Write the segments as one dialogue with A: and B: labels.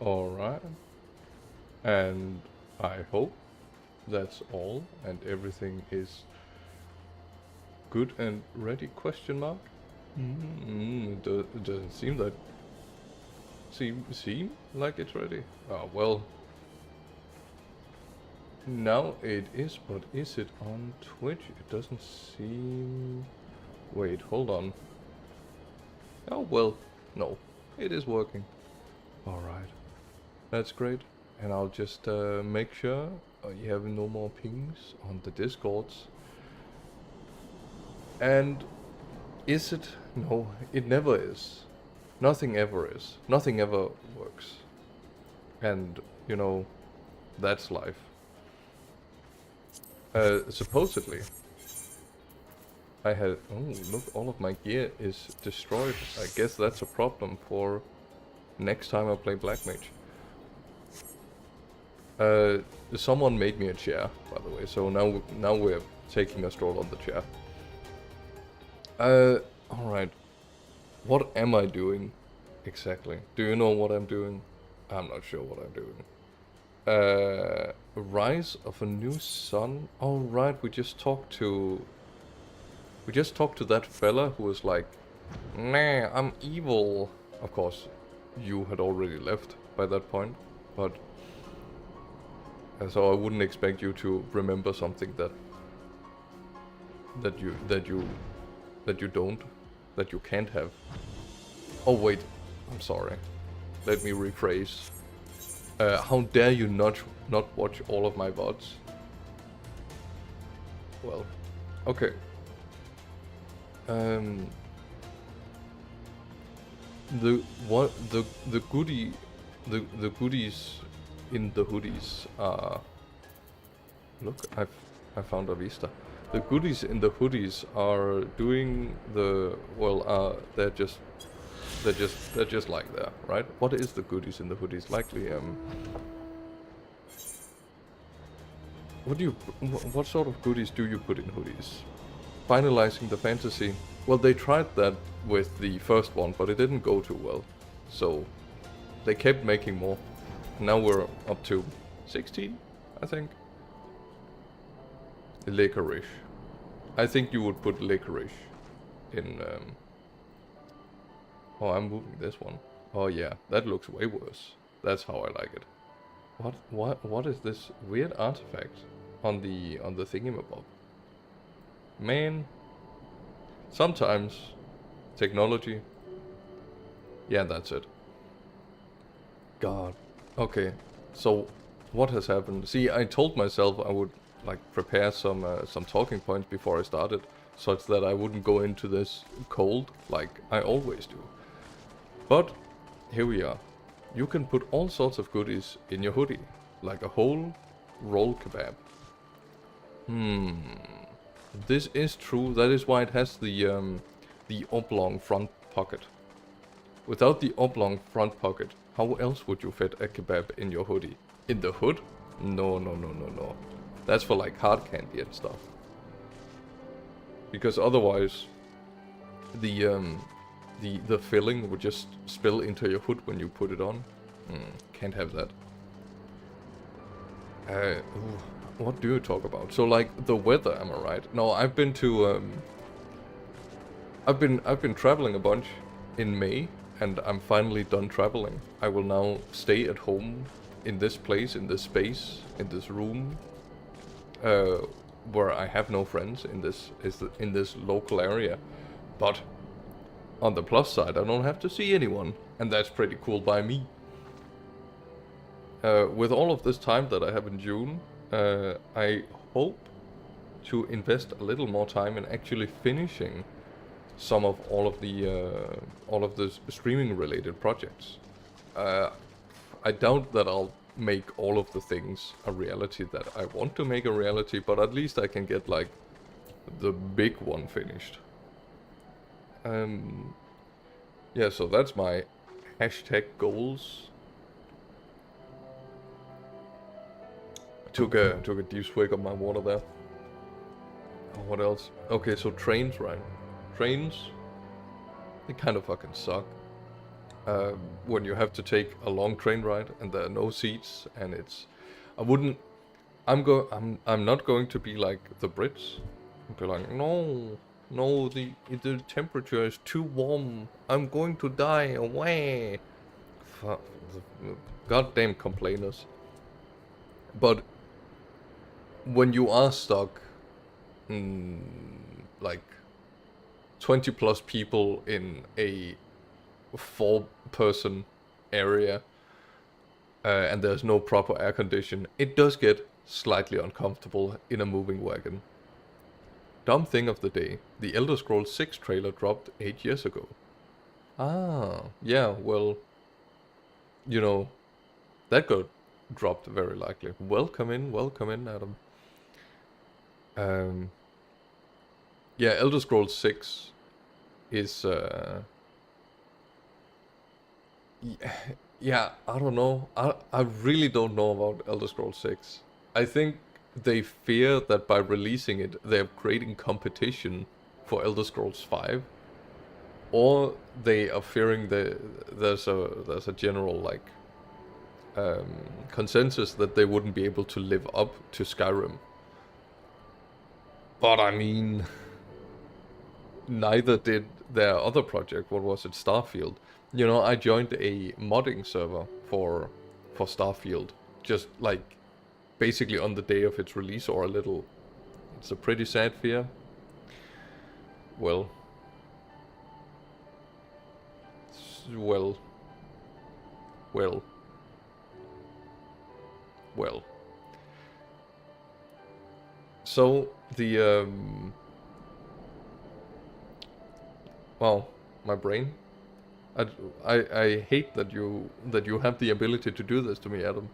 A: Alright. And I hope that's all and everything is good and ready, question mark? It doesn't seem that... Seem like it's ready? Oh, well... Now it is, but is it on Twitch? It doesn't seem... Wait, hold on. Oh, well, no. It is working. Alright. That's great. And I'll just make sure you have no more pings on the Discords. And is it? No, it never is. Nothing ever is. Nothing ever works. And, you know, that's life. Supposedly, I had... Oh, look, all of my gear is destroyed. I guess that's a problem for next time I play Black Mage. Someone made me a chair, by the way, so now we're taking a stroll on the chair. Alright. What am I doing exactly? Do you know what I'm doing? I'm not sure what I'm doing. Rise of a New Sun? Oh right, we just talked to that fella who was like, nah, I'm evil. Of course, you had already left by that point, but so I wouldn't expect you to remember something that you can't have. Oh wait, I'm sorry. Let me rephrase. How dare you not watch all of my VODs? Well, okay. The goodies in the hoodies are... Look, I found a vista. The goodies in the hoodies are doing the... Well, they're just like there, right? What is the goodies in the hoodies? Likely, what sort of goodies do you put in hoodies? Finalizing the fantasy. Well, they tried that with the first one, but it didn't go too well. So, they kept making more. Now we're up to 16, I think. Licorice. I think you would put licorice in... Oh, I'm moving this one. Oh yeah, that looks way worse. That's how I like it. What is this weird artifact on the thingamabob? Man, sometimes technology. Yeah, that's it. God. Okay, so what has happened? See, I told myself I would like prepare some talking points before I started, such that I wouldn't go into this cold like I always do. But here we are. You can put all sorts of goodies in your hoodie, like a whole roll kebab. This is true. That is why it has the oblong front pocket. Without the oblong front pocket, how else would you fit a kebab in your hoodie? In the hood? No, no, no, no, no. That's for like hard candy and stuff. Because otherwise, the filling would just spill into your hood when you put it on. Can't have that. What do you talk about? So like the weather, am I right? No, I've been to I've been traveling a bunch in May, and I'm finally done traveling. I will now stay at home in this place, in this space, in this room, where I have no friends in this local area. But on the plus side, I don't have to see anyone, and that's pretty cool by me. With all of this time that I have in June, I hope to invest a little more time in actually finishing some of all of the streaming related projects. I doubt that I'll make all of the things a reality that I want to make a reality, but at least I can get like the big one finished. Yeah, so that's my hashtag goals. Took a deep swig of my water there. What else? Okay, so trains, right? Trains, they kind of fucking suck. when you have to take a long train ride and there are no seats, and it's, I wouldn't, I'm not going to be like the Brits, and be like, no, the temperature is too warm, I'm going to die away. Fuck, the goddamn complainers. But when you are stuck, like 20 plus people in a 4-person area, and there's no proper air condition, it does get slightly uncomfortable in a moving wagon. Dumb thing of the day, the Elder Scrolls 6 trailer dropped 8 years ago. Ah, yeah, well, you know, that got dropped very likely. Welcome in, Adam. Yeah, Elder Scrolls 6 is, yeah, I don't know. I really don't know about Elder Scrolls 6. I think they fear that by releasing it, they're creating competition for Elder Scrolls 5. Or they are fearing that there's a general, like, consensus that they wouldn't be able to live up to Skyrim. But I mean, neither did their other project. What was it? Starfield. You know, I joined a modding server for Starfield, just like basically on the day of its release, or a little. It's a pretty sad fear. Well. So the well, my brain. I hate that you have the ability to do this to me, Adam.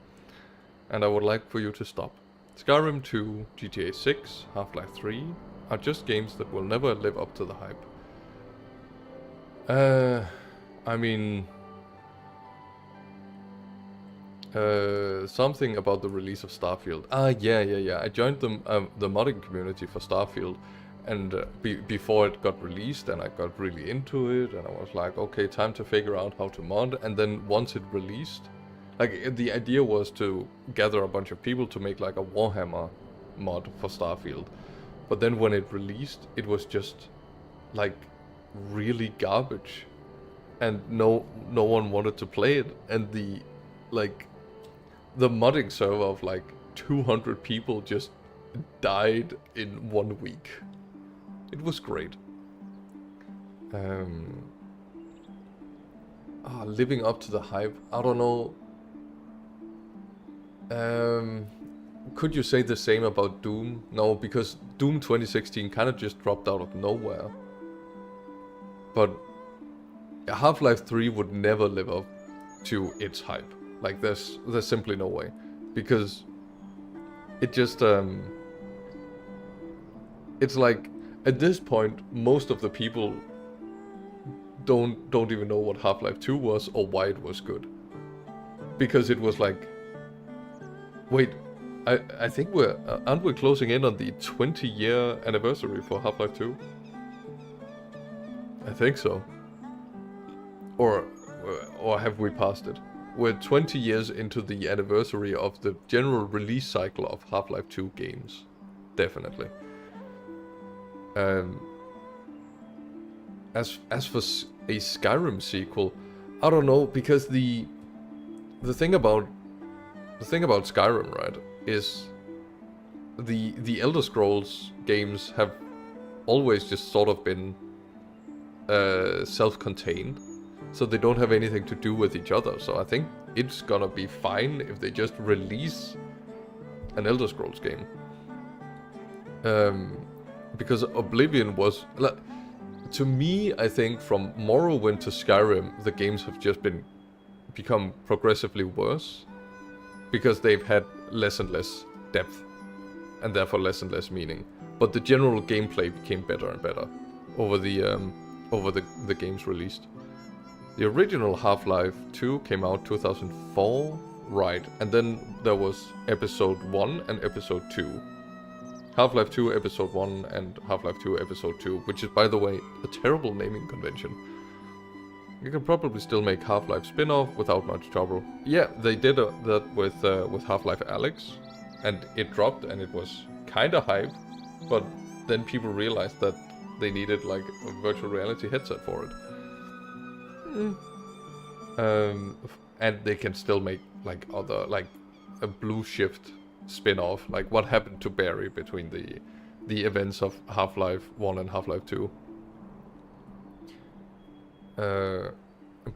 A: And I would like for you to stop. Skyrim 2, GTA 6, Half-Life 3 are just games that will never live up to the hype. I mean, something about the release of Starfield. Yeah. I joined the modding community for Starfield, and before it got released, and I got really into it, and I was like, okay, time to figure out how to mod. And then once it released, like, the idea was to gather a bunch of people to make like a Warhammer mod for Starfield. But then when it released, it was just like really garbage, and no one wanted to play it. And the modding server of like 200 people just died in 1 week. It was great. Living up to the hype, I don't know. Could you say the same about Doom? No, because Doom 2016 kind of just dropped out of nowhere. But Half-Life 3 would never live up to its hype. Like, there's simply no way. Because it just, it's like, at this point, most of the people don't even know what Half-Life 2 was or why it was good. Because it was like, wait, I think aren't we closing in on the 20-year anniversary for Half-Life 2? I think so. Or have we passed it? We're 20 years into the anniversary of the general release cycle of Half-Life 2 games. Definitely. As for a Skyrim sequel, I don't know, because the thing about Skyrim, right, is the Elder Scrolls games have always just sort of been self-contained, so they don't have anything to do with each other. So I think it's gonna be fine if they just release an Elder Scrolls game. Because Oblivion was, like, to me, I think from Morrowind to Skyrim, the games have just become progressively worse, because they've had less and less depth, and therefore less and less meaning. But the general gameplay became better and better over the games released. The original Half-Life 2 came out 2004, right? And then there was Episode 1 and Episode 2. Half-Life 2 Episode 1 and Half-Life 2 Episode 2, which is, by the way, a terrible naming convention. You can probably still make Half-Life spin-off without much trouble. Yeah, they did that with Half-Life Alyx, and it dropped, and it was kind of hype, but then people realized that they needed like a virtual reality headset for it. And they can still make like other, like a Blue Shift spin-off, like what happened to Barry between the events of Half-Life 1 and Half-Life 2.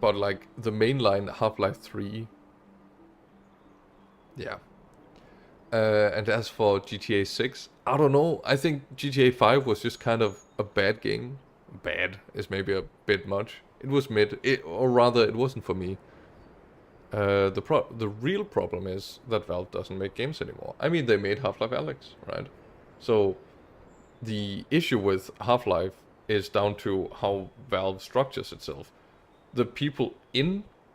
A: But like the mainline Half-Life 3, yeah. And as for GTA 6, I don't know. I think GTA 5 was just kind of a bad game. Bad is maybe a bit much. It was mid, or rather, it wasn't for me. The real problem is that Valve doesn't make games anymore. I mean, they made Half-Life Alyx, right? So the issue with Half-Life is down to how Valve structures itself. The people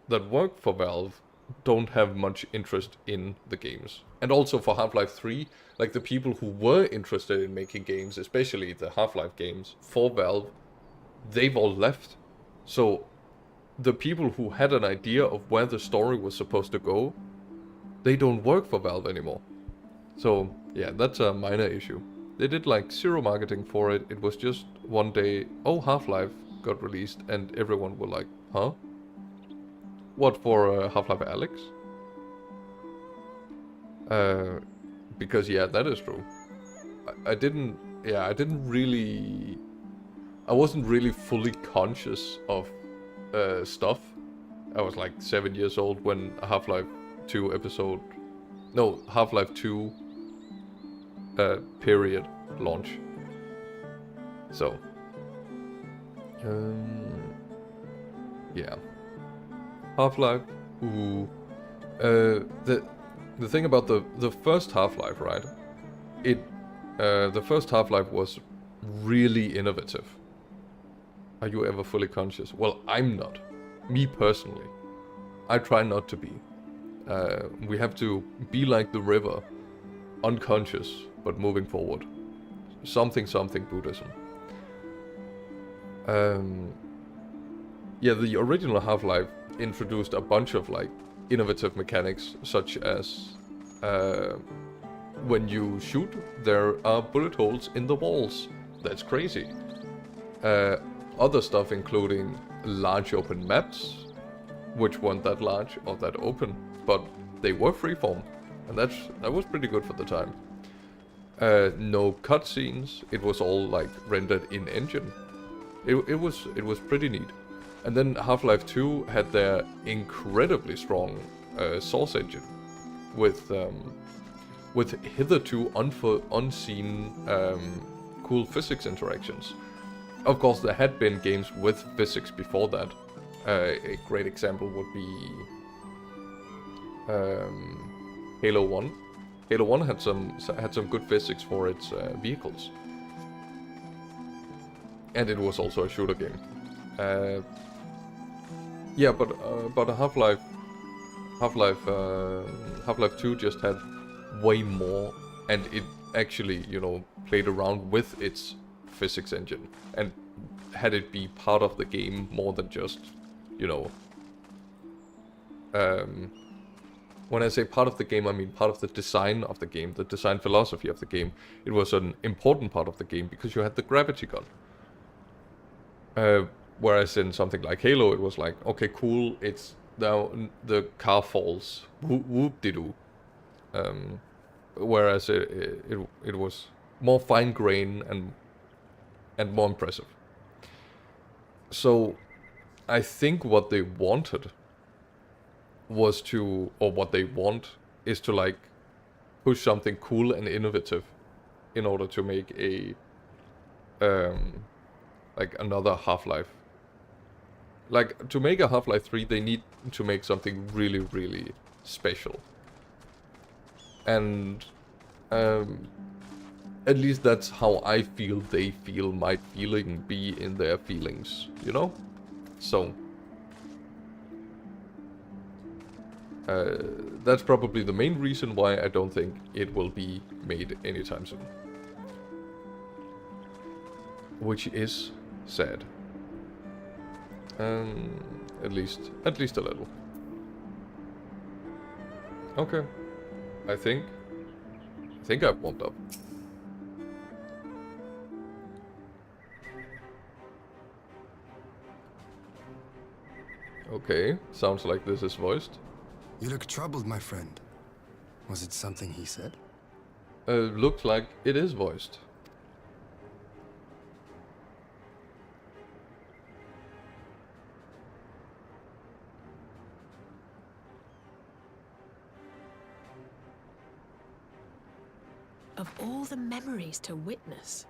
A: that work for Valve don't have much interest in the games. And also for Half-Life 3, like the people who were interested in making games, especially the Half-Life games for Valve, they've all left. So the people who had an idea of where the story was supposed to go, they don't work for Valve anymore. So yeah, that's a minor issue. They did like zero marketing for it. It was just one day, oh, Half-Life got released, and everyone were like, huh? What, for Half-Life Alyx? Because yeah, that is true. I wasn't really fully conscious of stuff. I was like 7 years old when Half-Life 2 Half-Life 2 period launch. So yeah, Half-Life. Ooh, the thing about the first Half-Life, right? The first Half-Life was really innovative. Are you ever fully conscious? Well, I'm not. Me personally, I try not to be. We have to be like the river, unconscious but moving forward. Something Buddhism. Yeah, the original Half-Life introduced a bunch of like innovative mechanics, such as when you shoot, there are bullet holes in the walls. That's crazy. Other stuff including large open maps, which weren't that large or that open, but they were freeform, and that was pretty good for the time. No cutscenes. It was all like rendered in engine. It was pretty neat. And then Half-Life 2 had their incredibly strong Source engine with hitherto unseen cool physics interactions. Of course, there had been games with physics before that. A great example would be Halo 1. Halo 1 had some good physics for its vehicles, and it was also a shooter game. Yeah, but Half-Life 2 just had way more, and it actually, played around with its physics engine and had it be part of the game more than just, when I say part of the game, I mean part of the design of the game, the design philosophy of the game. It was an important part of the game because you had the gravity gun. Whereas in something like Halo, it was like, okay, cool, it's now the car falls, whoop-de-doo. Whereas it was more fine-grained and more impressive. So I think what they wanted was what they want is to like push something cool and innovative in order to make a like another Half-Life. Like, to make a Half-Life 3, they need to make something really, really special. And at least that's how I feel they feel my feeling be in their feelings, So that's probably the main reason why I don't think it will be made anytime soon. Which is sad. At least a little. Okay. I think I've warmed up. Okay, sounds like this is voiced.
B: You look troubled, my friend. Was it something he said?
A: Looks like it is voiced.
C: Of all the memories to witness.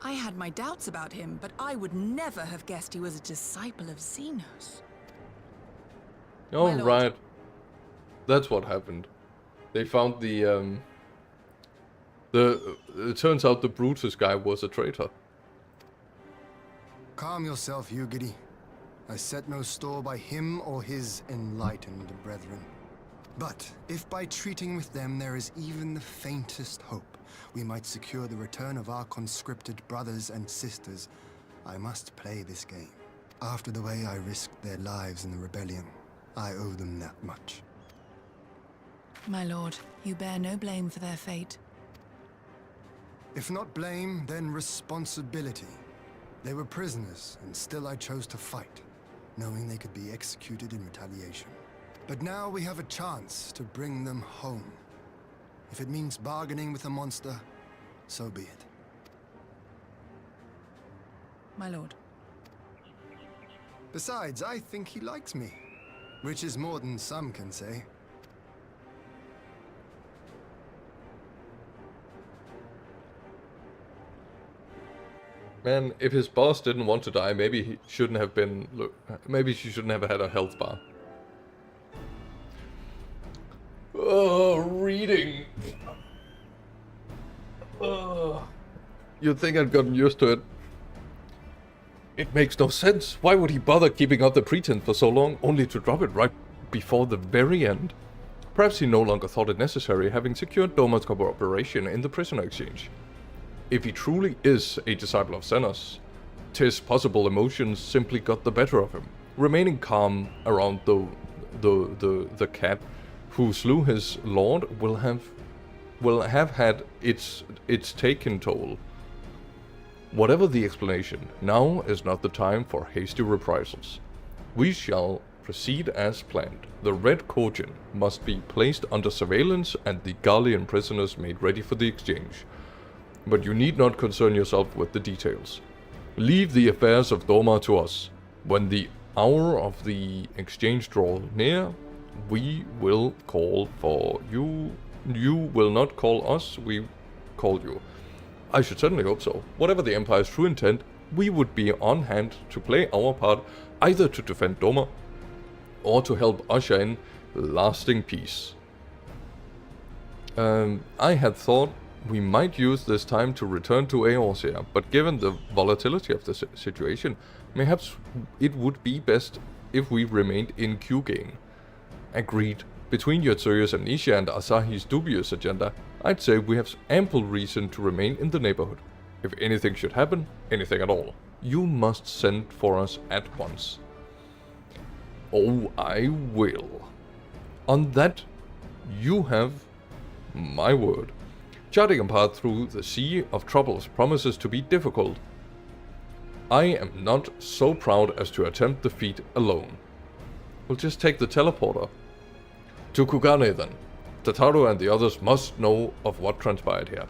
D: I had my doubts about him, but I would never have guessed he was a disciple of Xenos.
A: Oh,
D: My lord.
A: right. That's what happened. They found the it turns out the Brutus guy was a traitor.
B: Calm yourself, Ugidi. I set no store by him or his enlightened brethren. But if by treating with them there is even the faintest hope, we might secure the return of our conscripted brothers and sisters, I must play this game. After the way I risked their lives in the rebellion, I owe them that much.
D: My lord, you bear no blame for their fate.
B: If not blame, then responsibility. They were prisoners, and still I chose to fight, knowing they could be executed in retaliation. But now we have a chance to bring them home. If it means bargaining with a monster, so be it.
D: My lord.
B: Besides, I think he likes me, which is more than some can say.
A: Man, if his boss didn't want to die, maybe he shouldn't have been. Maybe she shouldn't have had a health bar. Oh, reading. You'd think I'd gotten used to it. It makes no sense. Why would he bother keeping up the pretense for so long, only to drop it right before the very end? Perhaps he no longer thought it necessary, having secured Doma's cooperation in the prisoner exchange. If he truly is a disciple of Xenos, 'tis possible emotions simply got the better of him. Remaining calm around the cat who slew his lord will have had its taken toll. Whatever the explanation, now is not the time for hasty reprisals. We shall proceed as planned. The Red Kojin must be placed under surveillance and the Gallian prisoners made ready for the exchange. But you need not concern yourself with the details. Leave the affairs of Doma to us. When the hour of the exchange draws near, we will call for you. You will not call us, we call you. I should certainly hope so. Whatever the Empire's true intent, we would be on hand to play our part, either to defend Doma, or to help usher in lasting peace. I had thought we might use this time to return to Eorzea, but given the volatility of the situation, perhaps it would be best if we remained in Chang'e. Agreed. Between Yotsuya's amnesia and Asahi's dubious agenda, I'd say we have ample reason to remain in the neighborhood. If anything should happen, anything at all, you must send for us at once. Oh, I will. On that, you have my word. Charting a path through the sea of troubles promises to be difficult. I am not so proud as to attempt the feat alone. We'll just take the teleporter. To Kugane then. Tataru and the others must know of what transpired here.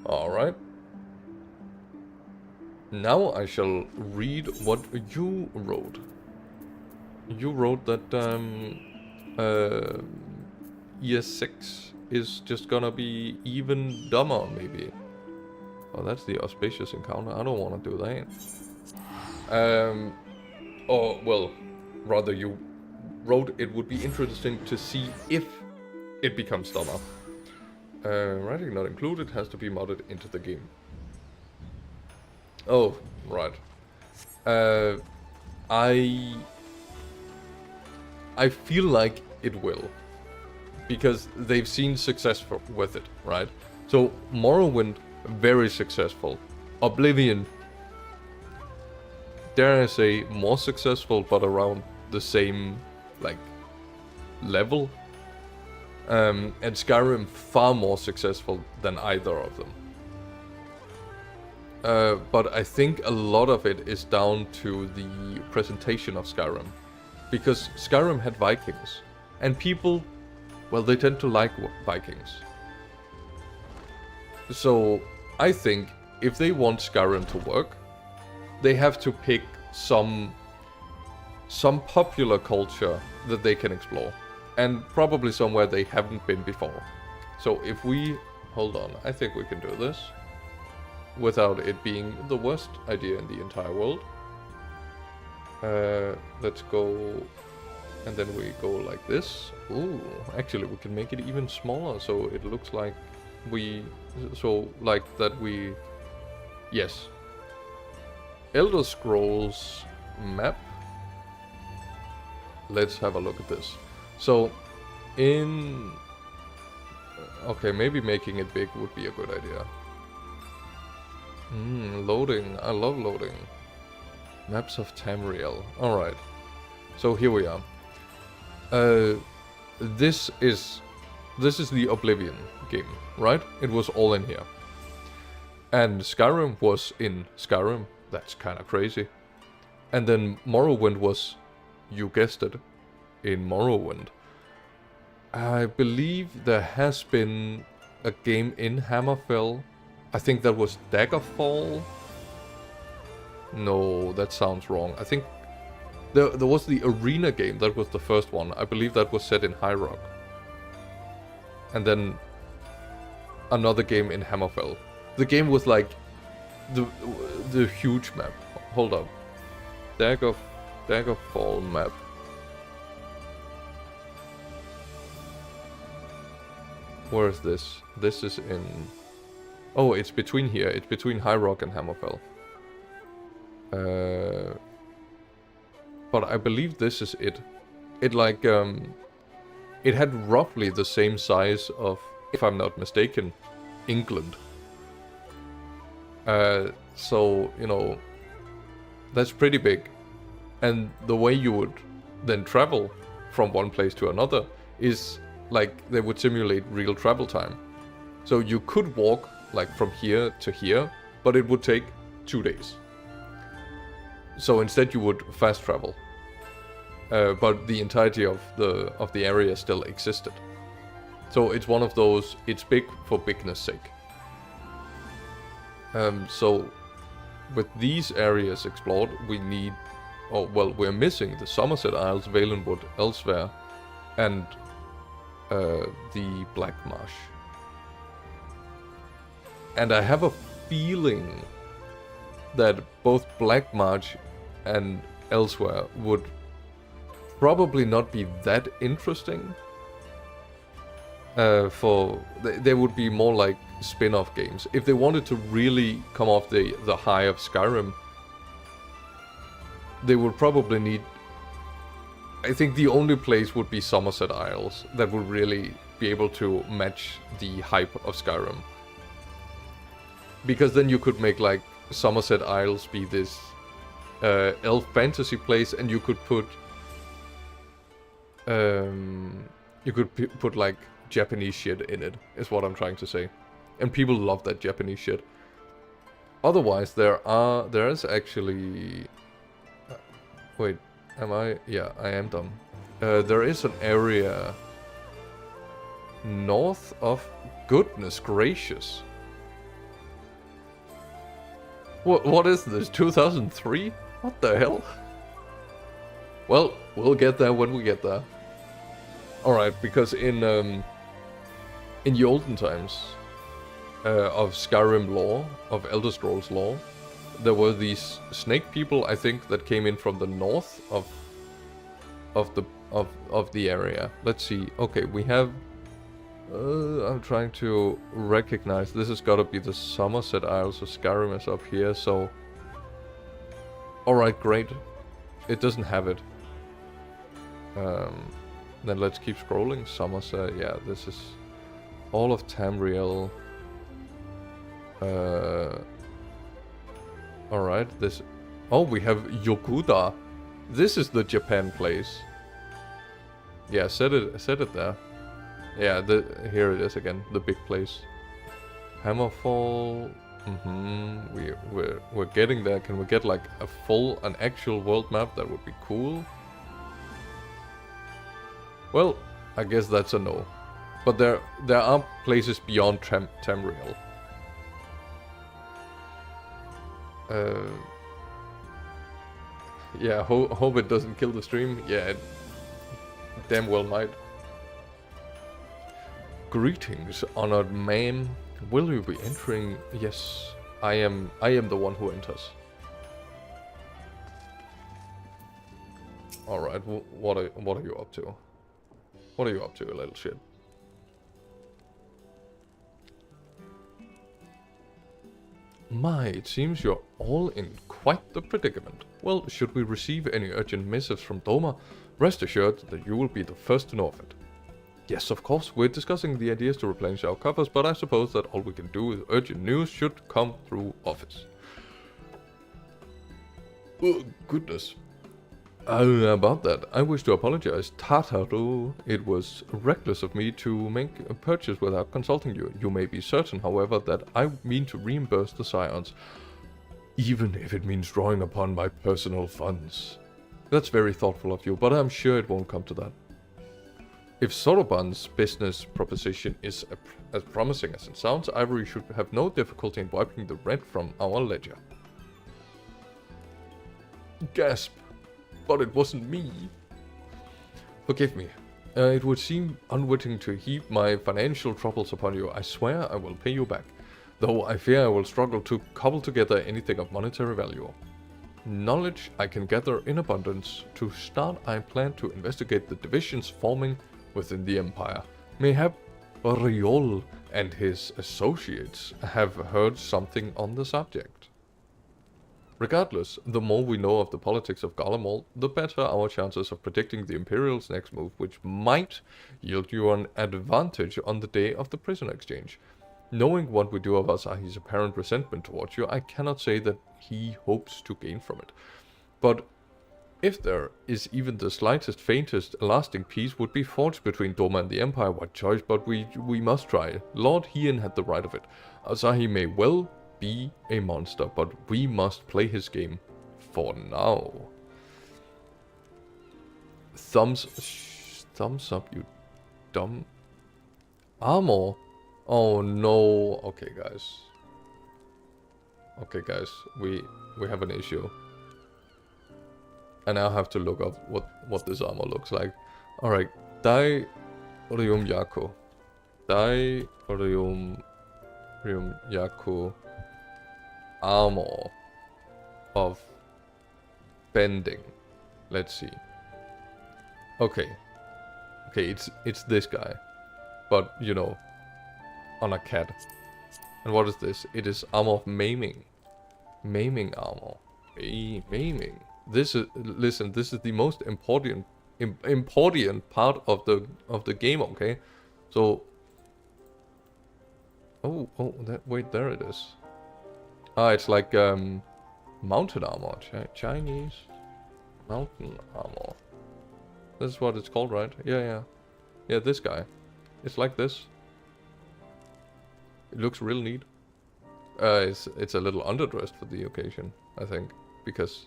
A: Alright. Now I shall read what you wrote. You wrote that year 6 is just gonna be even dumber, maybe. Oh, that's the auspicious encounter. I don't want to do that. Or, well, rather you wrote it would be interesting to see if it becomes dumber. Writing not included has to be modded into the game. Oh, right. I feel like it will. because they've seen success with it, right? So Morrowind, very successful. Oblivion, dare I say, more successful, but around the same, like, level. And Skyrim, far more successful than either of them. But I think a lot of it is down to the presentation of Skyrim. Because Skyrim had Vikings. And people, well, they tend to like Vikings. So I think if they want Skyrim to work, they have to pick some popular culture that they can explore. And probably somewhere they haven't been before. So if we... Hold on, I think we can do this. Without it being the worst idea in the entire world. Let's go... And then we go like this. Ooh, actually we can make it even smaller so it looks like we... So, like that we... Yes. Elder Scrolls map. Let's have a look at this. So, in... Okay, maybe making it big would be a good idea. Loading. I love loading. Maps of Tamriel. Alright. So here we are. This is the Oblivion game, right? It was all in here. And Skyrim was in Skyrim. That's kind of crazy. And then Morrowind was, you guessed it, in Morrowind. I believe there has been a game in Hammerfell. I think that was Daggerfall. No, that sounds wrong. I think there was the Arena game. That was the first one. I believe that was set in High Rock. And then another game in Hammerfell. The game was like the huge map. Hold up. Daggerfall map. Where is this? This is in... Oh, it's between here. It's between High Rock and Hammerfell. But I believe this is it. It like... It had roughly the same size of, if I'm not mistaken, England. So, you know, that's pretty big. And the way you would then travel from one place to another is like they would simulate real travel time. So you could walk like from here to here, but it would take 2 days. So instead you would fast travel. But the entirety of the area still existed. So it's one of those, it's big for bigness sake. So with these areas explored, we need, oh well, we're missing the Somerset Isles, Valenwood, Elsewhere, and the Black Marsh. And I have a feeling that both Black Marsh and Elsewhere would probably not be that interesting. They would be more like spin-off games. If they wanted to really come off the high of Skyrim, they would probably need... I think the only place would be Somerset Isles that would really be able to match the hype of Skyrim. Because then you could make like Somerset Isles be this elf fantasy place, and you could put put like Japanese shit in it, is what I'm trying to say. And people love that Japanese shit. Otherwise, there is actually... wait, am I? Yeah, I am dumb. There is an area north of... Goodness gracious. What is this? 2003? What the hell? Well, we'll get there when we get there. Alright, because in the olden times of Skyrim lore, of Elder Scrolls lore, there were these snake people, I think, that came in from the north of the area. Let's see. Okay, we have... I'm trying to recognize. This has got to be the Somerset Isles, so Skyrim is up here, so... Alright, great. It doesn't have it. Then let's keep scrolling. Somerset, yeah, this is all of Tamriel. Alright, this... Oh, we have Yokuda. This is the Japan place. Yeah, set it there. Yeah, here it is again, the big place. Hammerfall. We're getting there. Can we get like an actual world map? That would be cool. Well, I guess that's a no. But there are places beyond Tamriel. Yeah, hope it doesn't kill the stream. Yeah, it damn well might. Greetings, honored man. Will you be entering? Yes, I am the one who enters. All right, what are you up to? What are you up to, you little shit? My, it seems you're all in quite the predicament. Well, should we receive any urgent missives from Doma, rest assured that you will be the first to know of it. Yes, of course, we're discussing the ideas to replenish our coffers, but I suppose that all we can do with urgent news should come through office. Oh, goodness. About that, I wish to apologize, Tataru. It was reckless of me to make a purchase without consulting you. You may be certain, however, that I mean to reimburse the Scions, even if it means drawing upon my personal funds. That's very thoughtful of you, but I'm sure it won't come to that. If Soroban's business proposition is as promising as it sounds, Ivory should have no difficulty in wiping the red from our ledger. Gasp! But it wasn't me. Forgive me. It would seem unwitting to heap my financial troubles upon you. I swear I will pay you back, though I fear I will struggle to cobble together anything of monetary value. Knowledge I can gather in abundance. To start, I plan to investigate the divisions forming within the Empire. Mayhap Riol and his associates have heard something on the subject. Regardless, the more we know of the politics of Garlemald, the better our chances of predicting the Imperial's next move, which might yield you an advantage on the day of the prisoner exchange. Knowing what we do of Asahi's apparent resentment towards you, I cannot say that he hopes to gain from it. But if there is even the slightest, faintest, lasting peace would be forged between Doma and the Empire, what choice, but we must try. Lord Hien had the right of it. Asahi may well be a monster, but we must play his game for now. Thumbs up, you dumb armor. Oh no. Okay guys, we have an issue, and I have to look up what this armor looks like. All right, Dai Orium Yaku, Dai Orium Yaku. Armor of bending. Let's see. Okay, it's this guy, but you know, on a cat. And what is this? It is armor of maiming. Maiming armor. Maiming. This is, listen, this is the most important part of the game. Okay, so. Oh, wait, there it is. Ah, it's like mountain armor, Chinese mountain armor. This is what it's called, right? Yeah. This guy. It's like this. It looks real neat. It's a little underdressed for the occasion, I think, because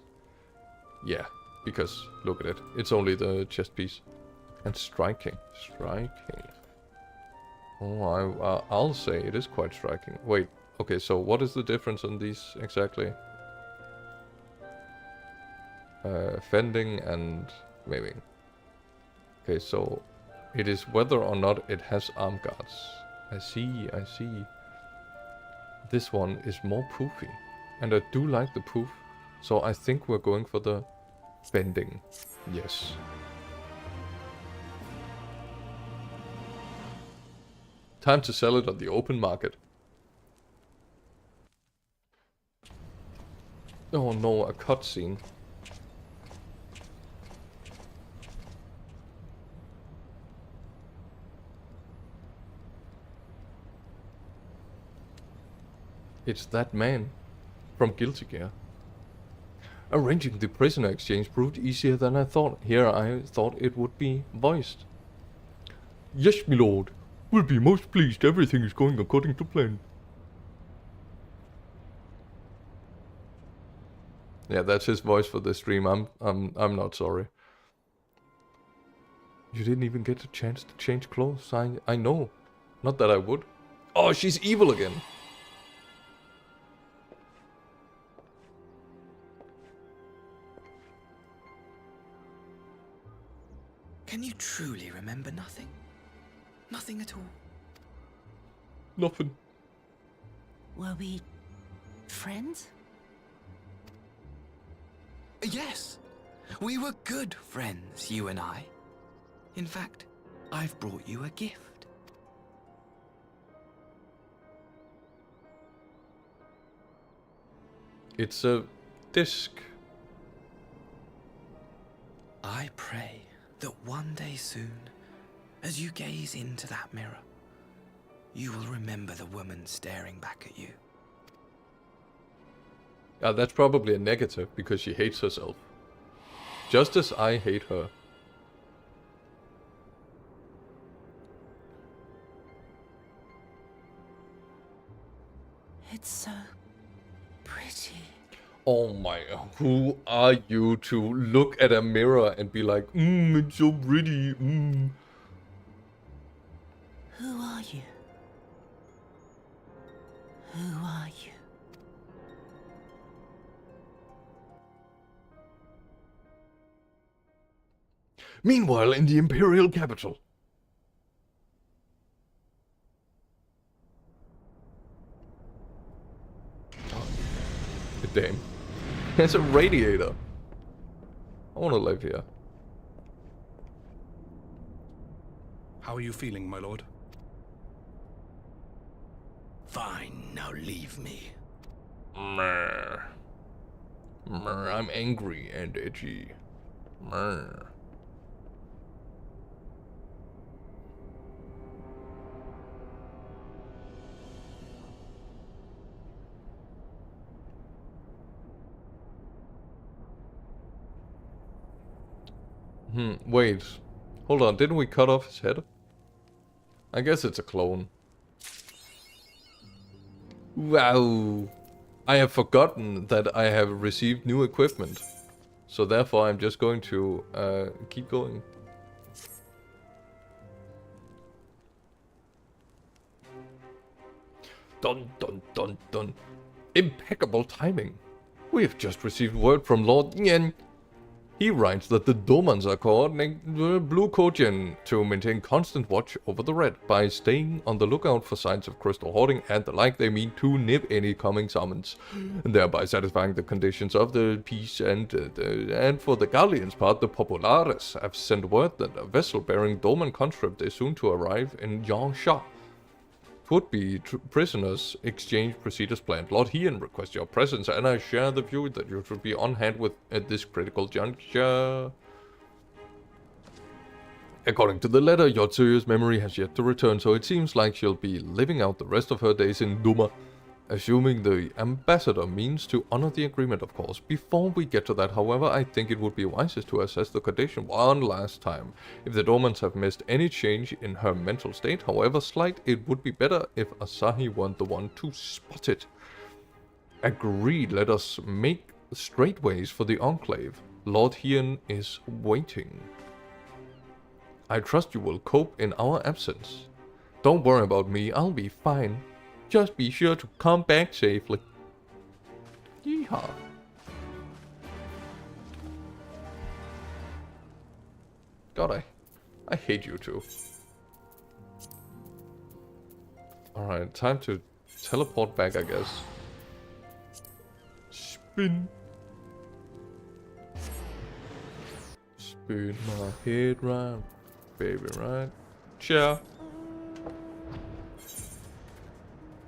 A: look at it. It's only the chest piece, and striking. Oh, I'll say it is quite striking. Wait. Okay, so what is the difference on these exactly? Fending and maiming. Okay, so it is whether or not it has arm guards. I see. This one is more poofy, and I do like the poof, so I think we're going for the bending. Yes. Time to sell it on the open market. Oh no, a cutscene. It's that man from Guilty Gear. Arranging the prisoner exchange proved easier than I thought. Here I thought it would be voiced. Yes, my lord. We'll be most pleased. Everything is going according to plan. Yeah, that's his voice for the stream. I'm not sorry. You didn't even get a chance to change clothes. I know. Not that I would. Oh, she's evil again.
E: Can you truly remember nothing? Nothing at all?
A: Nothing.
C: Were we friends?
E: Yes. We were good friends, you and I. In fact, I've brought you a gift.
A: It's a disc.
E: I pray that one day soon, as you gaze into that mirror, you will remember the woman staring back at you.
A: That's probably a negative because she hates herself. Just as I hate her.
C: It's so pretty.
A: Oh my, who are you to look at a mirror and be like, it's so pretty,
C: Who are you? Who are you?
A: Meanwhile, in the Imperial capital. Oh, damn. There's a radiator. I want to live here.
F: How are you feeling, my lord?
E: Fine, now leave me.
A: Mrr. Mrr, I'm angry and edgy. Mrr. Wait. Hold on, didn't we cut off his head? I guess it's a clone. Wow. I have forgotten that I have received new equipment. So therefore I'm just going to keep going. Dun dun dun dun. Impeccable timing. We have just received word from Lord Yen. He writes that the Domans are coordinating the Blue Kojin to maintain constant watch over the Red. By staying on the lookout for signs of crystal hoarding and the like, they mean to nip any coming summons, thereby satisfying the conditions of the peace. And for the Galleon's part, the Populares have sent word that a vessel bearing Doman conscript is soon to arrive in Yangsha. Would-be prisoners exchange procedures planned. Lord Hien requests your presence, and I share the view that you should be on hand with at this critical juncture. According to the letter, Yotsuya's memory has yet to return, so it seems like she'll be living out the rest of her days in Duma. Assuming the ambassador means to honor the agreement, of course. Before we get to that, however, I think it would be wisest to assess the condition one last time. If the Domans have missed any change in her mental state, however slight, it would be better if Asahi weren't the one to spot it. Agreed, let us make straight ways for the Enclave. Lord Hien is waiting. I trust you will cope in our absence. Don't worry about me, I'll be fine. Just be sure to come back safely. Yeehaw. God, I hate you two. Alright, time to teleport back, I guess. Spin. Spin my head round, baby, right? Ciao.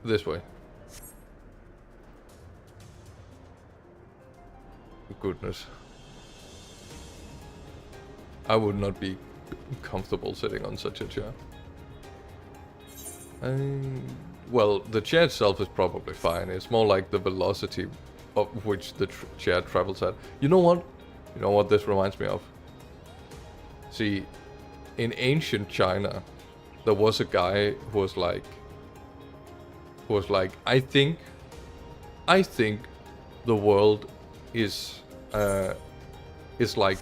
A: This way. Goodness. I would not be comfortable sitting on such a chair. well, the chair itself is probably fine. It's more like the velocity of which the chair travels at. You know what? You know what this reminds me of? See, in ancient China, there was a guy who was like, I think the world is like,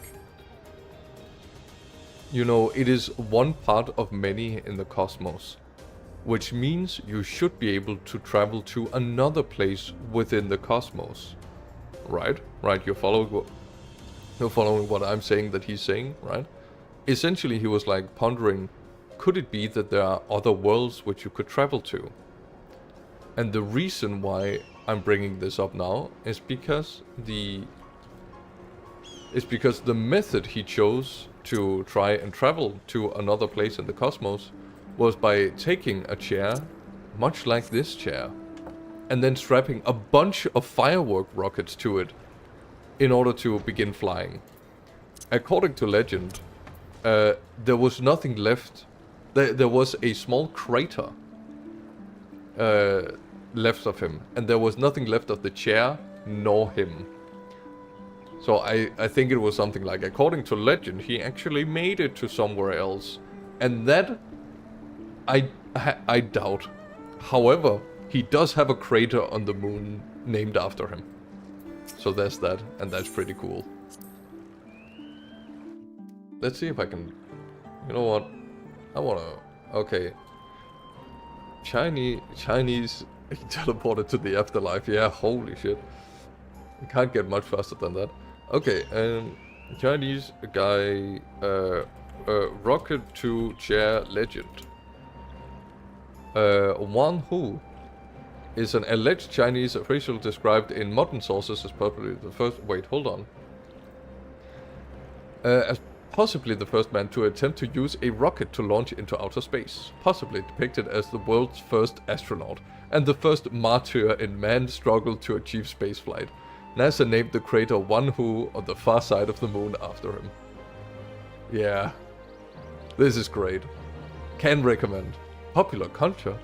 A: you know, it is one part of many in the cosmos, which means you should be able to travel to another place within the cosmos, right? Right, you're following what I'm saying that he's saying, right? Essentially, he was like pondering, could it be that there are other worlds which you could travel to? And the reason why I'm bringing this up now is because the method he chose to try and travel to another place in the cosmos was by taking a chair, much like this chair, and then strapping a bunch of firework rockets to it in order to begin flying. According to legend, there was nothing left. There was a small crater left of him, and there was nothing left of the chair nor him. So I think it was something like, according to legend, he actually made it to somewhere else, and that I doubt. However, he does have a crater on the moon named after him. So there's that, and that's pretty cool. Let's see if I can... You know what? I wanna... Okay. Chinese teleported to the afterlife. Yeah, holy shit. You can't get much faster than that. Okay, Chinese guy... rocket to chair legend. Wang Hu is an alleged Chinese official described in modern sources as probably the first... Wait, hold on. As possibly the first man to attempt to use a rocket to launch into outer space. Possibly depicted as the world's first astronaut, and the first martyr in man's struggle to achieve spaceflight. NASA named the crater Wanhu on the far side of the moon after him. Yeah. This is great. Can recommend. Popular culture.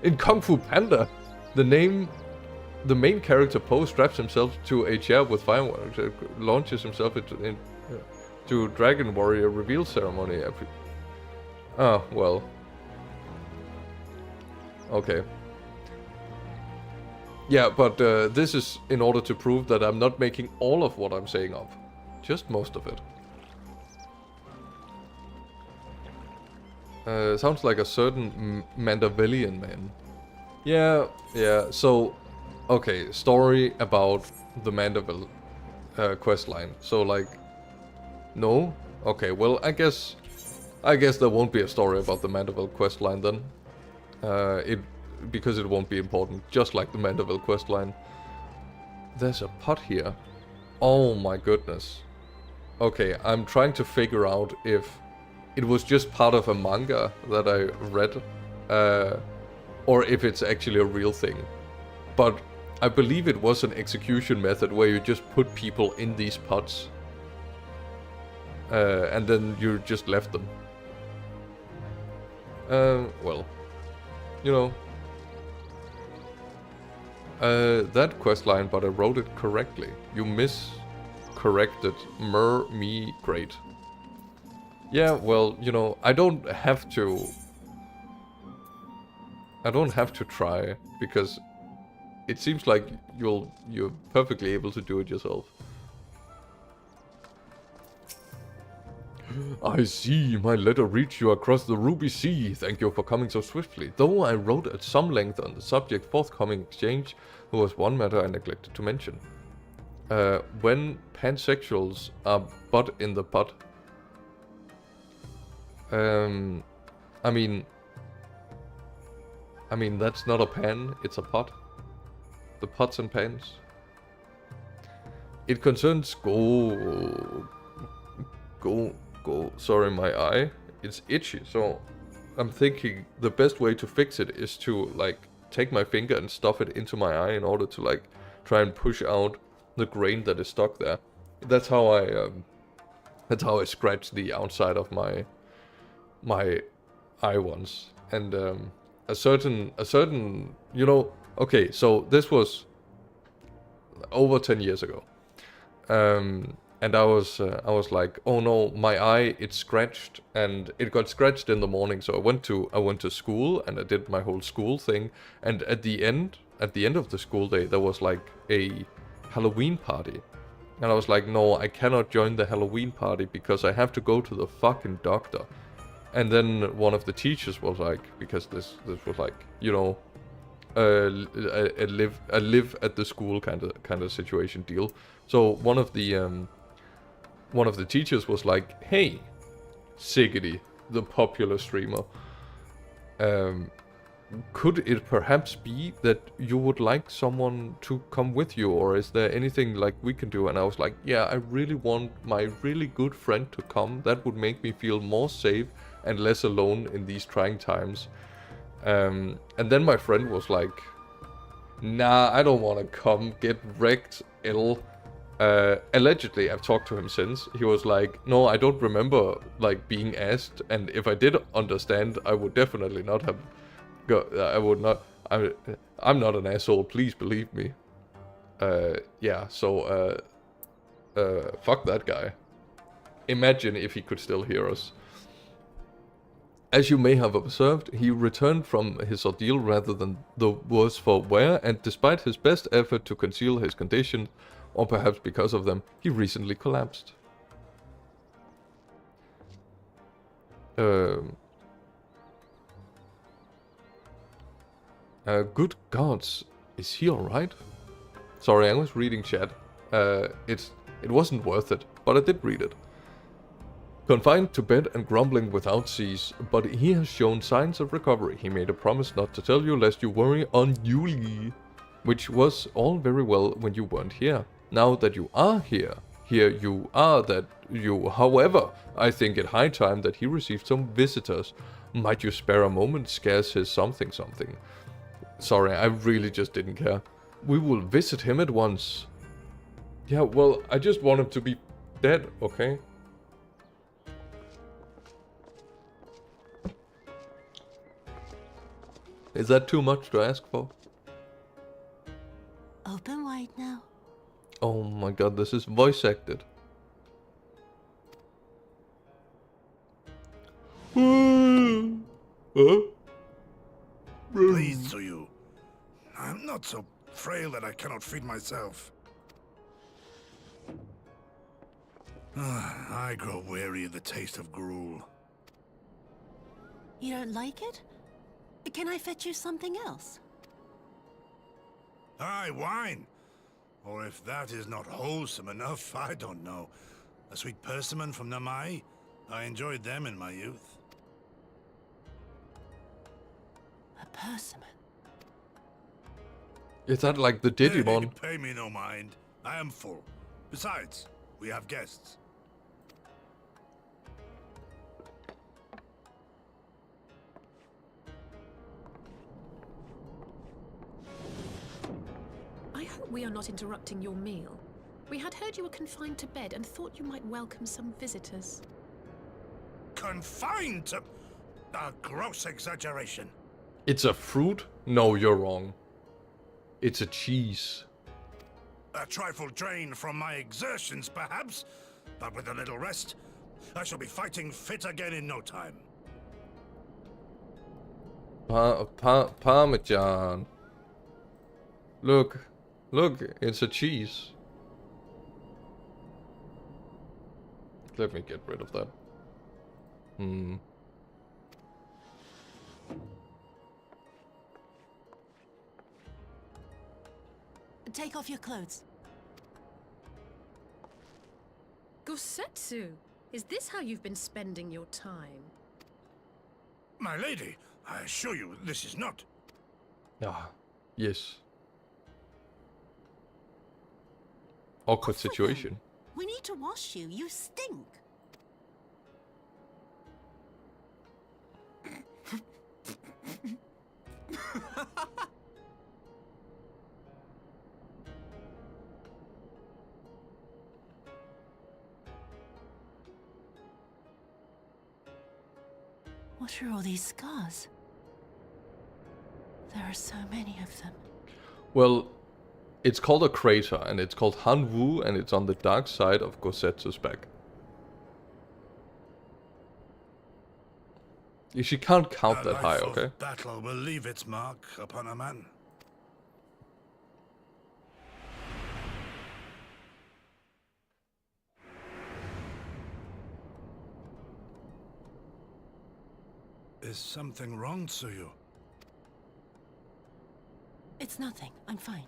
A: In Kung Fu Panda, the main character Po straps himself to a chair with fireworks, launches himself to Dragon Warrior reveal ceremony. Ah, well. Okay. Yeah, but this is in order to prove that I'm not making all of what I'm saying up. Just most of it. Sounds like a certain Mandavillian man. Yeah, so... Okay, story about the Mandeville questline. So, like... No? Okay, well, I guess there won't be a story about the Mandeville questline then. Because it won't be important, just like the Mandeville questline. There's a pot here. Oh my goodness. Okay, I'm trying to figure out if it was just part of a manga that I read, or if it's actually a real thing. But I believe it was an execution method where you just put people in these pots, and then you just left them. Well, you know, that questline, but I wrote it correctly. You miscorrected me, great. Yeah, well, you know, I don't have to try, because it seems like you're perfectly able to do it yourself. I see, my letter reached you across the Ruby Sea. Thank you for coming so swiftly. Though I wrote at some length on the subject forthcoming exchange, there was one matter I neglected to mention. When pansexuals are butt in the butt. I mean that's not a pan, it's a pot. The pots and pans. It concerns sorry, my eye. It's itchy, so I'm thinking the best way to fix it is to, like, take my finger and stuff it into my eye in order to, like, try and push out the grain that is stuck there. That's how I scratched the outside of my eye once. And a certain, you know, okay, so this was over 10 years ago. And I was like, oh no, my eye, it's scratched, and it got scratched in the morning. So I went to school, and I did my whole school thing. And at the end of the school day, there was like a Halloween party. And I was like, no, I cannot join the Halloween party because I have to go to the fucking doctor. And then one of the teachers was like, because this was like, you know, a live at the school kind of situation deal. So one of the teachers was like, hey, Sigurdi, the popular streamer, could it perhaps be that you would like someone to come with you, or is there anything like we can do? And I was like, yeah, I really want my really good friend to come. That would make me feel more safe and less alone in these trying times. And then my friend was like, nah, I don't want to come, get wrecked, ill. Allegedly, I've talked to him since. He was like, no, I don't remember like being asked, and if I did understand, I would definitely not have I would not. I'm not an asshole, please believe me. Yeah, so fuck that guy. Imagine if he could still hear us. As you may have observed, he returned from his ordeal rather than the worse for wear, and despite his best effort to conceal his condition, or perhaps because of them, he recently collapsed. Good gods, is he alright? Sorry, I was reading chat. It wasn't worth it, but I did read it. Confined to bed and grumbling without cease, but he has shown signs of recovery. He made a promise not to tell you lest you worry unduly, which was all very well when you weren't here. Now that you are here you are that you. However, I think it high time that he received some visitors. Might you spare a moment, scarce his something. Sorry, I really just didn't care. We will visit him at once. Yeah, well, I just want him to be dead, okay? Is that too much to ask for?
G: Open wide now.
A: Oh my god, this is voice acted. Huh?
F: Pleased to you. I'm not so frail that I cannot feed myself. I grow weary of the taste of gruel.
G: You don't like it? Can I fetch you something else?
F: Aye, wine. Or if that is not wholesome enough, I don't know. A sweet persimmon from Namai? I enjoyed them in my youth.
G: A persimmon.
A: Is that like the Digimon?
F: Pay me no mind. I am full. Besides, we have guests.
C: I hope we are not interrupting your meal. We had heard you were confined to bed and thought you might welcome some visitors.
F: Confined to... A gross exaggeration.
A: It's a fruit? No, you're wrong. It's a cheese.
F: A trifle drained from my exertions, perhaps, but with a little rest, I shall be fighting fit again in no time.
A: Parmesan. Look, it's a cheese. Let me get rid of that.
G: Take off your clothes.
C: Gosetsu, is this how you've been spending your time?
F: My lady, I assure you, this is not...
A: Ah, yes. Awkward situation.
G: We need to wash you. You stink. What are all these scars? There are so many of them.
A: Well, it's called a crater, and it's called Han Wu, and it's on the dark side of Gosetsu's back. She can't count that high,
F: life
A: okay?
F: of battle will leave its mark upon a man. Is something wrong, Tsuyu?
G: It's nothing. I'm fine.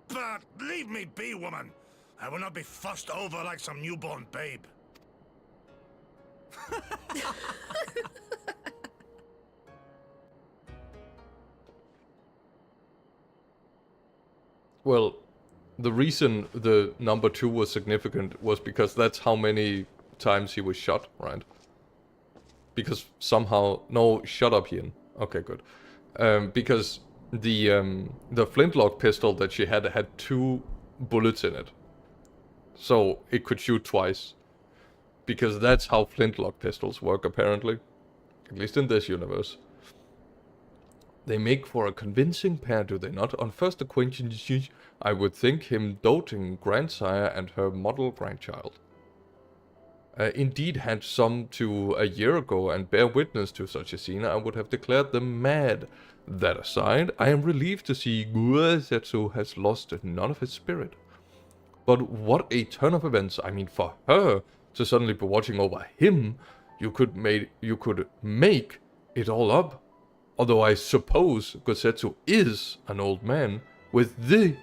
F: But leave me be, woman! I will not be fussed over like some newborn babe.
A: Well, the reason the number 2 was significant was because that's how many times he was shot, right? Because somehow... No, shut up, Ian. Okay, good. Because the flintlock pistol that she had 2 bullets in it. So it could shoot twice. Because that's how flintlock pistols work, apparently. At least in this universe. They make for a convincing pair, do they not? On first acquaintance, I would think him doting grandsire and her model grandchild. Indeed, had some to a year ago and bear witness to such a scene, I would have declared them mad. That aside, I am relieved to see Gosetsu has lost none of his spirit. But what a turn of events! I mean, for her to suddenly be watching over him, you could make it all up. Although I suppose Gosetsu is an old man, with the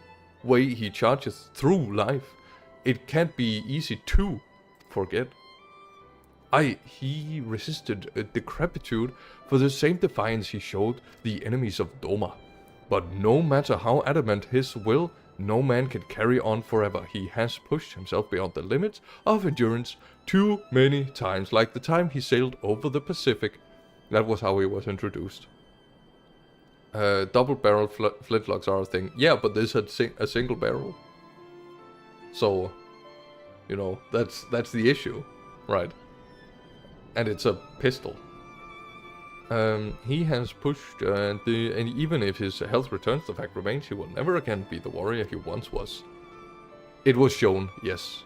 A: way he charges through life, it can't be easy to forget. He resisted decrepitude for the same defiance he showed the enemies of Doma. But no matter how adamant his will, no man can carry on forever. He has pushed himself beyond the limits of endurance too many times, like the time he sailed over the Pacific. That was how he was introduced. Double barrel flintlocks are a thing. Yeah, but this had a single barrel. So, you know, that's the issue, right? And it's a pistol. He has pushed, and even if his health returns, the fact remains he will never again be the warrior he once was. It was shown, yes.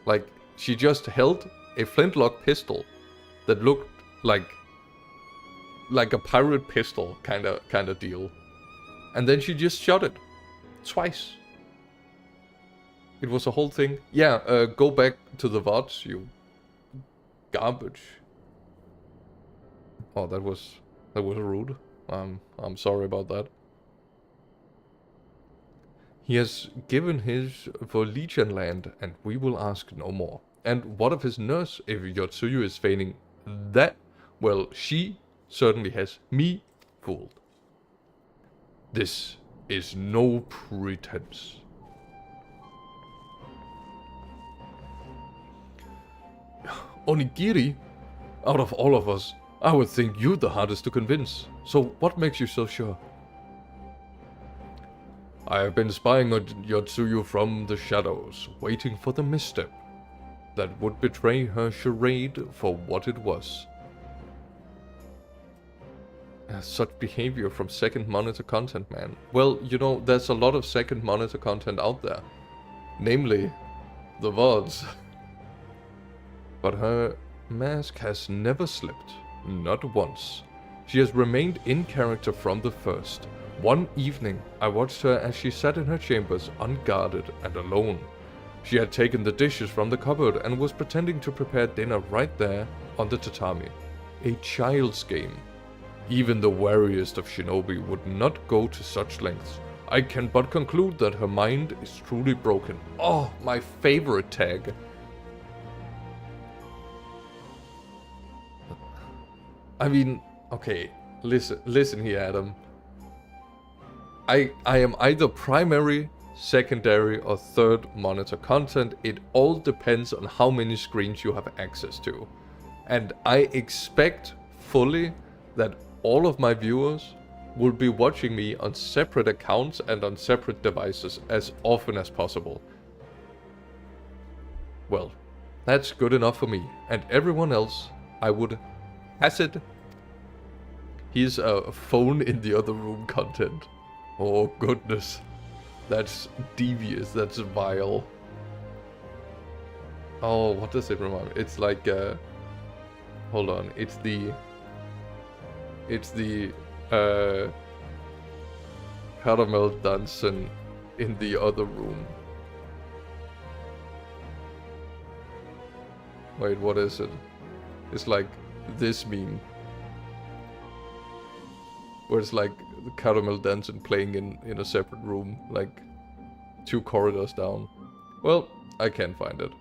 A: Like, she just held a flintlock pistol that looked like a pirate pistol kind of deal. And then she just shot it. Twice. It was a whole thing. Yeah, go back to the VODs, you garbage. Oh, that was rude. I'm sorry about that. He has given his for Legion land, and we will ask no more. And what of his nurse, if Yotsuyu is feigning that? Well, she certainly has me fooled. This is no pretense. Onigiri? Out of all of us, I would think you the hardest to convince. So what makes you so sure? I have been spying on Yotsuyu from the shadows, waiting for the misstep that would betray her charade for what it was. Such behavior from second monitor content, man. Well, you know, there's a lot of second monitor content out there. Namely, the VODs. But her mask has never slipped. Not once. She has remained in character from the first. One evening, I watched her as she sat in her chambers, unguarded and alone. She had taken the dishes from the cupboard and was pretending to prepare dinner right there on the tatami. A child's game. Even the wariest of shinobi would not go to such lengths. I can but conclude that her mind is truly broken. Oh, my favorite tag. I mean, okay, listen here, Adam. I am either primary, secondary, or third monitor content. It all depends on how many screens you have access to. And I expect fully that all of my viewers will be watching me on separate accounts and on separate devices as often as possible. Well, that's good enough for me, and everyone else, I would hazard he's a phone in the other room content. Oh goodness. That's devious, that's vile. Oh, what does it remind me? It's like, hold on, it's the caramel dancing in the other room. Wait, what is it? It's like this meme. Where it's like the caramel dancing playing in a separate room, like 2 corridors down. Well, I can't find it.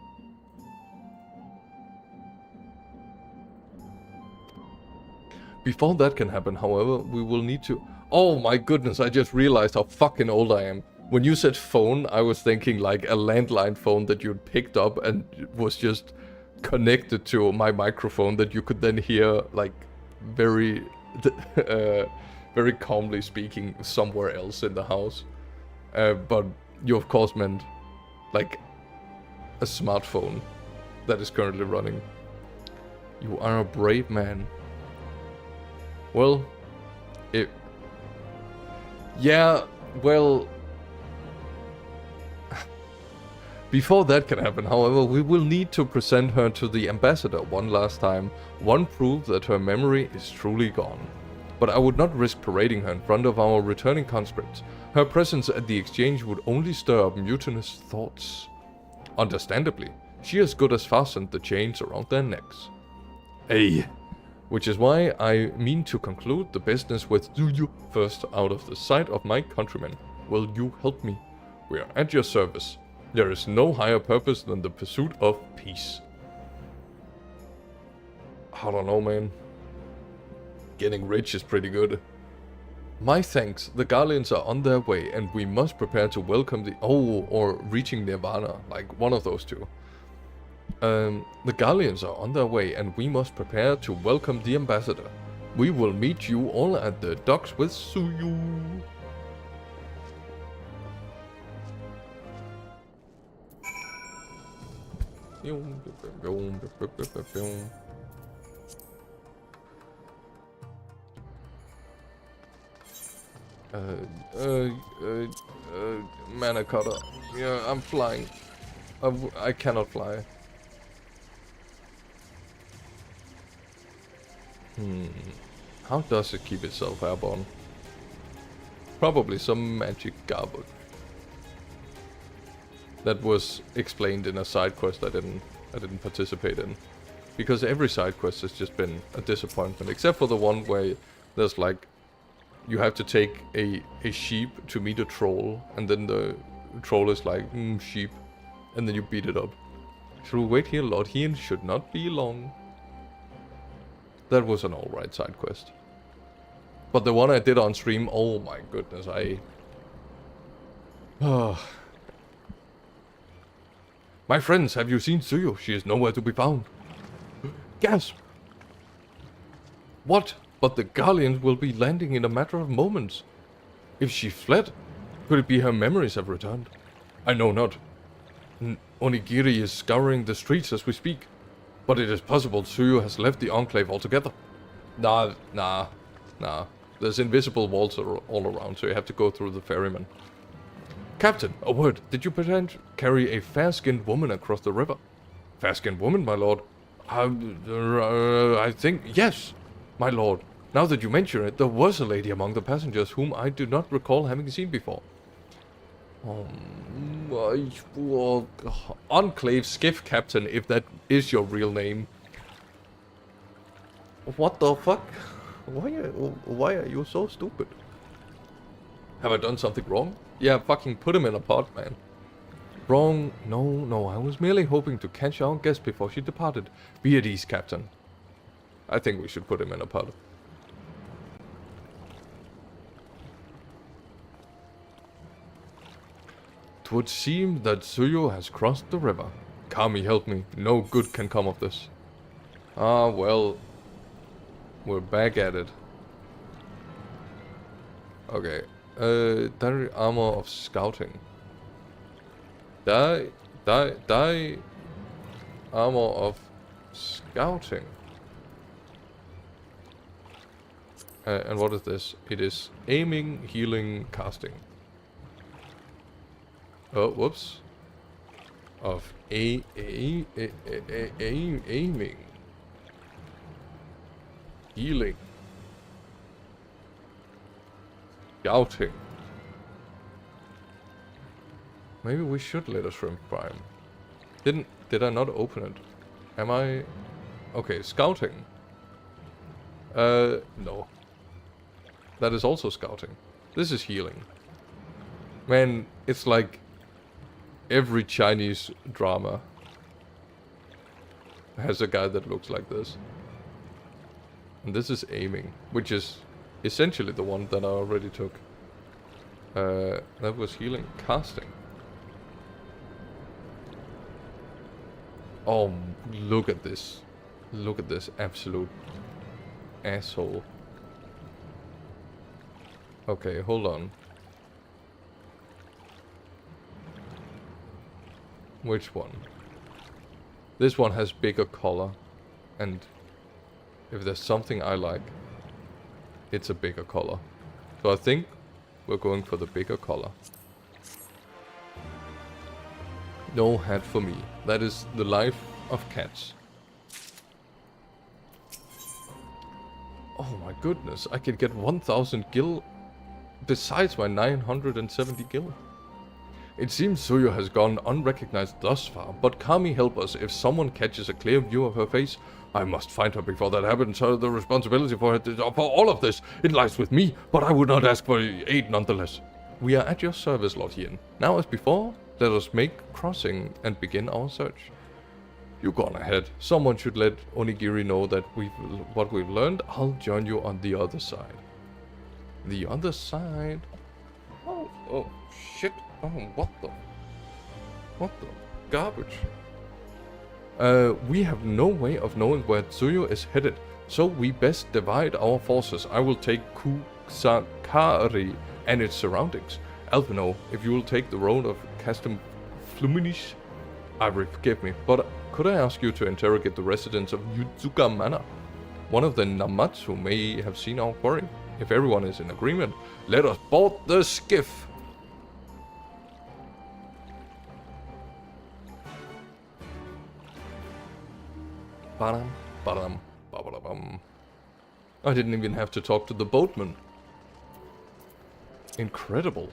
A: Before that can happen, however, we will need to... Oh my goodness, I just realized how fucking old I am. When you said phone, I was thinking like a landline phone that you'd picked up and was just connected to my microphone that you could then hear like very, very calmly speaking somewhere else in the house. But you of course meant like a smartphone that is currently running. You are a brave man. Well, yeah, well... Before that can happen, however, we will need to present her to the ambassador one last time. One proof that her memory is truly gone. But I would not risk parading her in front of our returning conscripts. Her presence at the exchange would only stir up mutinous thoughts. Understandably, she as good as fastened the chains around their necks. Ay. Which is why I mean to conclude the business with Zuyu first out of the sight of my countrymen. Will you help me? We are at your service. There is no higher purpose than the pursuit of peace. I don't know, man. Getting rich is pretty good. My thanks, the Guardians are on their way and we must prepare to welcome the... Oh, or reaching Nirvana, like one of those two. The Guardians are on their way and we must prepare to welcome the ambassador. We will meet you all at the docks with Suyu. Mana cutter. Yeah, I'm flying. I cannot fly. How does it keep itself airborne? Probably some magic garbage. That was explained in a side quest I didn't participate in. Because every side quest has just been a disappointment, except for the one where there's like you have to take a sheep to meet a troll, and then the troll is like, sheep, and then you beat it up. Shall we wait here, Lord? He should not be long. That was an alright side quest. But the one I did on stream, oh my goodness, My friends, have you seen Suyu? She is nowhere to be found. Gasp! What? But the Guardians will be landing in a matter of moments. If she fled, could it be her memories have returned? I know not. Onigiri is scouring the streets as we speak. But it is possible Suyu has left the Enclave altogether. Nah. There's invisible walls all around, so you have to go through the ferryman. Captain, a word. Did you pretend to carry a fair-skinned woman across the river? Fair-skinned woman, my lord? I think... Yes, my lord. Now that you mention it, there was a lady among the passengers whom I do not recall having seen before. Enclave Skiff Captain, if that is your real name. What the fuck? Why are you so stupid? Have I done something wrong? Yeah, fucking put him in a pod, man. Wrong? No, I was merely hoping to catch our guest before she departed. Be at ease, Captain. I think we should put him in a pod. 'Twould seem that Suyu has crossed the river. Kami, help me. No good can come of this. Ah, well. We're back at it. Okay. Die armor of scouting. Die armor of scouting. And what is this? It is aiming, healing, casting. Oh, whoops. Of aiming. Healing. Scouting. Maybe we should let a shrimp prime. Did I not open it? Am I... Okay, scouting. No. That is also scouting. This is healing. Man, it's like every Chinese drama has a guy that looks like this. And this is aiming, which is essentially the one that I already took. That was healing. Casting. Oh, look at this. Look at this absolute asshole. Okay, hold on. Which one? This one has bigger color. And if there's something I like, it's a bigger color. So I think we're going for the bigger color. No hat for me. That is the life of cats. Oh my goodness, I can get 1000 gil besides my 970 gil. It seems Suyo has gone unrecognized thus far, but Kami help us if someone catches a clear view of her face. I must find her before that happens. The responsibility for all of this, it lies with me, but I would not ask for aid nonetheless. We are at your service, Lord Hien. Now as before, let us make crossing and begin our search. You gone ahead. Someone should let Onigiri know that what we've learned. I'll join you on the other side. The other side? Oh, shit. Oh, what the garbage? We have no way of knowing where Tsuyu is headed, so we best divide our forces. I will take Kusakari and its surroundings. Alpino, if you will take the road of Castum Fluminish, forgive me, but could I ask you to interrogate the residents of Yutsuka Manor? One of the Namatsu may have seen our quarry. If everyone is in agreement, let us board the skiff. I didn't even have to talk to the boatman. Incredible.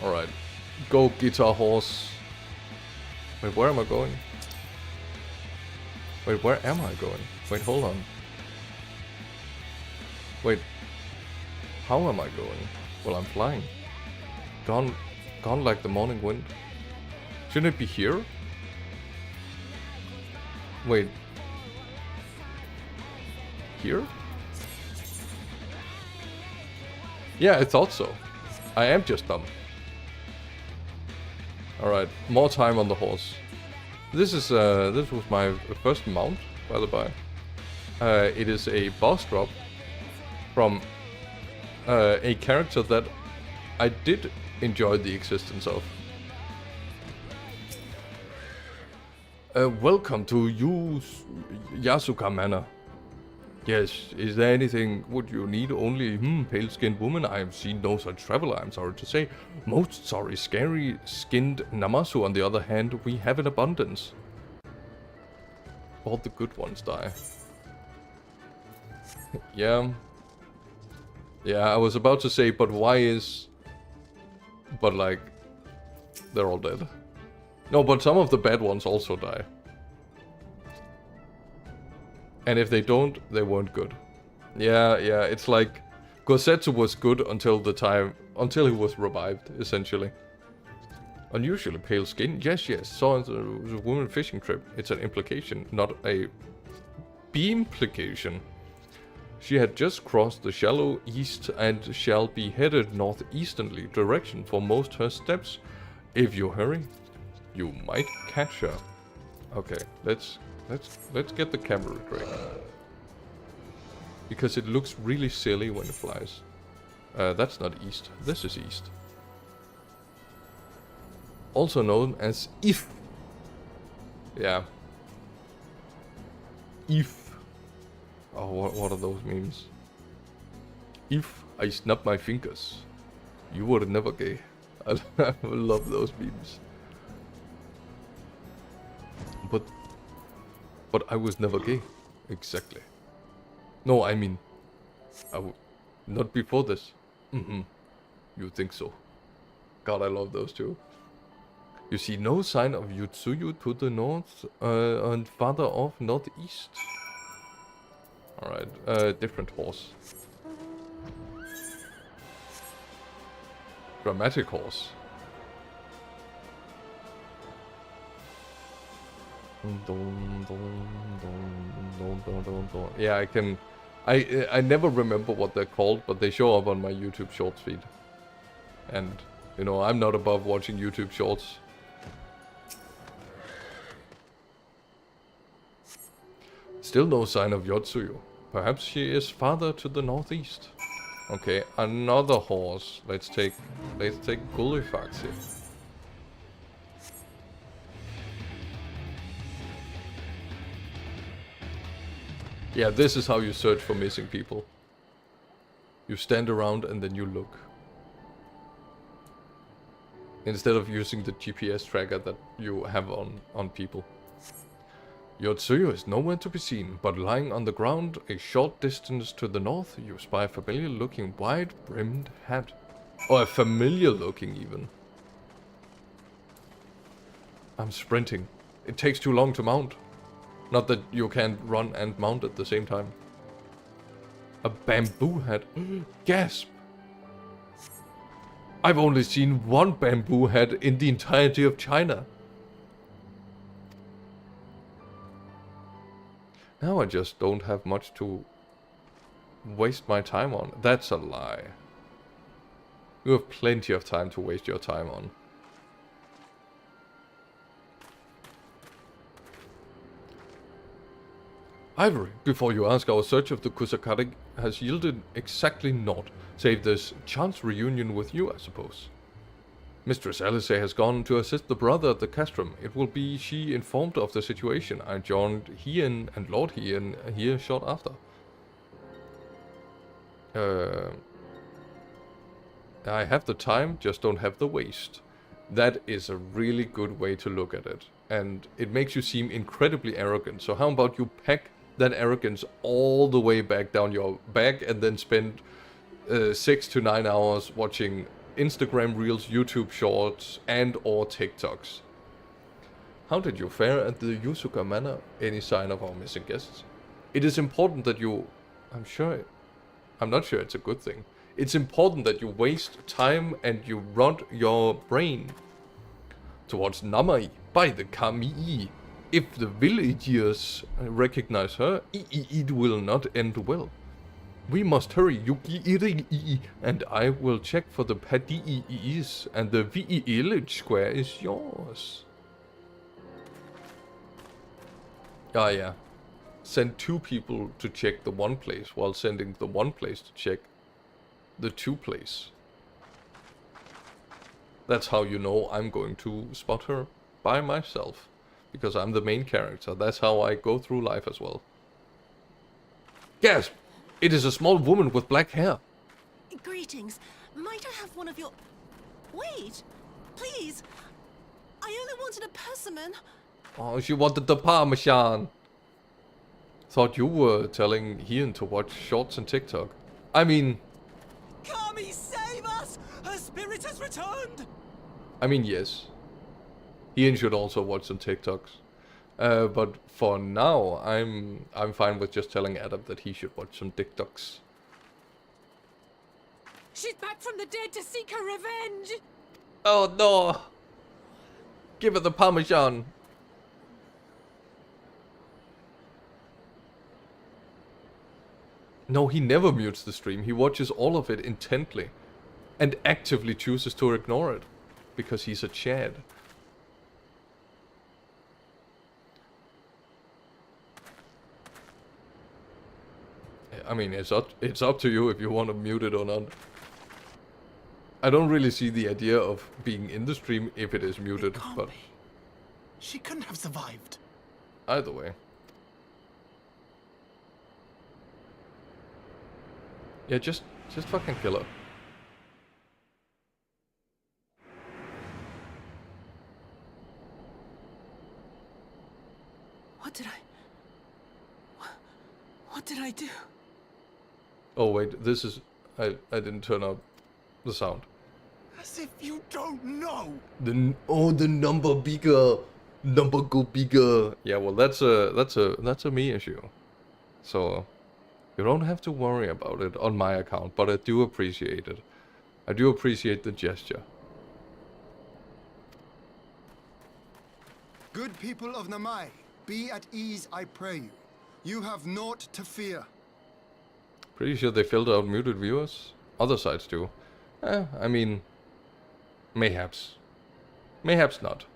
A: Alright. Go, guitar horse. Wait, where am I going? Wait, where am I going? Wait, hold on. Wait. How am I going? Well, I'm flying. Gone like the morning wind. Shouldn't it be here? Wait. Here? Yeah, I thought so. I am just dumb. Alright, more time on the horse. This was my first mount, by the by. It is a boss drop from a character that I did enjoy the existence of. Welcome to Yasuka Manor. Yes, is there anything would you need? Only pale-skinned woman? I have seen no such traveler, I'm sorry to say. Most sorry, scary-skinned Namasu, on the other hand, we have in abundance. All the good ones die. Yeah. Yeah, I was about to say, but why is... But like... They're all dead. No, but some of the bad ones also die. And if they don't, they weren't good. Yeah, it's like... Gosetsu was good until he was revived, essentially. Unusually pale skin? Yes, saw the woman fishing trip. It's an implication, not a beamplication. She had just crossed the shallow east and shall be headed northeasterly direction for most her steps. If you hurry, you might catch her. Okay, let's get the camera straight. Because it looks really silly when it flies. That's not east. This is east. Also known as if. Yeah. If. Oh, what are those memes? If I snap my fingers, you were never gay. I love those memes. But I was never gay. Exactly. No, I mean, not before this. You think so? God, I love those two. You see no sign of Yutsuyu to the north and farther off northeast. Alright, different horse. Dramatic horse. Yeah, I can... I never remember what they're called, but they show up on my YouTube Shorts feed. And, you know, I'm not above watching YouTube Shorts. Still no sign of Yotsuyu. Perhaps she is farther to the northeast. Okay, another horse. Let's take Gullifax here. Yeah, this is how you search for missing people. You stand around and then you look. Instead of using the GPS tracker that you have on people. Yotsuyu is nowhere to be seen, but lying on the ground a short distance to the north, you spy a familiar-looking wide-brimmed hat. Or a familiar-looking even. I'm sprinting. It takes too long to mount. Not that you can't run and mount at the same time. A bamboo hat. Gasp! I've only seen one bamboo hat in the entirety of China. Now I just don't have much to waste my time on. That's a lie. You have plenty of time to waste your time on. Ivory, before you ask, our search of the Kusakari has yielded exactly naught, save this chance reunion with you, I suppose. Mistress Alice has gone to assist the brother at the castrum. It will be she informed of the situation. I joined Hien and Lord Hien here short after. I have the time, just don't have the waste. That is a really good way to look at it. And it makes you seem incredibly arrogant. So how about you pack that arrogance all the way back down your back and then spend 6 to 9 hours watching Instagram Reels, YouTube Shorts, and or TikToks. How did you fare at the Yusuka Manor? Any sign of our missing guests? It is important that you... I'm not sure it's a good thing. It's important that you waste time and you rot your brain towards Namai by the Kami'i. If the villagers recognize her, it will not end well. We must hurry, Yuki Iri, and I will check for the Padis, and the VE village square is yours. Ah, yeah. Send 2 people to check the one place, while sending the one place to check the 2 place. That's how you know I'm going to spot her by myself. Because I'm the main character. That's how I go through life as well. Gasp! It is a small woman with black hair.
G: Greetings. Might I have one of your... Wait! Please! I only wanted a persimmon.
A: Oh, she wanted the Parmesan. Thought you were telling Hien to watch shorts and TikTok. I mean...
E: Kami, save us! Her spirit has returned!
A: I mean, yes. Hien should also watch some TikToks. But for now, I'm fine with just telling Adam that he should watch some TikToks.
C: She's back from the dead to seek her revenge!
A: Oh no! Give her the Parmesan! No, he never mutes the stream. He watches all of it intently. And actively chooses to ignore it. Because he's a Chad. I mean, it's up to you if you want to mute it or not. I don't really see the idea of being in the stream if it is muted, but...
E: She couldn't have survived.
A: Either way. Yeah, just fucking kill her.
G: What did I do?
A: Oh wait, this is... I didn't turn up the sound.
F: As if you don't know!
A: The number bigger! Number go bigger! Yeah, well that's a me issue. So, you don't have to worry about it on my account, but I do appreciate it. I do appreciate the gesture.
B: Good people of Namai, be at ease, I pray you. You have naught to fear.
A: Pretty sure they filter out muted viewers. Other sites do. I mean, mayhaps. Mayhaps not.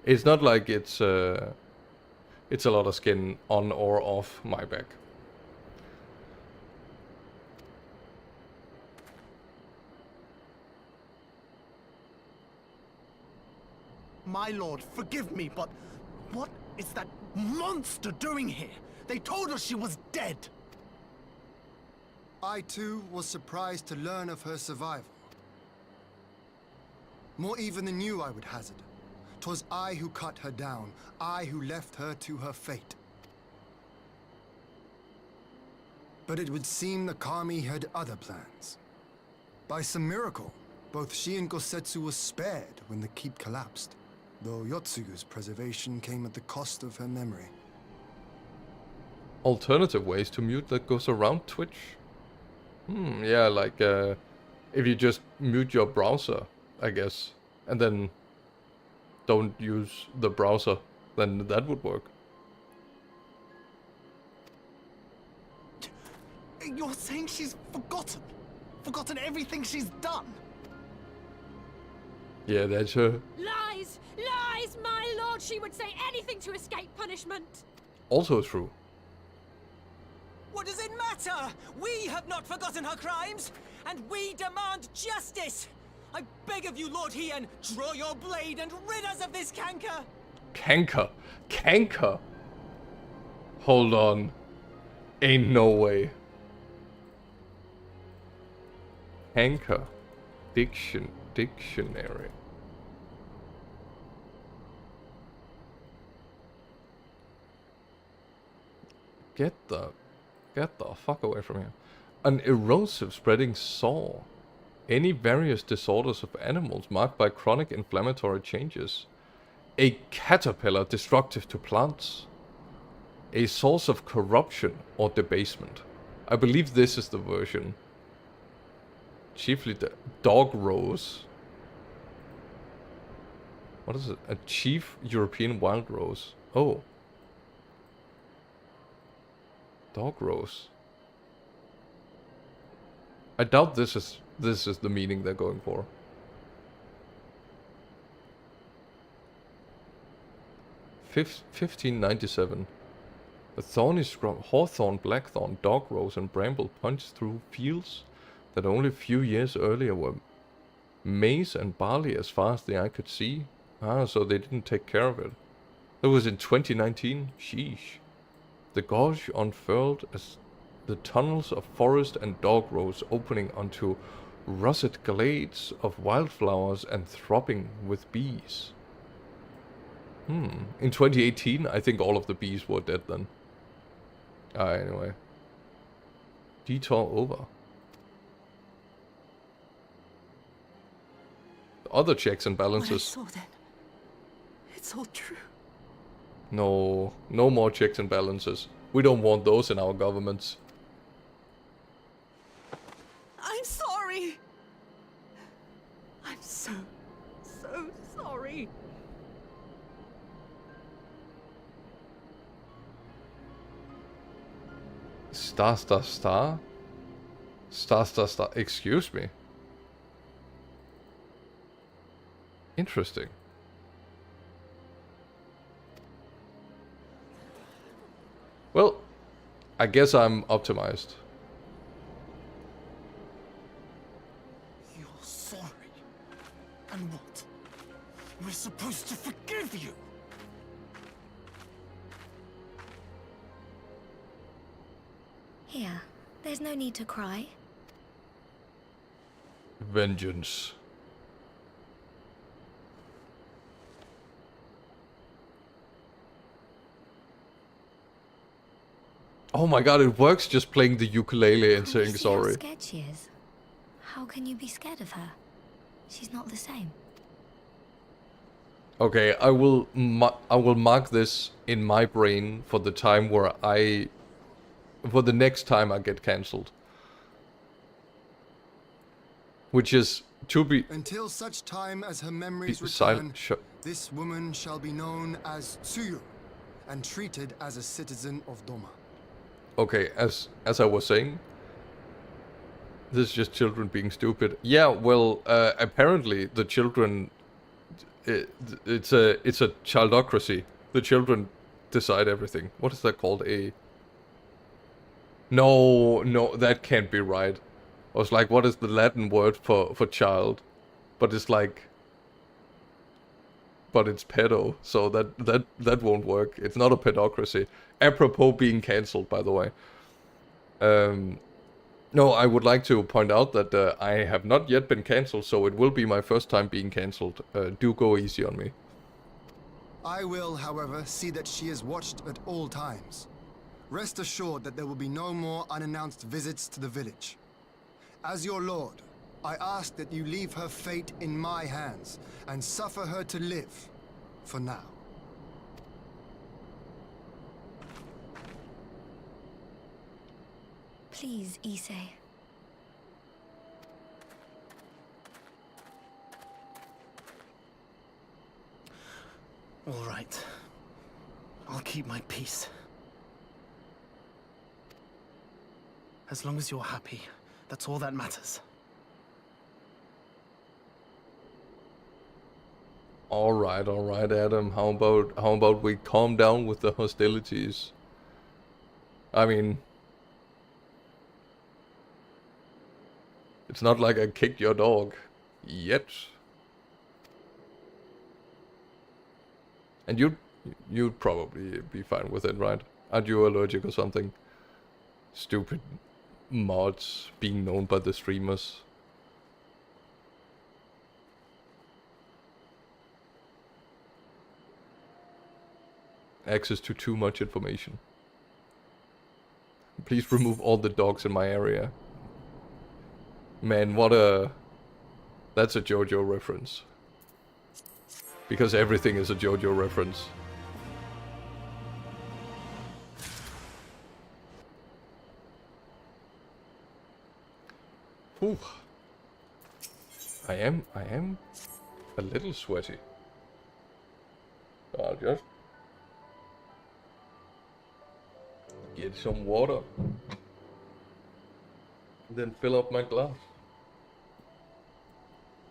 A: It's not like it's a lot of skin on or off my back.
F: My lord, forgive me, but what is that monster doing here? They told us she was dead.
B: I too was surprised to learn of her survival. More even than you, I would hazard. 'Twas I who cut her down, I who left her to her fate. But it would seem the Kami had other plans. By some miracle, both she and Gosetsu were spared when the keep collapsed, though Yotsugu's preservation came at the cost of her memory.
A: Alternative ways to mute that goes around Twitch. Yeah, like if you just mute your browser, I guess, and then don't use the browser, then that would work.
F: You're saying she's forgotten? Forgotten everything she's done?
A: Yeah, that's her.
C: Lies! Lies! My lord, she would say anything to escape punishment!
A: Also true.
H: What does it matter? We have not forgotten her crimes, and we demand justice! I beg of you, Lord Hien, draw your blade and rid us of this canker!
A: Canker? Canker? Hold on. Ain't no way. Canker. Dictionary. Get the fuck away from here. An erosive spreading sore. Any various disorders of animals marked by chronic inflammatory changes. A caterpillar destructive to plants. A source of corruption or debasement. I believe this is the version. Chiefly the dog rose. What is it? A chief European wild rose. Oh. Dog rose. I doubt this is the meaning they're going for. Fifth, 1597. A thorny scrub, hawthorn, blackthorn, dog rose, and bramble punched through fields that only a few years earlier were maize and barley as far as the eye could see. Ah, so they didn't take care of it. That was in 2019. Sheesh. The gorge unfurled as the tunnels of forest and dog rose opening onto russet glades of wildflowers and throbbing with bees. In 2018, I think all of the bees were dead then. Anyway. Detour over. The other checks and
G: What I
A: balances.
G: saw then, it's all true.
A: No more checks and balances. We don't want those in our governments.
G: I'm sorry. I'm so sorry.
A: Star. Star. Excuse me. Interesting. Well, I guess I'm optimized.
F: You're sorry. And what? We're supposed to forgive you.
I: Here, there's no need to cry.
A: Vengeance. Oh my god, it works just playing the ukulele and saying sorry.
I: How scared she is. How can you be scared of her? She's not the same.
A: Okay, I will mark this in my brain for the time where for the next time I get cancelled. Which is to be...
B: Until such time as her memories
A: silent.
B: return, this woman shall be known as Tsuyu and treated as a citizen of Doma.
A: Okay, as I was saying, this is just children being stupid. Yeah, well, apparently the children, it's a childocracy. The children decide everything. What is that called? No, that can't be right. I was like, what is the Latin word for child? But it's like, but it's pedo, so that won't work. It's not a pedocracy. Apropos being cancelled, by the way. No, I would like to point out that I have not yet been cancelled, so it will be my first time being cancelled. Do go easy on me.
B: I will, however, see that she is watched at all times. Rest assured that there will be no more unannounced visits to the village. As your lord, I ask that you leave her fate in my hands and suffer her to live, for now.
I: Please, Issei.
H: All right. I'll keep my peace. As long as you're happy, that's all that matters.
A: All right, Adam. How about we calm down with the hostilities? I mean, it's not like I kicked your dog yet. And you'd probably be fine with it, right? Aren't you allergic or something? Stupid mods being known by the streamers. Access to too much information. Please remove all the dogs in my area. Man, that's a JoJo reference. Because everything is a JoJo reference. Whew. I am a little sweaty. I'll just get some water. Then fill up my glass.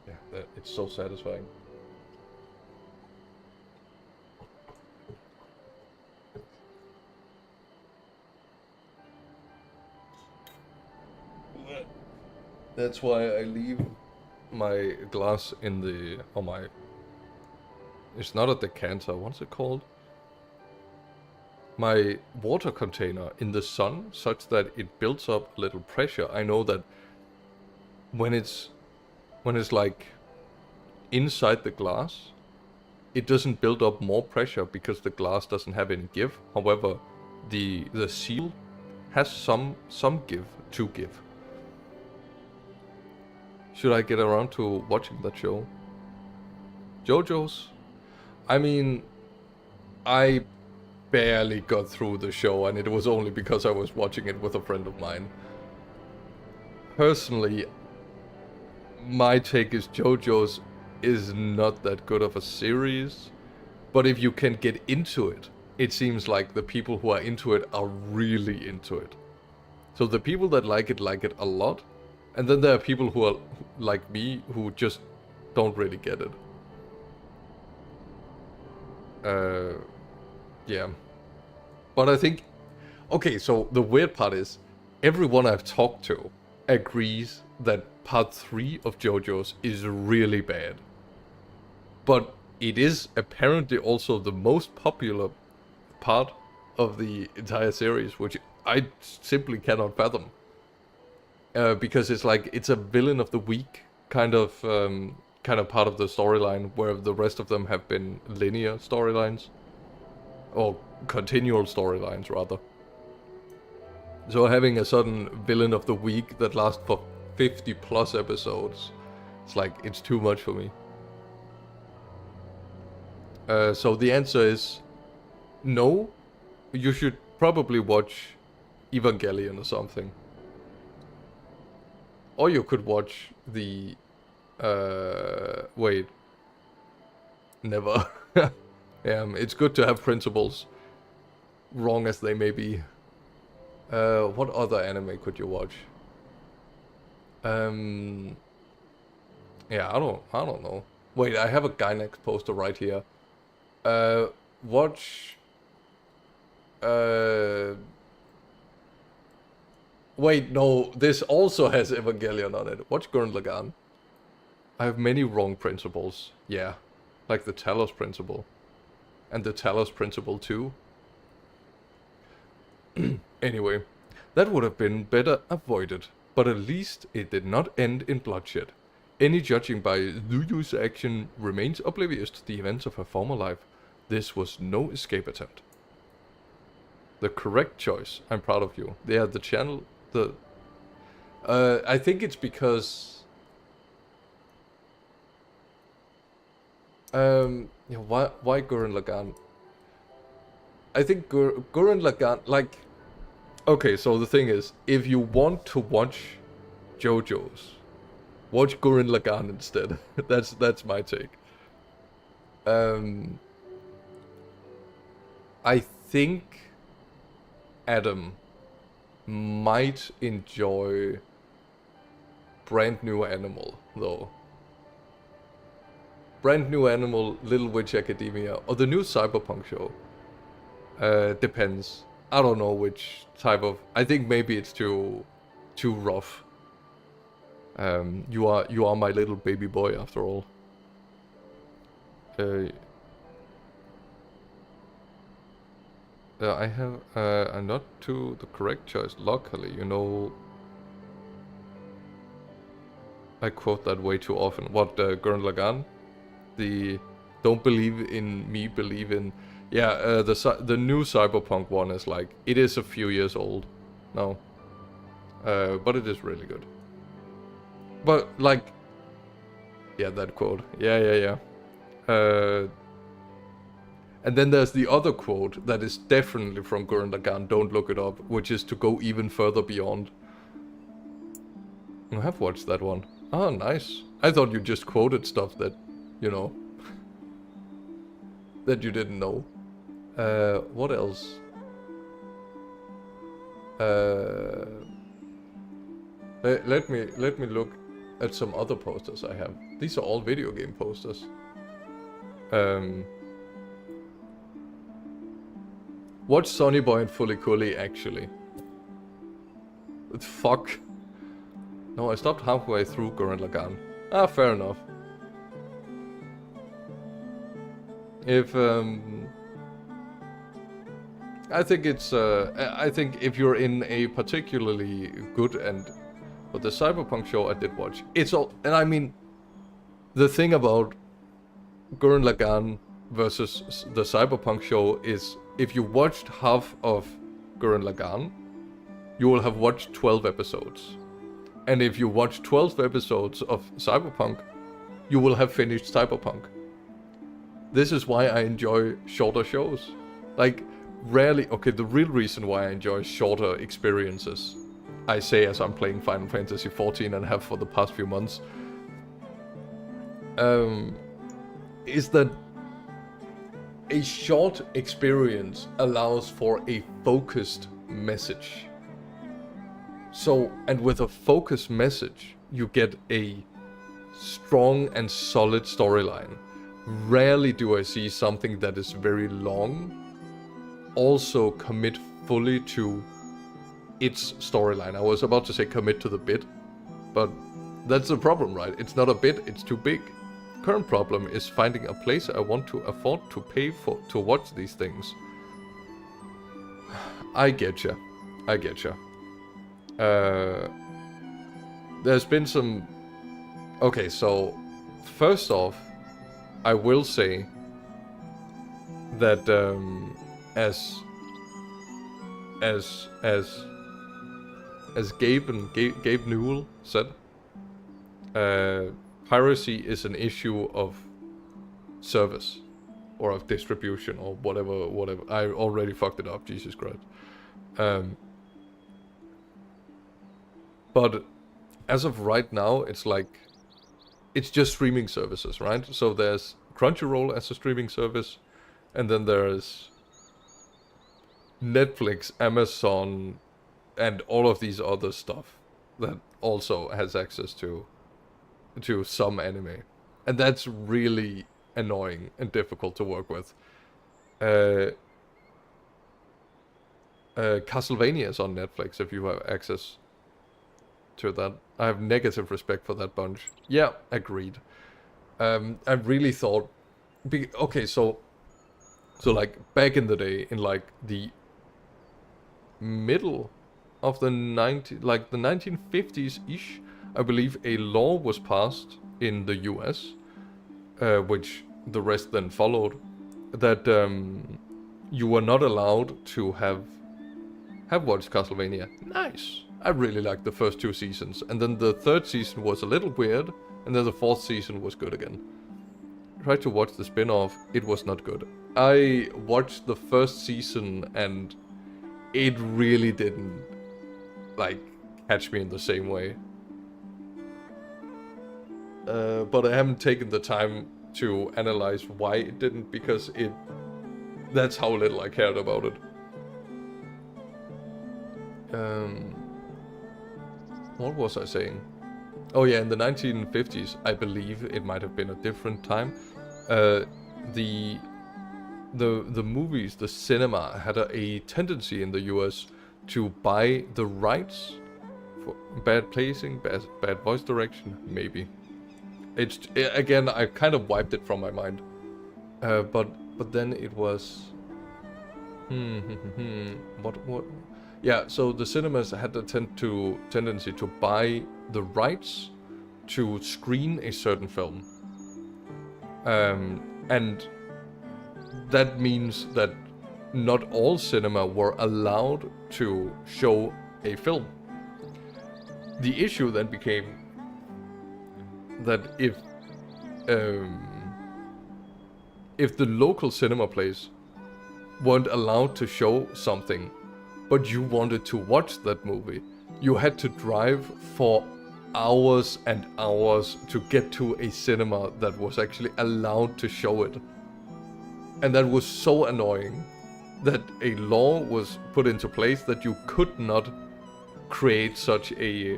A: Yeah, it's so satisfying. That's why I leave my glass in the... It's not a decanter, what's it called? My water container in the sun, such that it builds up a little pressure. I know that when it's like inside the glass, it doesn't build up more pressure because the glass doesn't have any give. However, the seal has some give to give. Should I get around to watching that show? JoJo's? I mean, I barely got through the show, and it was only because I was watching it with a friend of mine. Personally, my take is JoJo's is not that good of a series, but if you can get into it, it seems like the people who are into it are really into it. So the people that like it a lot, and then there are people who are like me who just don't really get it. Yeah. But I think... Okay, so the weird part is, everyone I've talked to agrees that part 3 of JoJo's is really bad. But it is apparently also the most popular part of the entire series, which I simply cannot fathom. Because it's like, it's a villain of the week kind of part of the storyline, where the rest of them have been linear storylines. Or continual storylines, rather. So having a sudden villain of the week that lasts for 50 plus episodes, it's like, it's too much for me. So the answer is no. You should probably watch Evangelion or something. Or you could watch the... wait. Never. It's good to have principles, wrong as they may be. What other anime could you watch? Yeah, I don't know. Wait, I have a Gynax poster right here. Watch... Wait, no, this also has Evangelion on it. Watch Gurren Lagann. I have many wrong principles. Yeah, like the Talos principle. And the Talos principle too. Anyway, that would have been better avoided. But at least it did not end in bloodshed. Any judging by Ryu's action remains oblivious to the events of her former life. This was no escape attempt. The correct choice. I'm proud of you. Yeah, the channel... I think it's because... yeah, why Gurren Lagann? I think Gurren Lagann, like... Okay, so the thing is, if you want to watch JoJo's, watch Gurren Lagann instead. That's my take. I think Adam might enjoy Brand New Animal, though. Brand New Animal, Little Witch Academia, or the new Cyberpunk show. Depends. I don't know which type of... I think maybe it's too rough. You are my little baby boy after all. I have I'm not to the correct choice. Luckily, you know, I quote that way too often. What, Gurren Lagann? The don't believe in me, believe in... Yeah, the new Cyberpunk one is like... It is a few years old now. But it is really good. But, like... Yeah, that quote. Yeah. And then there's the other quote that is definitely from Gurren Lagann, don't look it up, which is to go even further beyond. I have watched that one. Oh, nice. I thought you just quoted stuff that, you know, that you didn't know. What else? Let me look at some other posters I have. These are all video game posters. Watch Sonny Boy and Fully Cooley, actually. Fuck. No, I stopped halfway through Gurren Lagann. Ah, fair enough. If, I think it's, I think if you're in a particularly good and... But the Cyberpunk show I did watch. It's all... And I mean... The thing about Gurren Lagann versus the Cyberpunk show is... If you watched half of Gurren Lagann, you will have watched 12 episodes. And if you watch 12 episodes of Cyberpunk, you will have finished Cyberpunk. This is why I enjoy shorter shows. Like, rarely... Okay, the real reason why I enjoy shorter experiences, I say as I'm playing Final Fantasy XIV and have for the past few months, is that a short experience allows for a focused message. So, and with a focused message, you get a strong and solid storyline. Rarely do I see something that is very long also commit fully to its storyline. I was about to say commit to the bit, but that's the problem, right? It's not a bit, it's too big. Current problem is finding a place I want to afford to pay for to watch these things. I getcha. There's been some Okay, so first off, I will say that as Gabe Newell said, piracy is an issue of service or of distribution or whatever. I already fucked it up, Jesus Christ. But as of right now, it's just streaming services, right? So there's Crunchyroll as a streaming service, and then there's Netflix, Amazon, and all of these other stuff that also has access to some anime. And that's really annoying and difficult to work with. Castlevania is on Netflix if you have access to that. I have negative respect for that bunch. Yeah, agreed. I really thought... Okay, so like back in the day, in like the middle of the 1950s-ish, I believe a law was passed in the US, which the rest then followed, that you were not allowed to have watched Castlevania. Nice. I really liked the first 2 seasons, and then the 3rd season was a little weird, and then the 4th season was good again. Tried to watch the spin-off, it was not good. I watched the first season, and it really didn't, like, catch me in the same way. But I haven't taken the time to analyze why it didn't, because that's how little I cared about it. What was I saying? Oh yeah, in the 1950s, I believe it might have been a different time. The movies, the cinema, had a tendency in the US to buy the rights for bad placing, bad voice direction, maybe. Again, I kind of wiped it from my mind. But then it was... What? Yeah, so the cinemas had a tendency to buy the rights to screen a certain film. And that means that not all cinema were allowed to show a film. The issue then became that if the local cinema place weren't allowed to show something, but you wanted to watch that movie, you had to drive for hours and hours to get to a cinema that was actually allowed to show it. And that was so annoying that a law was put into place that you could not create such a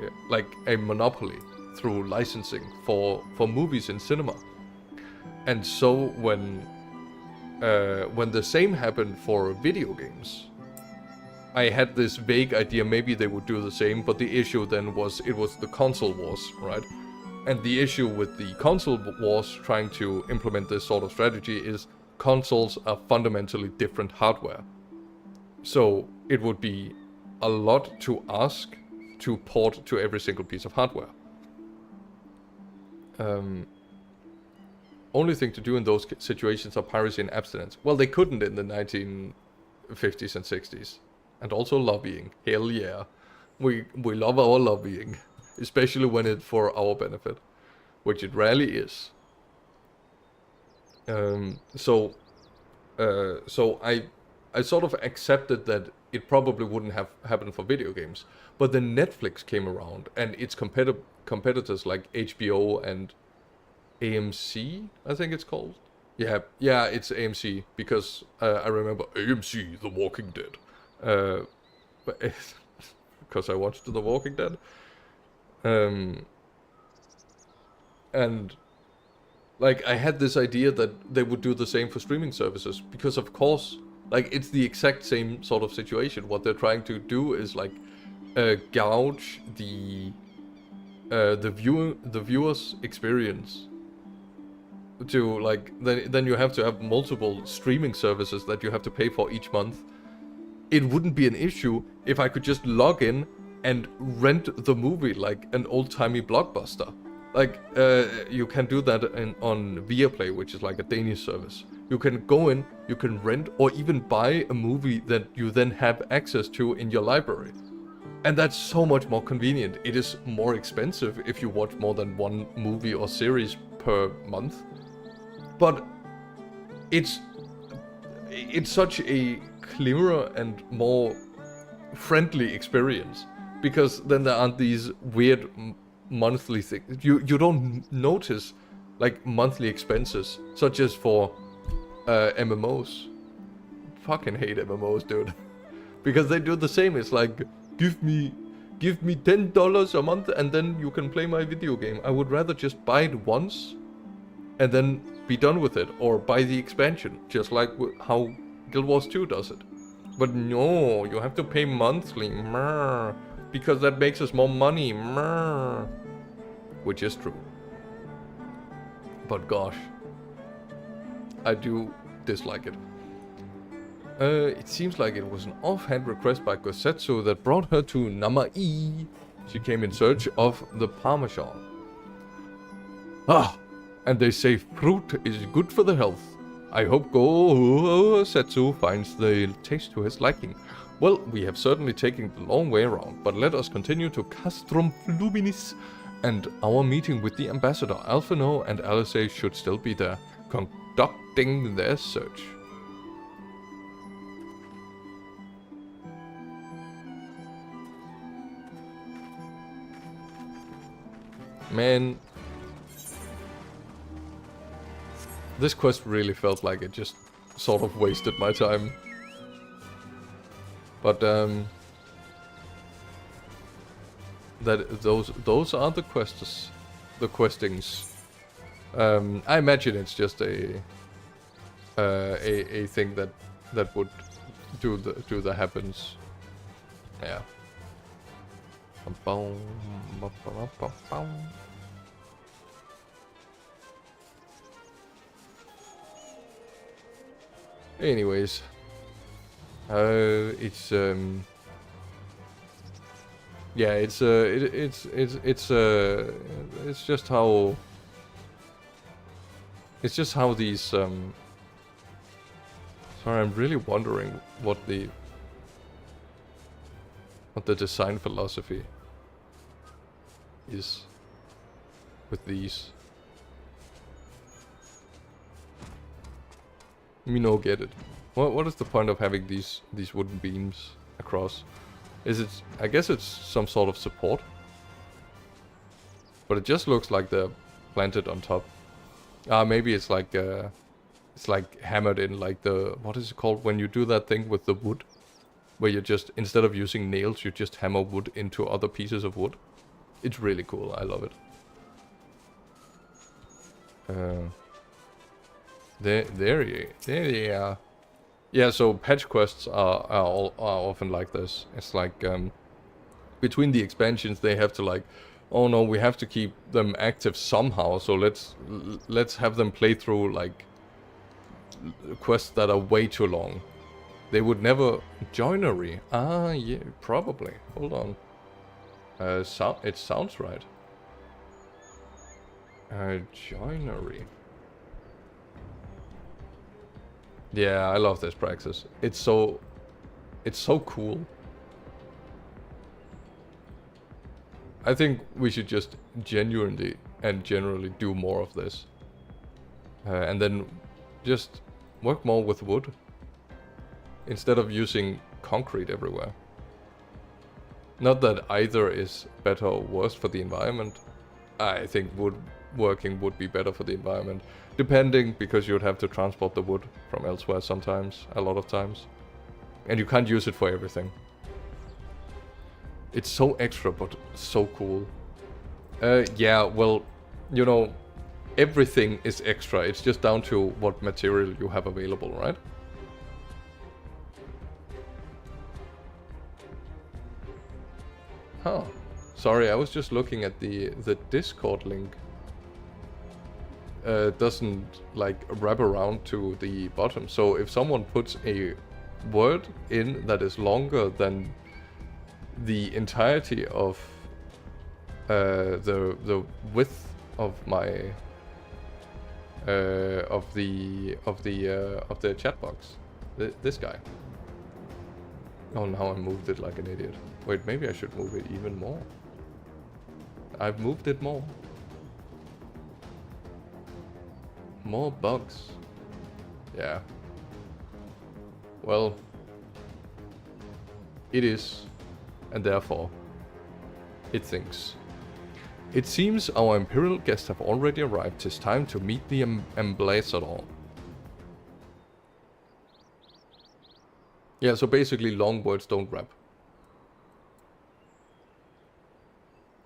A: monopoly through licensing for movies in cinema. And so when the same happened for video games, I had this vague idea maybe they would do the same, but the issue then was it was the console wars, right? And the issue with the console wars trying to implement this sort of strategy is consoles are fundamentally different hardware. So it would be a lot to ask to port to every single piece of hardware. Only thing to do in those situations are piracy and abstinence. Well, they couldn't in the 1950s and 60s. And also lobbying. Hell yeah. We love our lobbying. Especially when it's for our benefit. Which it rarely is. So I sort of accepted that it probably wouldn't have happened for video games. But then Netflix came around, and its competitors like HBO and AMC, I think it's called. Yeah, it's AMC, because I remember AMC, The Walking Dead. Because I watched The Walking Dead. And like I had this idea that they would do the same for streaming services, because of course, like it's the exact same sort of situation. What they're trying to do is like gouge the viewer's experience. To like then you have to have multiple streaming services that you have to pay for each month. It wouldn't be an issue if I could just log in and rent the movie like an old-timey blockbuster. Like, you can do that on Viaplay, which is like a Danish service. You can go in, you can rent, or even buy a movie that you then have access to in your library. And that's so much more convenient. It is more expensive if you watch more than one movie or series per month. But it's such a clearer and more friendly experience. Because then there aren't these weird monthly things. You don't notice like monthly expenses, such as for MMOs. Fucking hate MMOs, dude. Because they do the same. It's like, give me $10 a month and then you can play my video game. I would rather just buy it once and then be done with it, or buy the expansion, just like how Guild Wars 2 does it. But no, you have to pay monthly. Because that makes us more money. Which is true. But gosh, I do dislike it. It seems like it was an offhand request by Gosetsu that brought her to Namai. She came in search of the Parmesan. And they say fruit is good for the health. I hope Gosetsu finds the taste to his liking. Well, we have certainly taken the long way around, but let us continue to Castrum Fluminis, and our meeting with the ambassador. Alphino and Alice should still be there, conducting their search. Man, this quest really felt like it just sort of wasted my time. But those are the quests, the questings. I imagine it's just a thing that would do the happens. Yeah. Anyways, it's yeah, it's just how these sorry, I'm really wondering what the design philosophy is with these. Me no get it. What is the point of having these wooden beams across? Is it? I guess it's some sort of support. But it just looks like they're planted on top. Maybe it's like hammered in, like the, what is it called when you do that thing with the wood, where you just, instead of using nails, you just hammer wood into other pieces of wood. It's really cool. I love it. There they are. Yeah, so patch quests are often like this. It's like between the expansions they have to like, oh no, we have to keep them active somehow, so let's have them play through like quests that are way too long. They would never joinery. Yeah, probably. Hold on. It sounds right. Joinery. Yeah, I love this praxis. It's so cool. I think we should just genuinely and generally do more of this. And then just work more with wood. Instead of using concrete everywhere. Not that either is better or worse for the environment. I think woodworking would be better for the environment. Depending, because you'd have to transport the wood from elsewhere sometimes, a lot of times. And you can't use it for everything. It's so extra, but so cool. Yeah, well, you know, everything is extra. It's just down to what material you have available, right? Huh. Sorry, I was just looking at the Discord link. Doesn't like wrap around to the bottom. So if someone puts a word in that is longer than the entirety of the width of my of the chat box. This guy. Oh, now I moved it like an idiot. Wait, maybe I should move it even more. I've moved it more. More bugs. Yeah. Well, it is, and therefore, it thinks. It seems our Imperial guests have already arrived. 'Tis time to meet the ambassador. Yeah, so basically long words don't rap.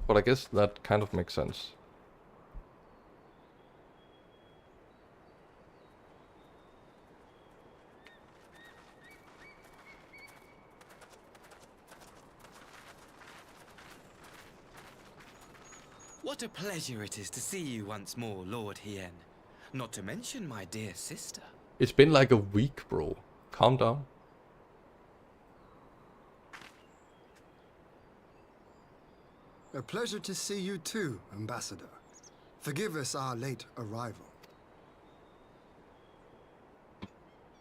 A: But I guess that kind of makes sense.
E: What a pleasure it is to see you once more, Lord Hien. Not to mention my dear sister.
A: It's been like a week, bro. Calm down.
B: A pleasure to see you too, Ambassador. Forgive us our late arrival.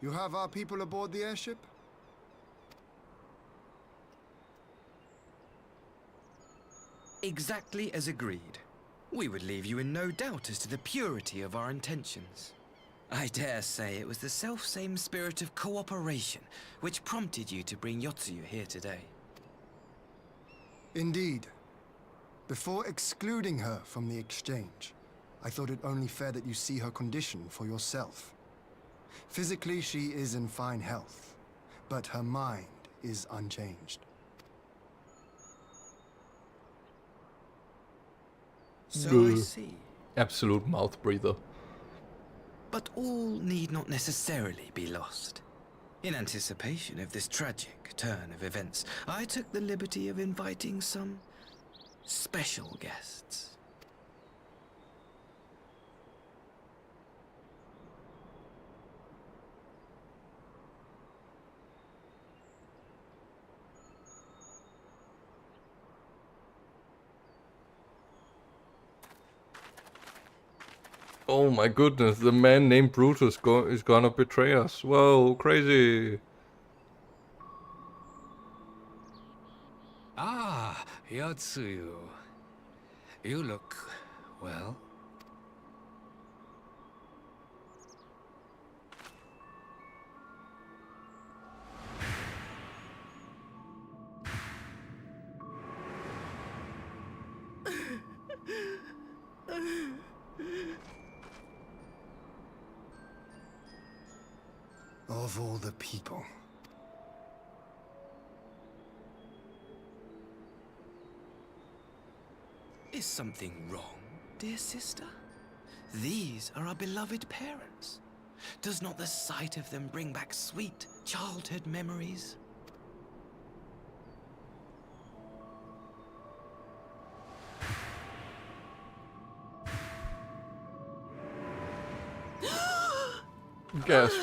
B: You have our people aboard the airship?
E: Exactly as agreed. We would leave you in no doubt as to the purity of our intentions. I dare say it was the self-same spirit of cooperation which prompted you to bring Yotsuyu here today.
B: Indeed. Before excluding her from the exchange, I thought it only fair that you see her condition for yourself. Physically, she is in fine health, but her mind is unchanged.
E: So I see.
A: Absolute mouth breather.
E: But all need not necessarily be lost. In anticipation of this tragic turn of events, I took the liberty of inviting some special guests.
A: Oh my goodness, the man named Brutus is gonna betray us. Whoa, crazy.
J: Ah, Yotsuyu. You look well.
B: Of all the people.
E: Is something wrong, dear sister? These are our beloved parents. Does not the sight of them bring back sweet childhood memories?
A: Gasp.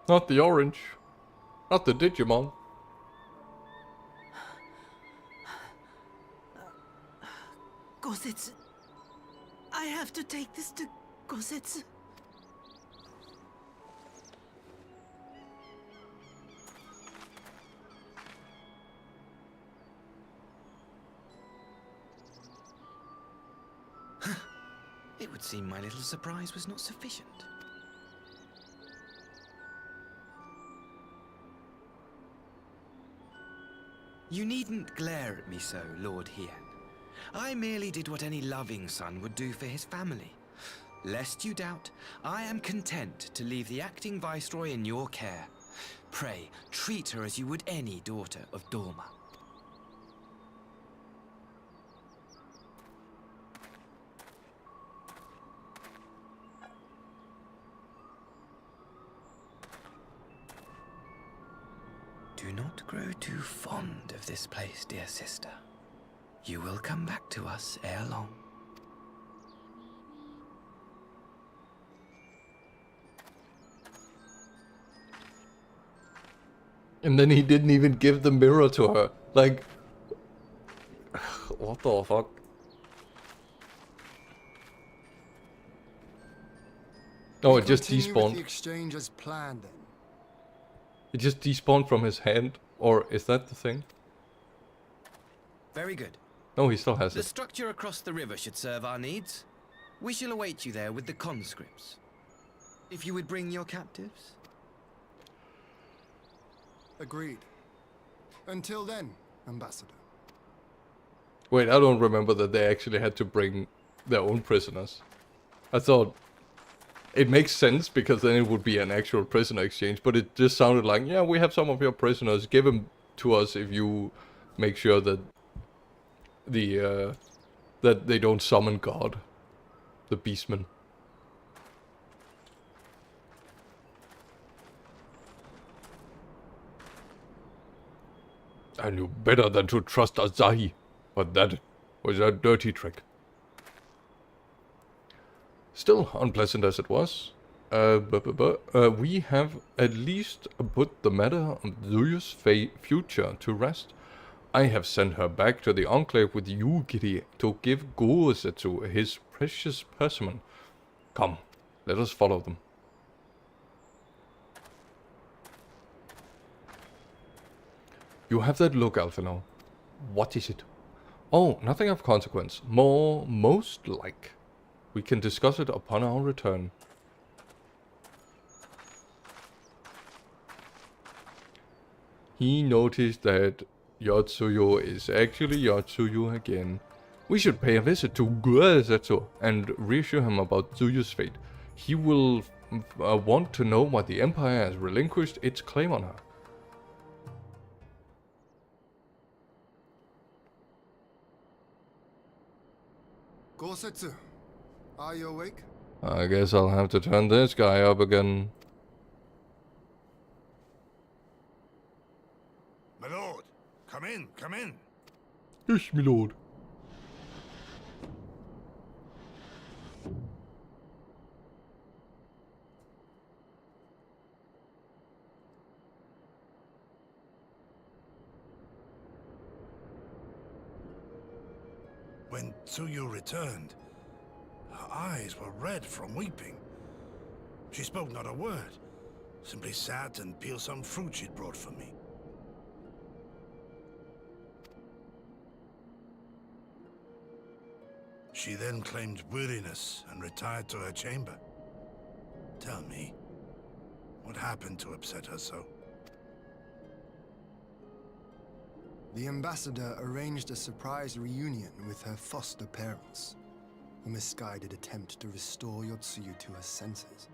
A: Not the orange. Not the Digimon.
G: Gosetsu. I have to take this to Gosetsu.
E: It would seem my little surprise was not sufficient. You needn't glare at me so, Lord Hien. I merely did what any loving son would do for his family. Lest you doubt, I am content to leave the acting viceroy in your care. Pray, treat her as you would any daughter of Dorma. Do not grow too fond of this place, dear sister. You will come back to us ere long.
A: And then he didn't even give the mirror to her. Like, What the fuck? Oh, it just
B: Continue with the
A: despawned.
B: exchange as planned then.
A: It just despawned from his hand, or is that the thing?
E: Very good.
A: No, he still has
E: The
A: it.
E: structure across the river should serve our needs. We shall await you there with the conscripts. If you would bring your captives.
B: Agreed. Until then, Ambassador.
A: Wait, I don't remember that they actually had to bring their own prisoners. I thought it makes sense because then it would be an actual prisoner exchange, but it just sounded like, yeah, we have some of your prisoners, give them to us if you make sure that that they don't summon God, the beastman. I knew better than to trust Azahi, but that was a dirty trick. Still, unpleasant as it was, we have at least put the matter of Zuyu's future to rest. I have sent her back to the Enclave with you, Giri, to give Gosetsu his precious persimmon. Come, let us follow them. You have that look, Alphino. What is it? Oh, nothing of consequence. Most like. We can discuss it upon our return. He noticed that Yotsuyo is actually Yotsuyo again. We should pay a visit to Gosetsu and reassure him about Zuyu's fate. He will want to know why the Empire has relinquished its claim on her.
B: Gosetsu, are you awake?
A: I guess I'll have to turn this guy up again.
F: My lord, come in, come in.
A: Yes, my lord.
F: When Tsuyu returned, her eyes were red from weeping. She spoke not a word, simply sat and peeled some fruit she'd brought for me. She then claimed weariness and retired to her chamber. Tell me, what happened to upset her so?
B: The ambassador arranged a surprise reunion with her foster parents. A misguided attempt to restore Yotsuyu to her senses.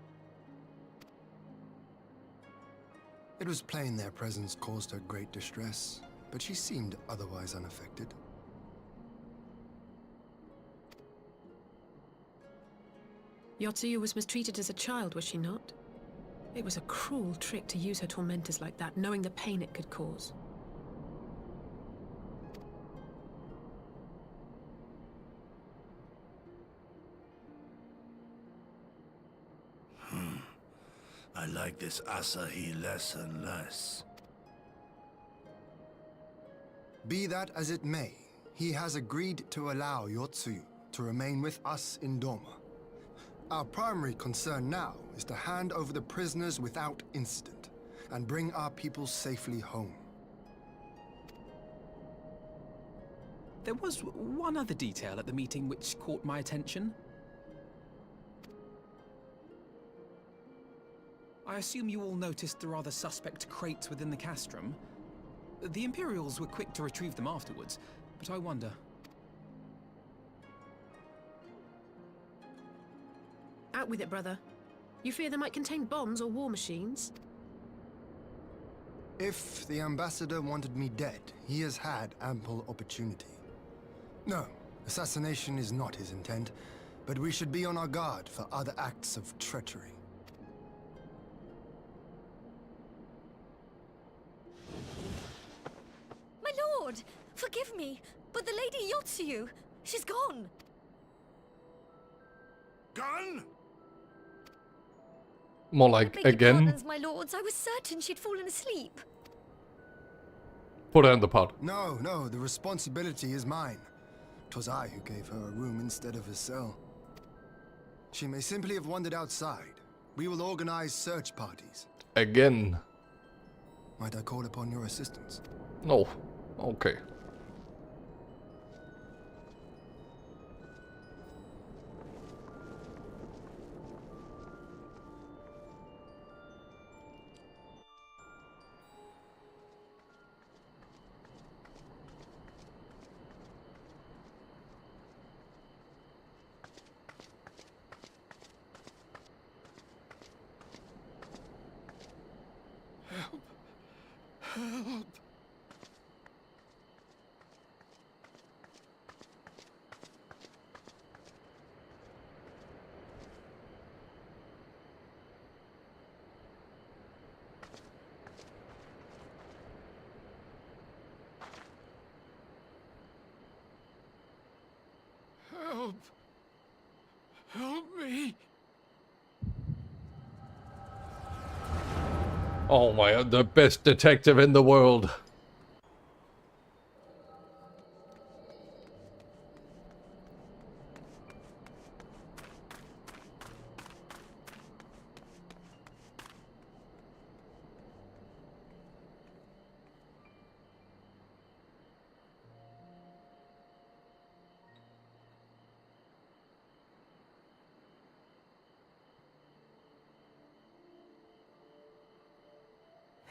B: It was plain their presence caused her great distress, but she seemed otherwise unaffected.
C: Yotsuyu was mistreated as a child, was she not? It was a cruel trick to use her tormentors like that, knowing the pain it could cause.
F: I like this Asahi less and less.
B: Be that as it may, he has agreed to allow Yotsuyu to remain with us in Doma. Our primary concern now is to hand over the prisoners without incident and bring our people safely home.
K: There was one other detail at the meeting which caught my attention. I assume you all noticed the rather suspect crates within the castrum. The Imperials were quick to retrieve them afterwards, but I wonder...
C: Out with it, brother. You fear they might contain bombs or war machines?
B: If the ambassador wanted me dead, he has had ample opportunity. No, assassination is not his intent, but we should be on our guard for other acts of treachery.
I: My lord! Forgive me, but the Lady Yotsuyu, she's gone!
F: Gone?
A: More like
I: Beg your
A: again.
I: pardons, my lords. I was certain she'd fallen asleep.
A: Put her in the pot.
B: No, no, the responsibility is mine. 'Twas I who gave her a room instead of a cell. She may simply have wandered outside. We will organize search parties.
A: Again.
B: Might I call upon your assistance?
A: No. Okay.
F: Help! Help! Help me!
A: Oh my, the best detective in the world.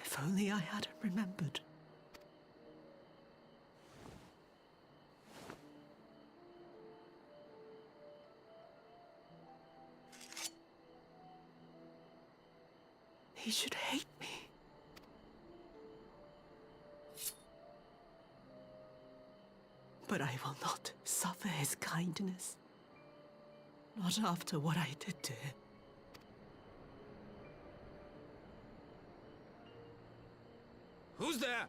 G: If only I hadn't remembered. He should hate me. But I will not suffer his kindness. Not after what I did to him.
F: Who's there?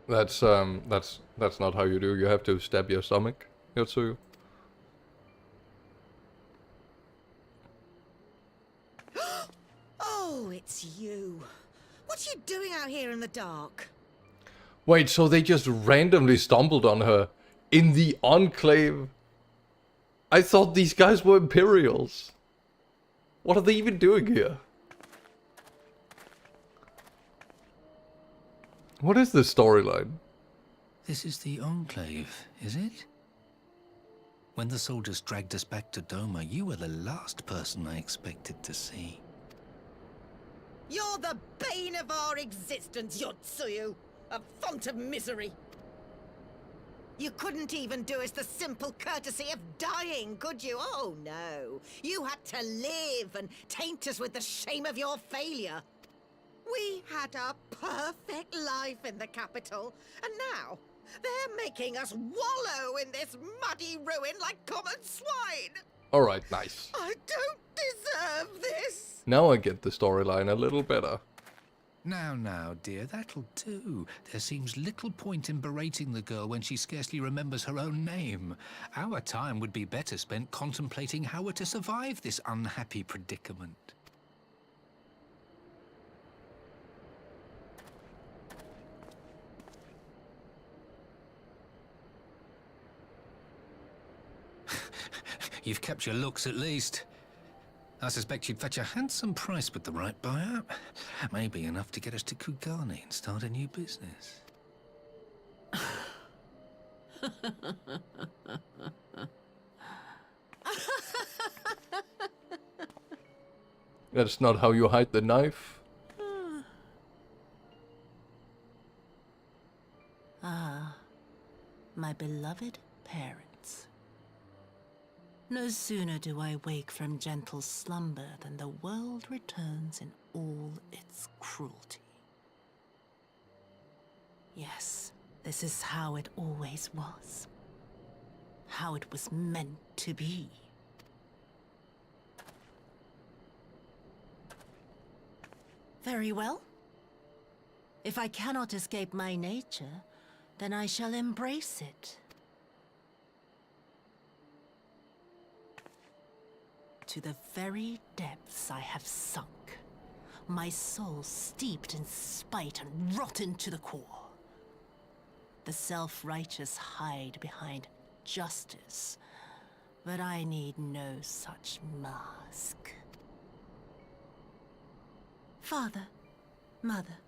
A: That's not how you do. You have to stab your stomach, Yotsuyu.
L: Oh, it's you. What are you doing out here in the dark?
A: Wait, so they just randomly stumbled on her in the Enclave? I thought these guys were Imperials. What are they even doing here? What is this storyline?
J: This is the Enclave, is it? When the soldiers dragged us back to Doma, you were the last person I expected to see.
L: You're the bane of our existence, Yotsuyu. A font of misery. You couldn't even do us the simple courtesy of dying, could you? Oh, no. You had to live and taint us with the shame of your failure. We had a perfect life in the capital, and now they're making us wallow in this muddy ruin like common swine.
A: Alright, nice.
L: I don't deserve this.
A: Now I get the storyline a little better.
J: Now, dear, that'll do. There seems little point in berating the girl when she scarcely remembers her own name. Our time would be better spent contemplating how we're to survive this unhappy predicament. You've kept your looks at least. I suspect you'd fetch a handsome price with the right buyer. Maybe enough to get us to Kugane and start a new business.
A: That's not how you hide the knife.
G: Ah, my beloved parents. No sooner do I wake from gentle slumber than the world returns in all its cruelty. Yes, this is how it always was. How it was meant to be. Very well. If I cannot escape my nature, then I shall embrace it. To the very depths I have sunk, my soul steeped in spite and rotten to the core. The self-righteous hide behind justice, but I need no such mask. Father, Mother,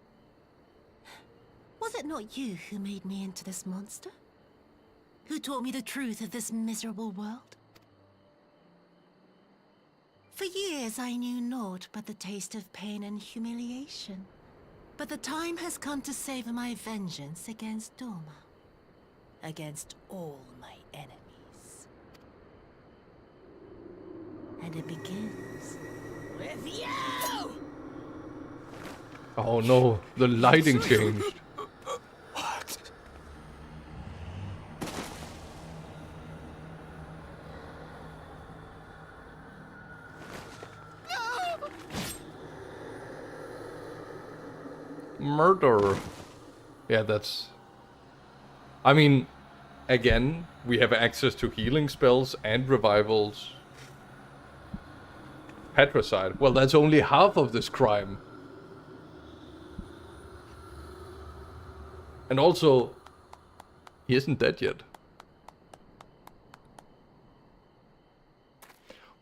G: was it not you who made me into this monster? Who taught me the truth of this miserable world? For years I knew naught but the taste of pain and humiliation. But the time has come to savor my vengeance against Doma. Against all my enemies. And it begins with you!
A: Oh no, the lighting changed.
F: What?
A: Murder. Yeah, that's... I mean, again, we have access to healing spells and revivals. Patricide. Well, that's only half of this crime. And also, he isn't dead yet.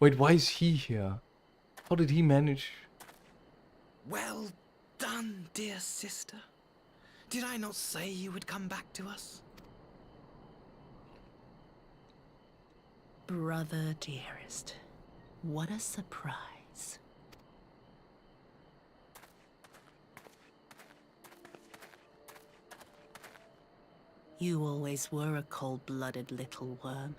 A: Wait, why is he here? How did he manage?
E: Well done, dear sister. Did I not say you would come back to us?
G: Brother dearest, what a surprise. You always were a cold-blooded little worm.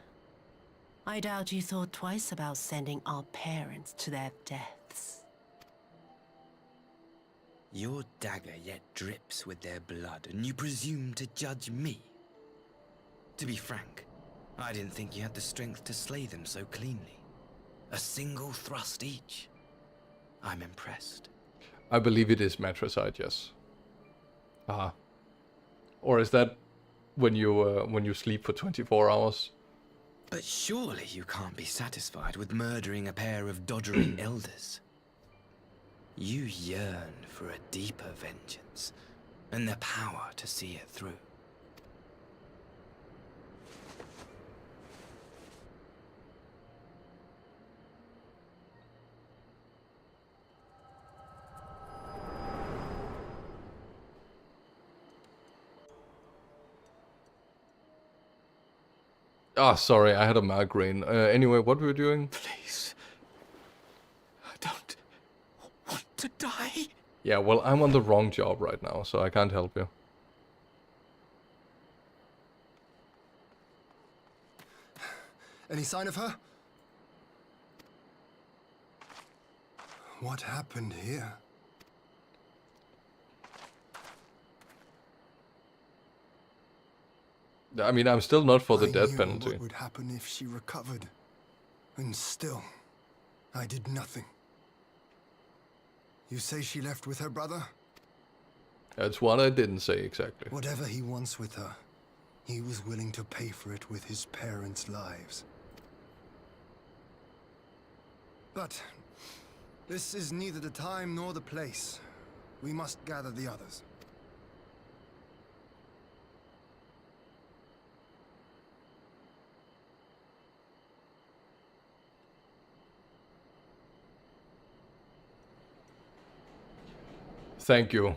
G: I doubt you thought twice about sending our parents to their deaths.
E: Your dagger yet drips with their blood, and you presume to judge me? To be frank, I didn't think you had the strength to slay them so cleanly. A single thrust each. I'm impressed.
A: I believe it is matricide, yes. Ah. Or is that when you sleep for 24 hours?
E: But surely you can't be satisfied with murdering a pair of doddering elders. You yearn for a deeper vengeance, and the power to see it through.
A: Ah, sorry, I had a migraine. Anyway, what were we doing?
J: Please. I don't want to die.
A: Yeah, well, I'm on the wrong job right now, so I can't help you.
B: Any sign of her? What happened here?
A: I mean, I'm still not for the
B: I
A: death
B: knew
A: penalty.
B: what would happen if she recovered. And still, I did nothing. You say she left with her brother?
A: That's what I didn't say exactly.
B: Whatever he wants with her, he was willing to pay for it with his parents' lives. But this is neither the time nor the place. We must gather the others.
A: Thank you.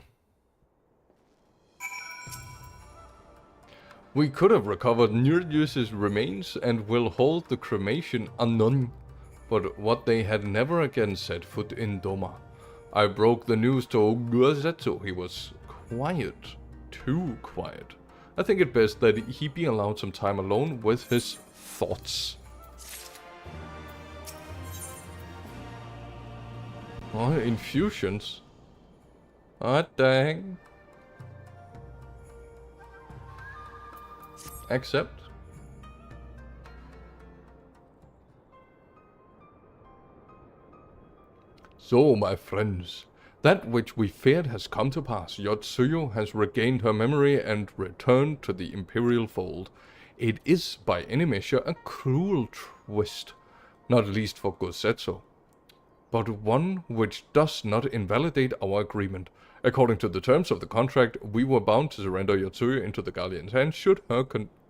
A: We could have recovered Nirdius's remains and will hold the cremation anon, but what they had never again set foot in Doma. I broke the news to Guazetto. He was quiet. Too quiet. I think it best that he be allowed some time alone with his thoughts. Oh, infusions. Ah, dang. Accept. So, my friends, that which we feared has come to pass. Yotsuyo has regained her memory and returned to the Imperial fold. It is, by any measure, a cruel twist, not least for Gosetsu. but one which does not invalidate our agreement. According to the terms of the contract, we were bound to surrender Yotsuya into the Guardian's hands should her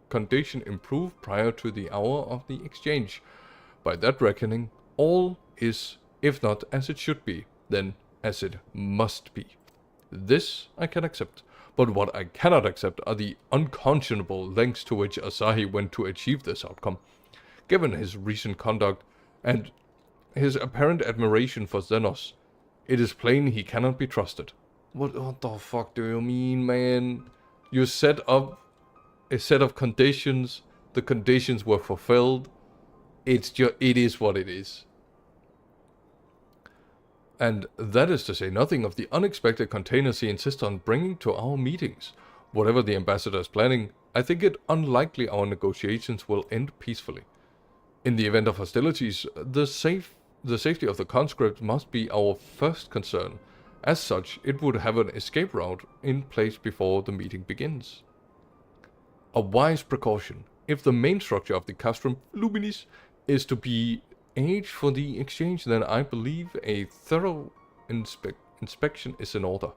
A: condition improve prior to the hour of the exchange. By that reckoning, all is, if not as it should be, then as it must be. This I can accept, but what I cannot accept are the unconscionable lengths to which Asahi went to achieve this outcome. Given his recent conduct and his apparent admiration for Xenos, it is plain he cannot be trusted. What the fuck do you mean, man? You set up a set of conditions, the conditions were fulfilled, it is what it is. And that is to say nothing of the unexpected containers he insists on bringing to our meetings. Whatever the ambassador is planning, I think it unlikely our negotiations will end peacefully. In the event of hostilities, the safety of the conscript must be our first concern. As such, it would have an escape route in place before the meeting begins. A wise precaution. If the main structure of the Castrum Luminis is to be aged for the exchange, then I believe a thorough inspection is in order.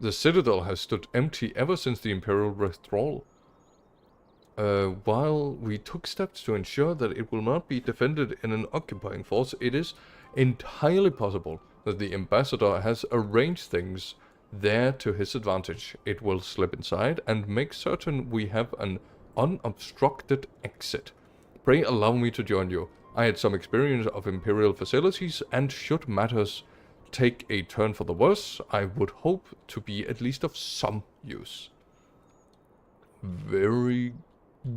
A: The citadel has stood empty ever since the Imperial withdrawal. While we took steps to ensure that it will not be defended in an occupying force, it is entirely possible that the ambassador has arranged things there to his advantage. It will slip inside and make certain we have an unobstructed exit. Pray allow me to join you. I had some experience of Imperial facilities, and should matters take a turn for the worse, I would hope to be at least of some use. Very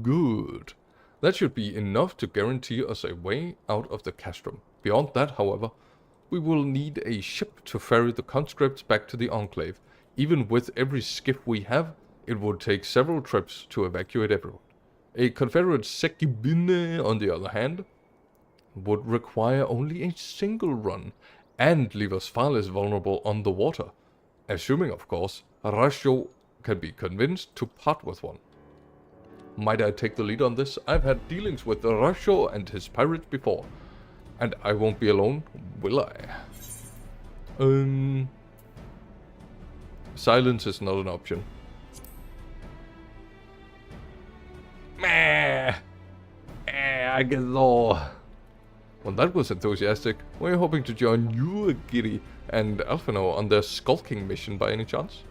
A: good. That should be enough to guarantee us a way out of the castrum. Beyond that, however, we will need a ship to ferry the conscripts back to the Enclave. Even with every skiff we have, it would take several trips to evacuate everyone. A Confederate Sekibune, on the other hand, would require only a single run, and leave us far less vulnerable on the water. Assuming, of course, Rasho can be convinced to part with one. Might I take the lead on this? I've had dealings with Rasho and his pirates before. And I won't be alone, will I? Silence is not an option. Meh. I guess so. Well, that was enthusiastic. Were you hoping to join you, Giri, and Alphino on their skulking mission by any chance?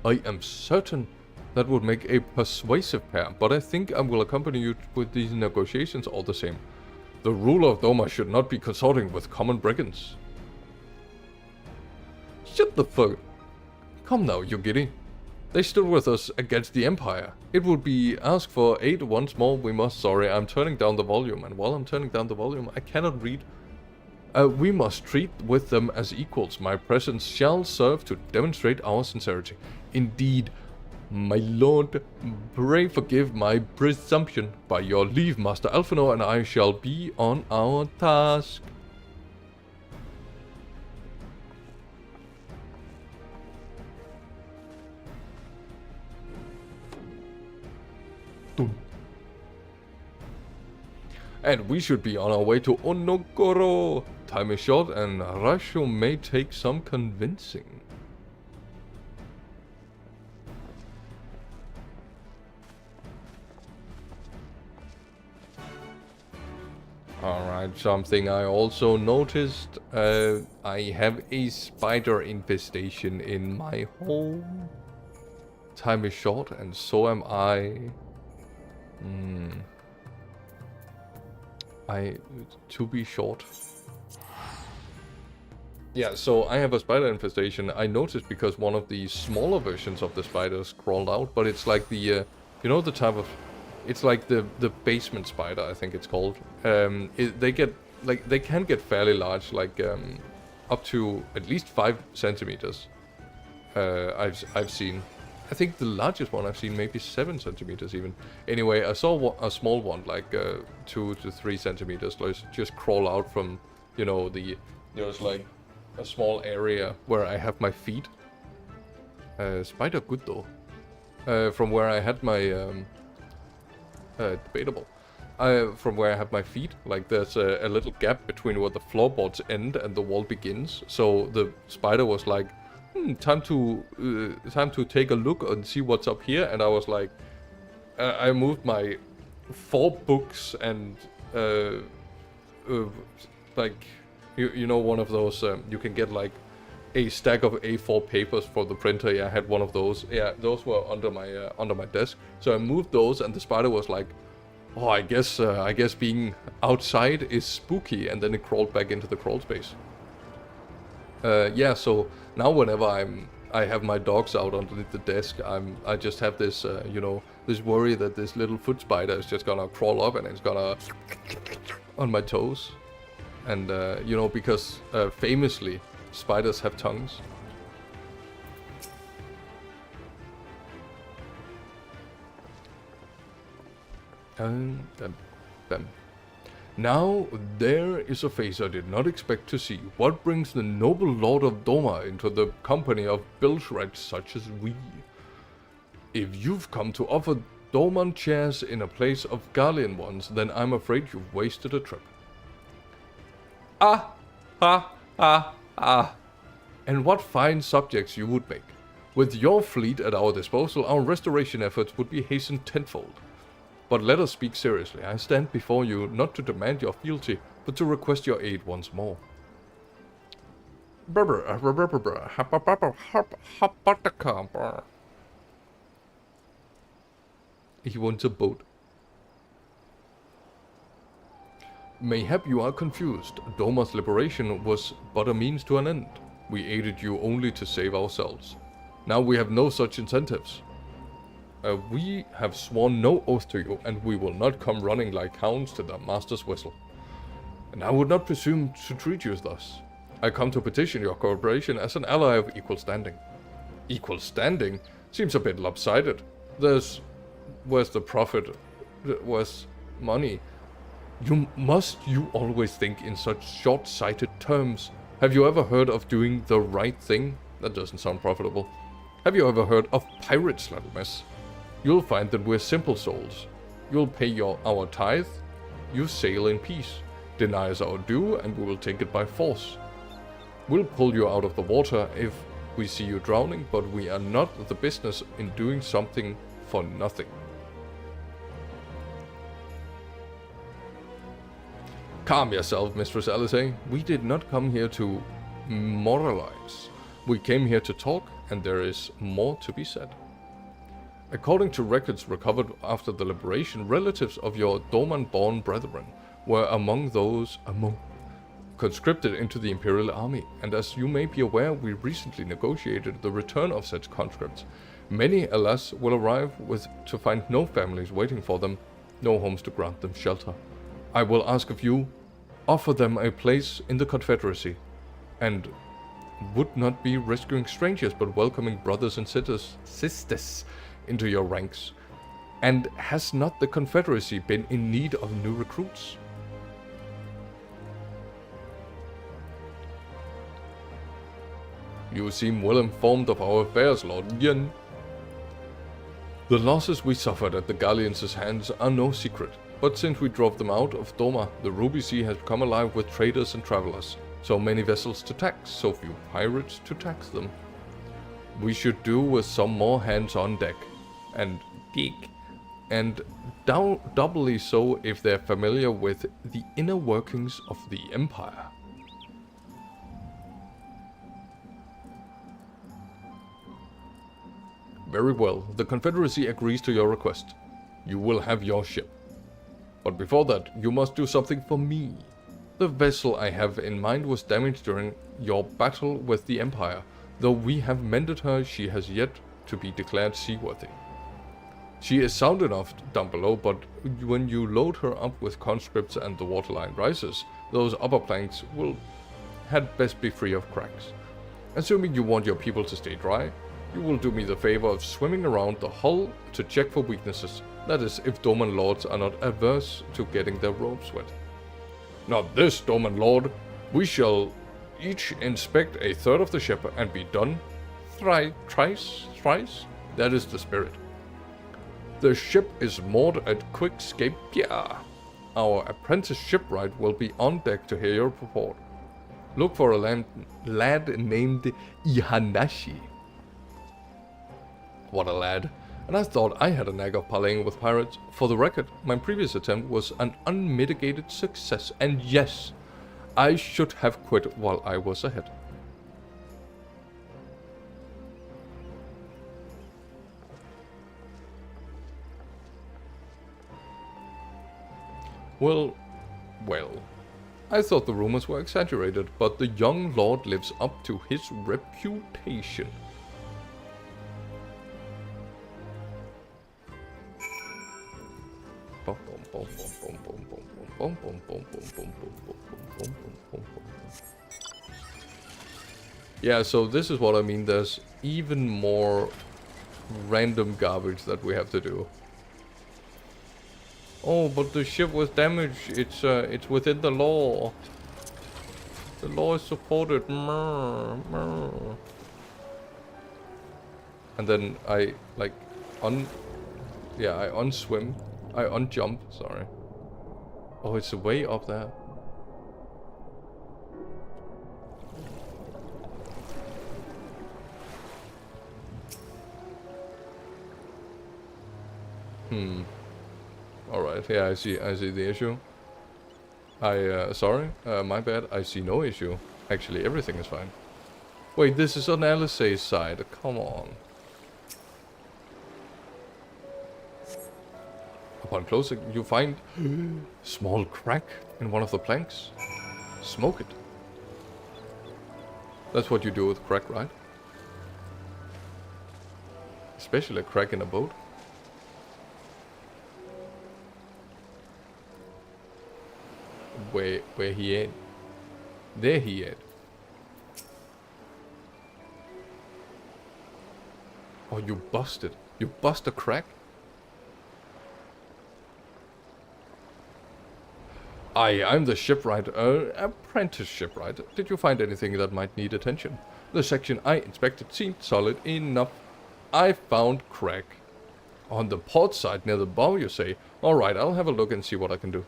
A: I am certain that would make a persuasive pair, but I think I will accompany you with these negotiations all the same. The ruler of Doma should not be consorting with common brigands. Shut the fuck. Come now, Yugiri. They stood with us against the Empire. It would be ask for aid once more. We must. Sorry, I'm turning down the volume, and while I'm turning down the volume, I cannot read. We must treat with them as equals. My presence shall serve to demonstrate our sincerity. Indeed, my lord, pray forgive my presumption. By your leave, Master Alphino and I shall be on our task. And we should be on our way to Onokoro. Time is short and Rasho may take some convincing. Alright, something I also noticed. I have a spider infestation in my home. Time is short and so am I. To be short. Yeah, so I have a spider infestation. I noticed because one of the smaller versions of the spiders crawled out, but it's like the, you know, the type of, it's like the basement spider, I think it's called. They can get fairly large, like up to at least 5 centimeters. I've seen. I think the largest one I've seen maybe 7 centimeters even. Anyway, I saw a small one, like 2 to 3 centimeters, just crawl out from, you know, there's like a small area where I have my feet. Spider good though. From where I had my debatable. from where I have my feet, like there's a little gap between where the floorboards end and the wall begins. So the spider was like, time to take a look and see what's up here. And I was like, I moved my 4 books and like you know, one of those you can get like a stack of A4 papers for the printer. Yeah, I had one of those. Yeah, those were under my desk. So I moved those, and the spider was like, "Oh, I guess being outside is spooky," and then it crawled back into the crawl space. Yeah, so now whenever I have my dogs out underneath the desk, I just have this you know, this worry that this little foot spider is just gonna crawl up and it's gonna on my toes, and you know, because famously spiders have tongues. Now, there is a face I did not expect to see. What brings the noble Lord of Doma into the company of bilge-rats such as we? If you've come to offer Doman chairs in a place of Gallian ones, then I'm afraid you've wasted a trip. Ah! And what fine subjects you would make. With your fleet at our disposal, our restoration efforts would be hastened tenfold. But let us speak seriously. I stand before you not to demand your fealty, but to request your aid once more. He wants a boat. Mayhap you are confused. Doma's liberation was but a means to an end. We aided you only to save ourselves. Now we have no such incentives. We have sworn no oath to you, and we will not come running like hounds to the master's whistle. And I would not presume to treat you thus. I come to petition your cooperation as an ally of equal standing. Equal standing seems a bit lopsided. Where's the profit? Where's money? You always think in such short-sighted terms. Have you ever heard of doing the right thing? That doesn't sound profitable. Have you ever heard of pirates, little miss? You'll find that we're simple souls. You'll pay our tithe, you sail in peace. Deny us our due, and we will take it by force. We'll pull you out of the water if we see you drowning, but we are not the business in doing something for nothing. Calm yourself, Mistress Alice. We did not come here to moralize. We came here to talk, and there is more to be said. According to records recovered after the liberation, relatives of your Doman-born brethren were among those conscripted into the Imperial Army, and as you may be aware, we recently negotiated the return of such conscripts. Many, alas, will arrive to find no families waiting for them, no homes to grant them shelter. I will ask of you, offer them a place in the Confederacy, and would not be rescuing strangers, but welcoming brothers and sisters into your ranks. And has not the Confederacy been in need of new recruits? You seem well informed of our affairs, Lord Yen. The losses we suffered at the Gallians' hands are no secret, but since we drove them out of Doma, the Ruby Sea has come alive with traders and travelers. So many vessels to tax, so few pirates to tax them. We should do with some more hands on deck, and doubly so if they're familiar with the inner workings of the Empire. Very well, the Confederacy agrees to your request. You will have your ship. But before that, you must do something for me. The vessel I have in mind was damaged during your battle with the Empire. Though we have mended her, she has yet to be declared seaworthy. She is sound enough down below, but when you load her up with conscripts and the waterline rises, those upper planks had best be free of cracks. Assuming you want your people to stay dry, you will do me the favor of swimming around the hull to check for weaknesses. That is, if Doman lords are not averse to getting their robes wet. Not this, Doman lord. We shall each inspect a third of the ship and be done. Thrice? That is the spirit. The ship is moored at Quickscape Pier. our apprentice shipwright will be on deck to hear your report. Look for a lad named Ihanashi. What a lad. And I thought I had a knack of parleying with pirates. For the record, my previous attempt was an unmitigated success. And yes, I should have quit while I was ahead. Well. I thought the rumors were exaggerated, but the young lord lives up to his reputation. Yeah, so this is what I mean. There's even more random garbage that we have to do. Oh, but the ship was damaged. It's within the law. The law is supported. And then I like I unswim. I unjump, sorry. Oh, it's way up there. Alright, yeah, I see the issue. Sorry, my bad, I see no issue. Actually, everything is fine. Wait, this is on Alice's side, come on. Upon closing, you find small crack in one of the planks. Smoke it. That's what you do with crack, right? Especially a crack in a boat. Where he at? There he at. Oh, you busted. You bust a crack? I'm the shipwright, apprentice shipwright. Did you find anything that might need attention? The section I inspected seemed solid enough. I found crack. On the port side near the bow, you say? Alright, I'll have a look and see what I can do.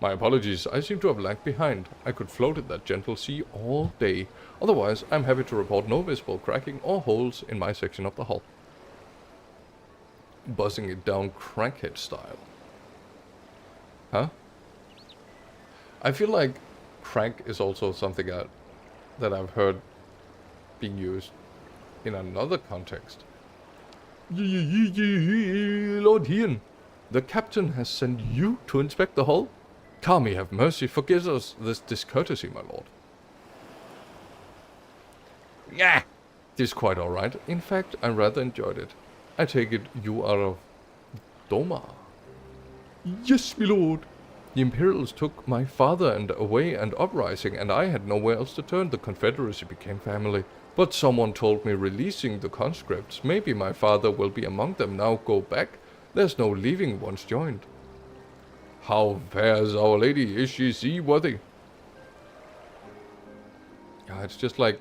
A: My apologies, I seem to have lagged behind. I could float in that gentle sea all day. Otherwise, I'm happy to report no visible cracking or holes in my section of the hull. Buzzing it down crackhead style. Huh? I feel like crack is also something that I've heard being used in another context. Lord Ian, the captain has sent you to inspect the hull? Kami, have mercy, forgive us this discourtesy, my lord. Yeah, this is quite alright. In fact, I rather enjoyed it. I take it you are of Doma. Yes, my lord. The Imperials took my father and away and uprising, and I had nowhere else to turn. The Confederacy became family. But someone told me releasing the conscripts. Maybe my father will be among them. Now go back. There's no leaving once joined. How fares Our Lady? Is she seaworthy? Yeah, it's just like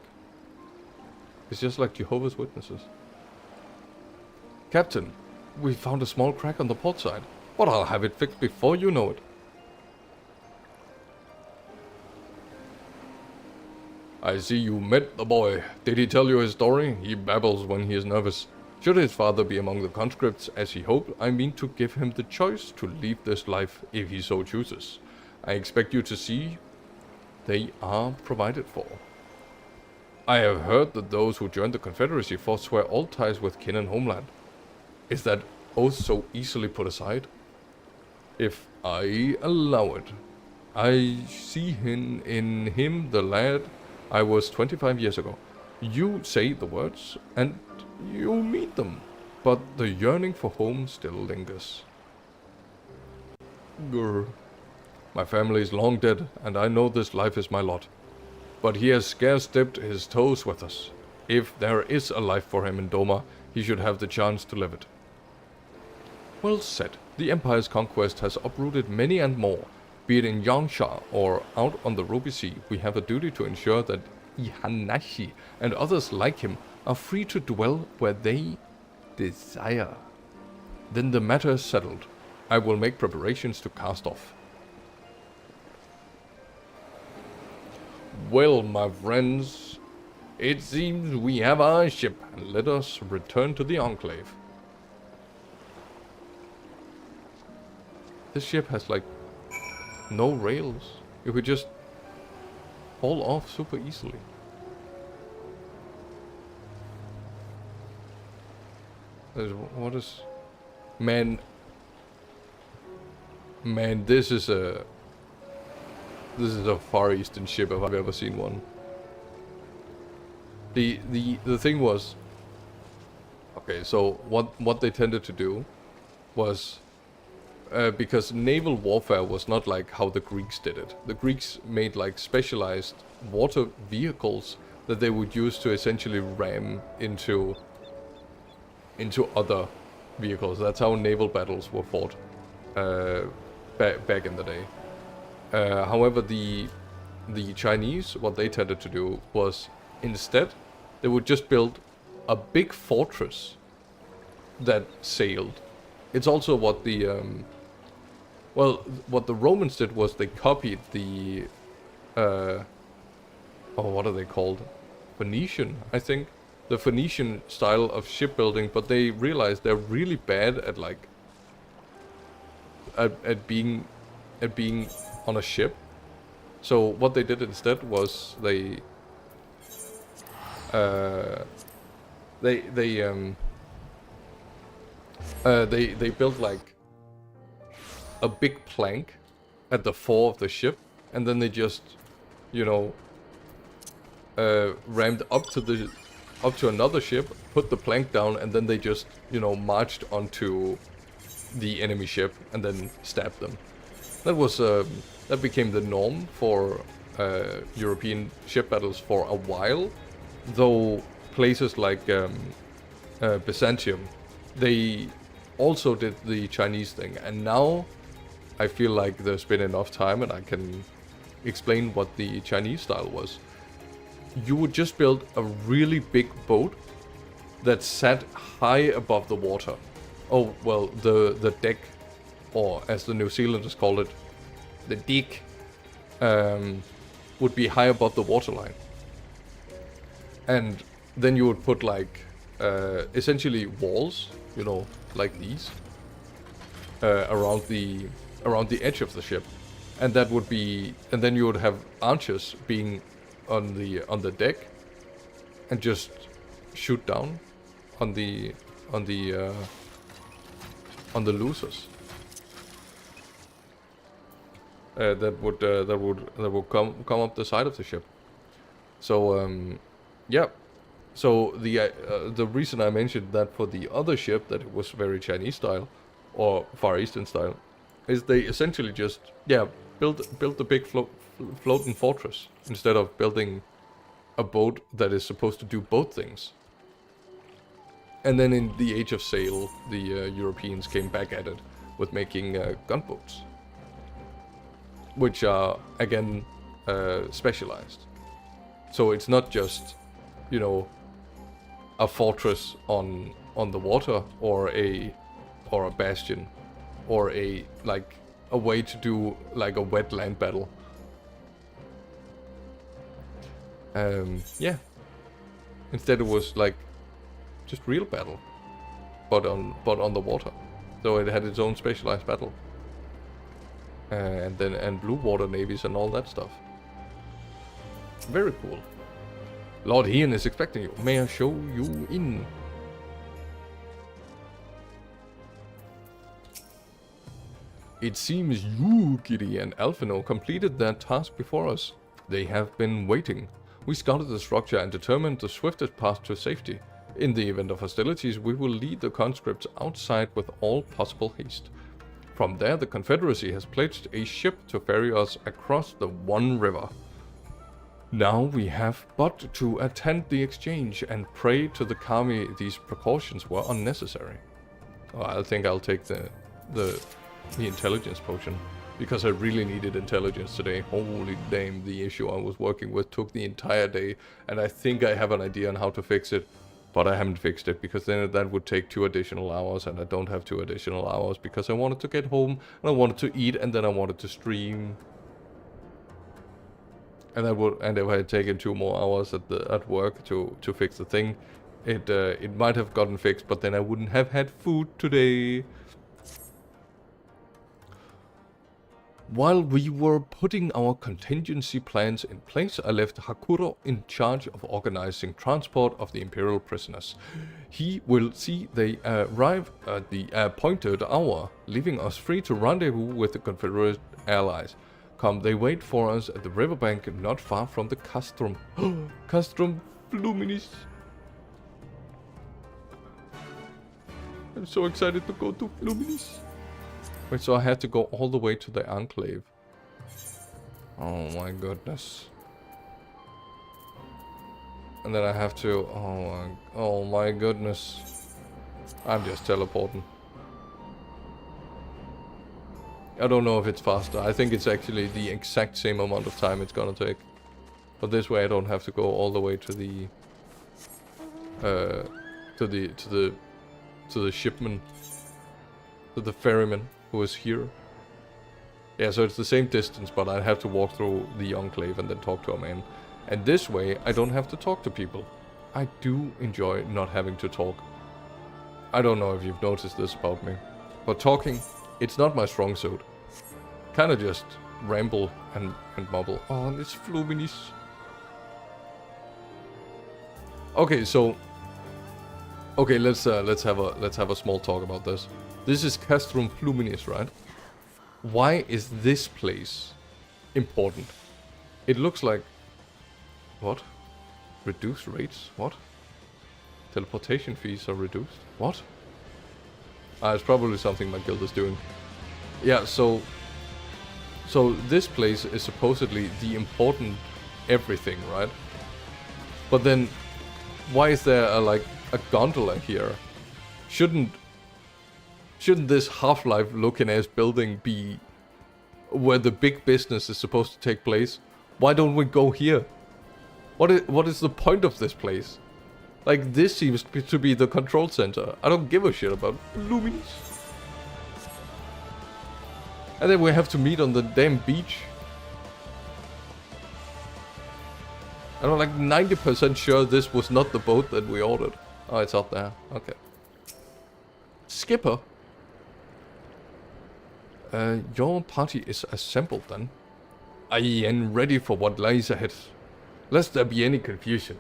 A: Jehovah's Witnesses. Captain, we found a small crack on the port side, but I'll have it fixed before you know it. I see you met the boy. Did he tell you his story? He babbles when he is nervous. Should his father be among the conscripts, as he hoped, I mean to give him the choice to leave this life if he so chooses. I expect you to see they are provided for. I have heard that those who joined the Confederacy forswear all ties with kin and homeland. Is that oath so easily put aside? If I allow it, I see in him the lad I was 25 years ago. You say the words, and you meet them, but the yearning for home still lingers. Grr. My family is long dead, and I know this life is my lot. But he has scarce dipped his toes with us. If there is a life for him in Doma, he should have the chance to live it. Well said. The Empire's conquest has uprooted many and more. Be it in Yangsha or out on the Ruby Sea, we have a duty to ensure that Ihanashi and others like him are free to dwell where they desire. Then the matter is settled. I will make preparations to cast off. Well, my friends, it seems we have our ship, and let us return to the Enclave. This ship has like no rails. It would just fall off super easily. What is... Man, this is a Far Eastern ship if I've ever seen one. The thing was, okay, so what they tended to do was, because naval warfare was not like how the Greeks did it. The Greeks made like specialized water vehicles that they would use to essentially ram into other vehicles. That's how naval battles were fought back in the day. However, the Chinese, what they tended to do was, instead, they would just build a big fortress that sailed. It's also what the what the Romans did was they copied the what are they called? Phoenician, I think. The Phoenician style of shipbuilding, but they realized they're really bad at like at being on a ship. So what they did instead was they built like a big plank at the fore of the ship, and then they just, you know, rammed up to another ship, put the plank down, and then they just, you know, marched onto the enemy ship and then stabbed them. That was that became the norm for European ship battles for a while, though places like Byzantium, they also did the Chinese thing, and now I feel like there's been enough time and I can explain what the Chinese style was. You would just build a really big boat that sat high above the water. Oh, well, the deck, or as the New Zealanders called it, the deck, would be high above the waterline. And then you would put like, essentially walls, you know, like these, around the edge of the ship. And that would be, and then you would have archers being on the deck and just shoot down on the losers. That would come up the side of the ship. So yeah. So the reason I mentioned that for the other ship, that it was very Chinese style or Far Eastern style, is they essentially just built the big floating fortress instead of building a boat that is supposed to do both things. And then in the Age of Sail, the Europeans came back at it with making gunboats, which are again specialized. So it's not just, you know, a fortress on the water, or a bastion, or a way to do like a wet land battle. Yeah. Instead it was like just real battle, but on the water. So it had its own specialized battle. And blue water navies and all that stuff. Very cool. Lord Ian is expecting you. May I show you in? It seems you, Giddy, and Alphino completed their task before us. They have been waiting. We scouted the structure and determined the swiftest path to safety. In the event of hostilities, we will lead the conscripts outside with all possible haste. From there, the Confederacy has pledged a ship to ferry us across the One River. Now we have but to attend the exchange and pray to the Kami these precautions were unnecessary. Oh, I think I'll take the intelligence potion, because I really needed intelligence today. Holy damn, the issue I was working with took the entire day, and I think I have an idea on how to fix it. But I haven't fixed it, because then that would take 2 additional hours, and I don't have 2 additional hours, because I wanted to get home, and I wanted to eat, and then I wanted to stream. And if I had taken 2 more hours at work to fix the thing, it might have gotten fixed, but then I wouldn't have had food today. While we were putting our contingency plans in place, I left Hakuro in charge of organizing transport of the Imperial prisoners. He will see they arrive at the appointed hour, leaving us free to rendezvous with the Confederate allies. Come, they wait for us at the riverbank not far from the castrum. Castrum Fluminis. I'm so excited to go to Fluminis. Wait, so I had to go all the way to the Enclave. Oh my goodness. And then I have to... Oh my goodness. I'm just teleporting. I don't know if it's faster. I think it's actually the exact same amount of time it's gonna take. But this way I don't have to go all the way to the... to the shipman. To the ferryman. Who is here. Yeah, so it's the same distance, but I have to walk through the Enclave and then talk to a man. And this way, I don't have to talk to people. I do enjoy not having to talk. I don't know if you've noticed this about me, but talking, it's not my strong suit. Kinda just ramble and mumble. Oh, it's Fluminis. Okay, so... Okay, let's have a small talk about this. This is Castrum Fluminis, right? Why is this place important? It looks like... What? Reduced rates? What? Teleportation fees are reduced? What? It's probably something my guild is doing. Yeah, so this place is supposedly the important everything, right? But then, why is there a gondola here? Shouldn't this Half-Life looking ass building be where the big business is supposed to take place? Why don't we go here? What is the point of this place? Like, this seems to be the control center. I don't give a shit about Luminis. And then we have to meet on the damn beach. I'm like 90% sure this was not the boat that we ordered. Oh, it's out there. Okay. Skipper? Your party is assembled then. I am ready for what lies ahead. Lest there be any confusion.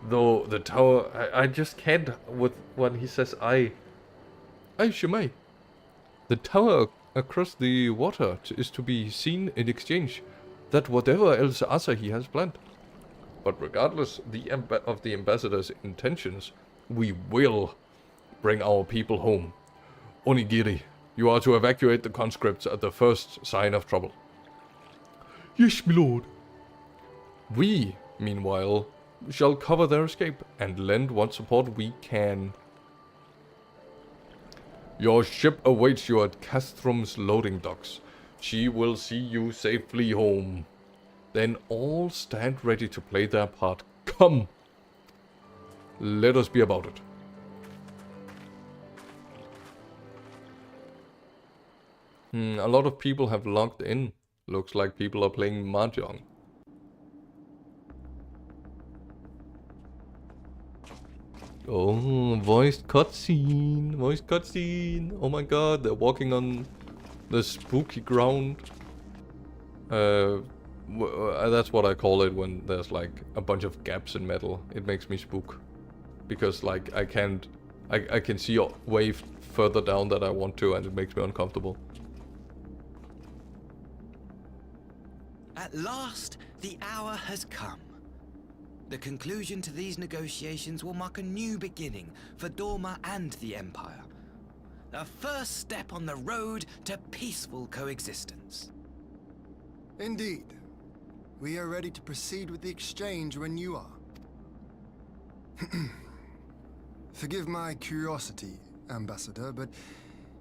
A: Though the tower... I just can't with when he says I. Chang'e. The tower across the water is to be seen in exchange that whatever else Asahi has planned. But regardless of the ambassador's intentions, we will bring our people home. Onigiri, you are to evacuate the conscripts at the first sign of trouble. Yes, my lord. We, meanwhile, shall cover their escape and lend what support we can. Your ship awaits you at Castrum's loading docks. She will see you safely home. Then all stand ready to play their part. Come! Let us be about it. A lot of people have logged in. Looks like people are playing Mahjong. Oh, voiced cutscene. Voiced cutscene. Oh my god, they're walking on the spooky ground. That's what I call it when there's like a bunch of gaps in metal. It makes me spook. Because like I can see way further down than I want to, and it makes me uncomfortable.
E: At last, the hour has come. The conclusion to these negotiations will mark a new beginning for Dorma and the Empire. The first step on the road to peaceful coexistence.
B: Indeed. We are ready to proceed with the exchange when you are. Forgive my curiosity, Ambassador, but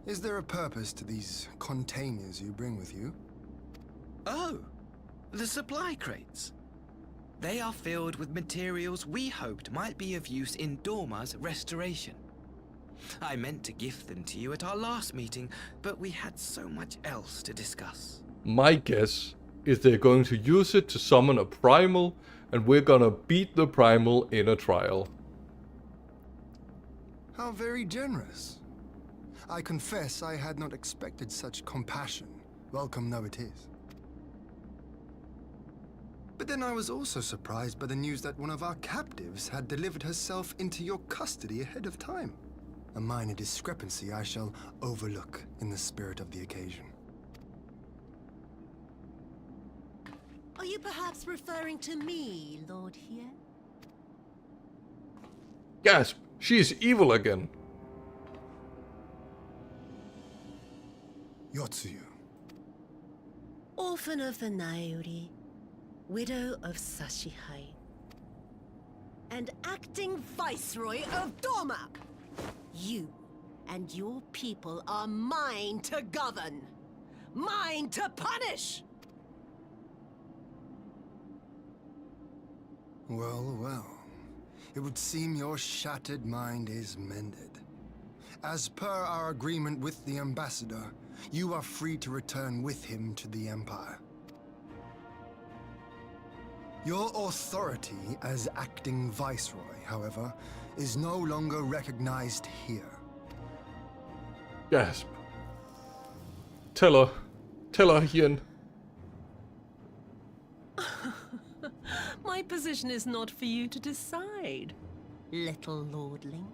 B: is there a purpose to these containers you bring with you?
E: Oh, the supply crates. They are filled with materials we hoped might be of use in Dorma's restoration. I meant to gift them to you at our last meeting, but we had so much else to discuss.
A: My guess is they're going to use it to summon a primal, and we're gonna beat the primal in a trial.
B: How very generous. I confess I had not expected such compassion. Welcome though it is. But then I was also surprised by the news that one of our captives had delivered herself into your custody ahead of time. A minor discrepancy I shall overlook in the spirit of the occasion.
G: Are you perhaps referring to me, Lord here?
A: Gasp! She is evil again!
B: Yotsuyu.
G: Orphan of the Nairi, widow of Sashihai, and acting viceroy of Dorma. You and your people are mine to govern, mine to punish!
B: Well, well. It would seem your shattered mind is mended. As per our agreement with the ambassador, you are free to return with him to the Empire. Your authority as acting viceroy, however, is no longer recognized here.
A: Gasp. Tell her, Hien.
G: My position is not for you to decide, little lordling.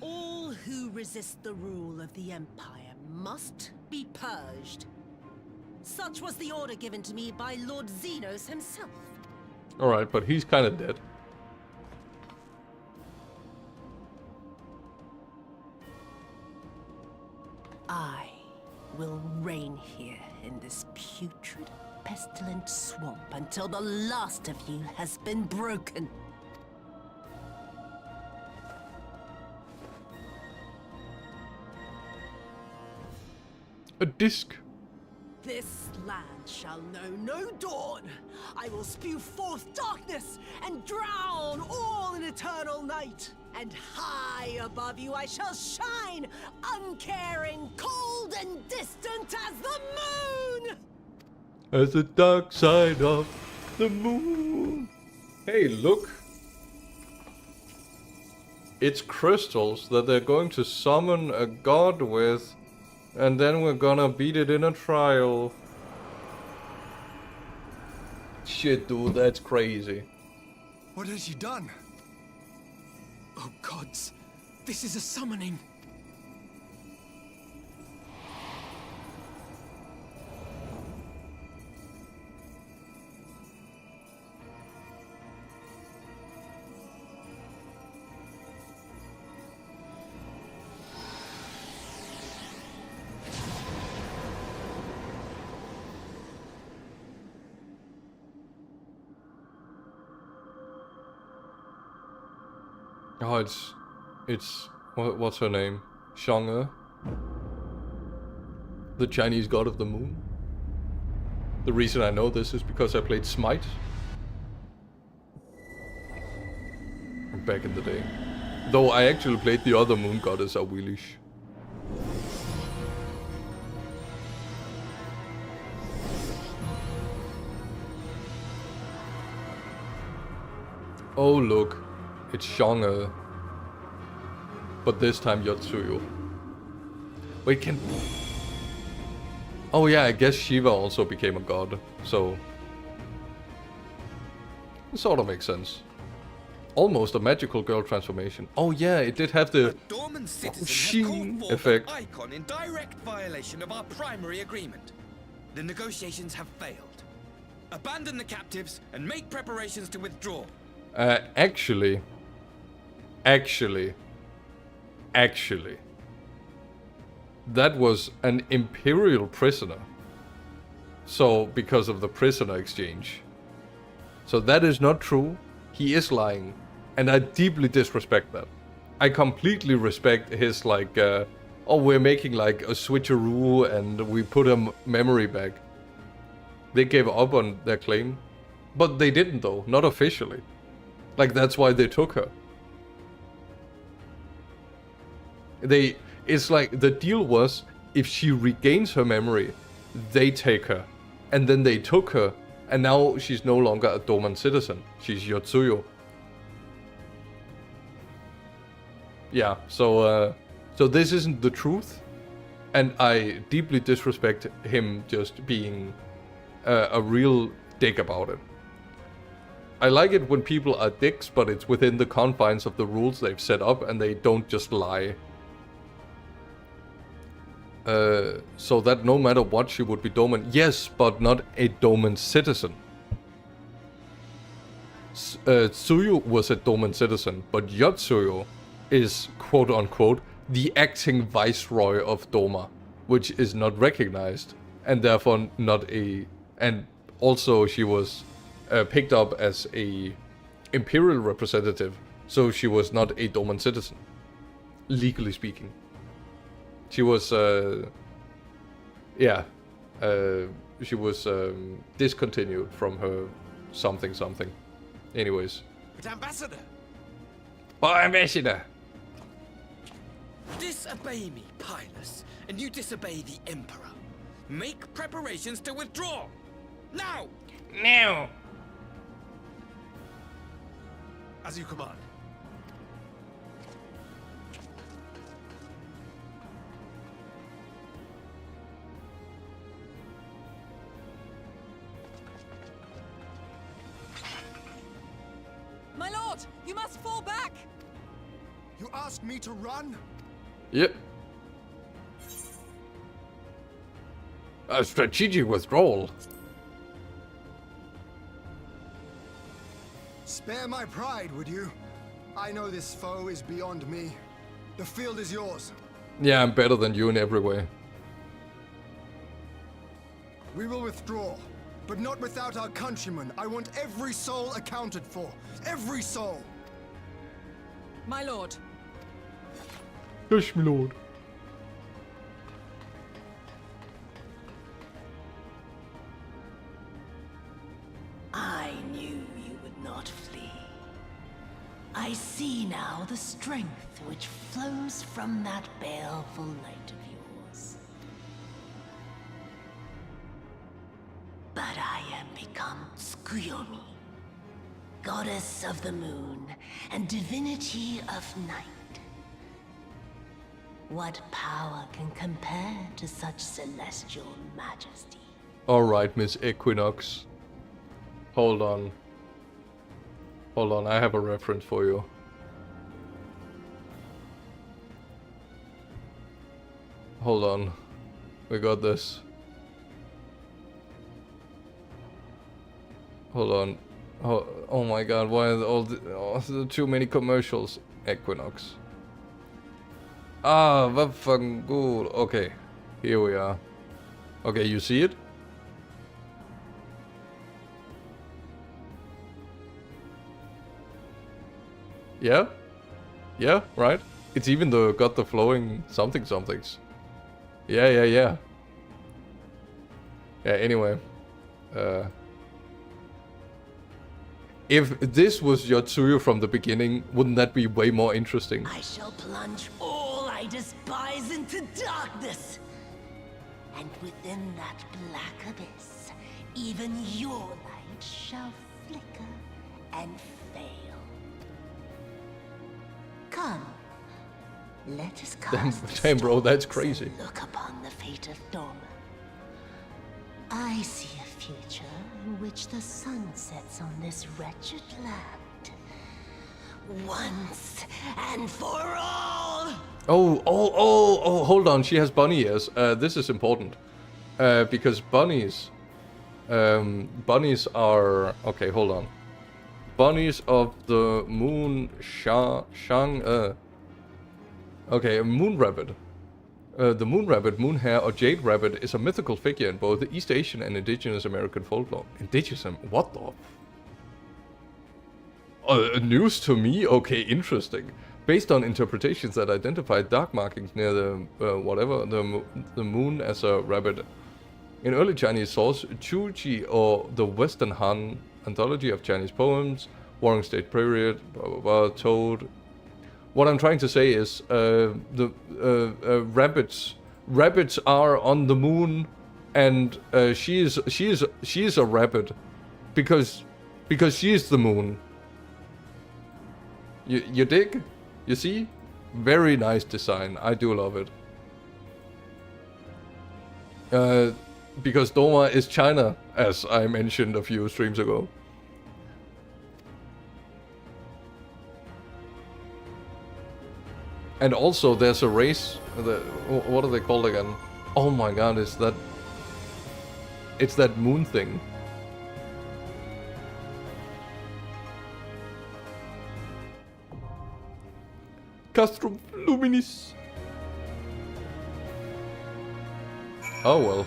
G: All who resist the rule of the Empire must be purged. Such was the order given to me by Lord Xenos himself.
A: Alright, but he's kinda dead.
G: I will reign here in this putrid, pestilent swamp until the last of you has been broken.
A: A disc.
G: This land shall know no dawn. I will spew forth darkness and drown all in eternal night. And high above you I shall shine, uncaring, cold and distant as the moon!
A: As the dark side of the moon. Hey, look. It's crystals that they're going to summon a god with. And then we're gonna beat it in a trial. Shit, dude, that's crazy.
B: What has she done?
K: Oh gods, this is a summoning.
A: Oh, it's what's her name? Chang'e, the Chinese god of the moon. The reason I know this is because I played Smite back in the day. Though I actually played the other moon goddess, Awilish. Oh look. It's Chang'e. But this time Yotsuyu. Wait, can... Oh yeah, I guess Shiva also became a god, so... It sort of makes sense. Almost a magical girl transformation. Oh yeah, it did have the
E: Dorman citizens
A: sheen
E: have called forth
A: effect.
E: an icon in direct violation of our primary agreement. The negotiations have failed. Abandon the captives and make preparations to withdraw.
A: Actually, that was an imperial prisoner. So, because of the prisoner exchange. So that is not true. He is lying. And I deeply disrespect that. I completely respect his like, oh, we're making like a switcheroo and we put a memory back. They gave up on their claim. But they didn't though, not officially. Like that's why they took her. It's like the deal was if she regains her memory, they take her. And then they took her, and now she's no longer a Doman citizen. She's Yotsuyo. Yeah, so this isn't the truth. And I deeply disrespect him just being a real dick about it. I like it when people are dicks, but it's within the confines of the rules they've set up and they don't just lie. So that no matter what, she would be Doman. Yes, but not a Doman citizen. Tsuyu was a Doman citizen, but Yotsuyo is, quote unquote, the acting viceroy of Doma, which is not recognized, and therefore not a... And also she was picked up as a imperial representative, so she was not a Doman citizen, legally speaking. She was, she was discontinued from her something. Anyways.
E: But Ambassador!
A: Oh, Ambassador!
E: Disobey me, Pilus, and you disobey the Emperor. Make preparations to withdraw! Now!
A: Now!
F: As you command.
H: My lord, you must fall back!
B: You ask me to run?
A: Yep. A strategic withdrawal.
B: Spare my pride, would you? I know this foe is beyond me. The field is yours.
A: Yeah, I'm better than you in every way.
B: We will withdraw, but not without our countrymen. I want every soul accounted for. Every soul!
H: My lord.
A: Yes, my lord.
G: I knew you would not flee. I see now the strength which flows from that baleful light of yours. But I am become Tsukuyomi, goddess of the moon and divinity of night. What power can compare to such celestial majesty?
A: Alright, Miss Equinox. Hold on. Hold on, I have a reference for you. Hold on. We got this. Hold on. Oh my god, why are all the too many commercials? Equinox. Ah, what fucking good. Okay, here we are. Okay, you see it? Yeah? Yeah, right? It's even got the flowing somethings. Yeah. Yeah, anyway. If this was Yotsuyo from the beginning, wouldn't that be way more interesting?
G: I shall plunge all I despise into darkness. And within that black abyss, even your light shall flicker and fail. Come, let us cast
A: Damn, bro, that's crazy.
G: look upon the fate of Doma. I see a future in which the sun sets on this wretched land. Once and for all!
A: Oh, hold on, she has bunny ears. This is important. Because bunnies are... Okay, hold on. Bunnies of the moon Chang'e. Okay, a moon rabbit. The moon rabbit, moon hare, or jade rabbit is a mythical figure in both the East Asian and indigenous American folklore. Indigenous? What the? News to me? Okay, interesting. Based on interpretations that identify dark markings near the moon as a rabbit. In early Chinese source, Chuji or the Western Han anthology of Chinese poems, Warring State period, blah blah blah, Toad. What I'm trying to say is the rabbits are on the moon, and she is a rabbit because she is the moon. You dig? You see? Very nice design. I do love it. Because Doma is China, as I mentioned a few streams ago. And also there's a race, what are they called again? Oh my god, it's that moon thing. Castrum Luminis. Oh well.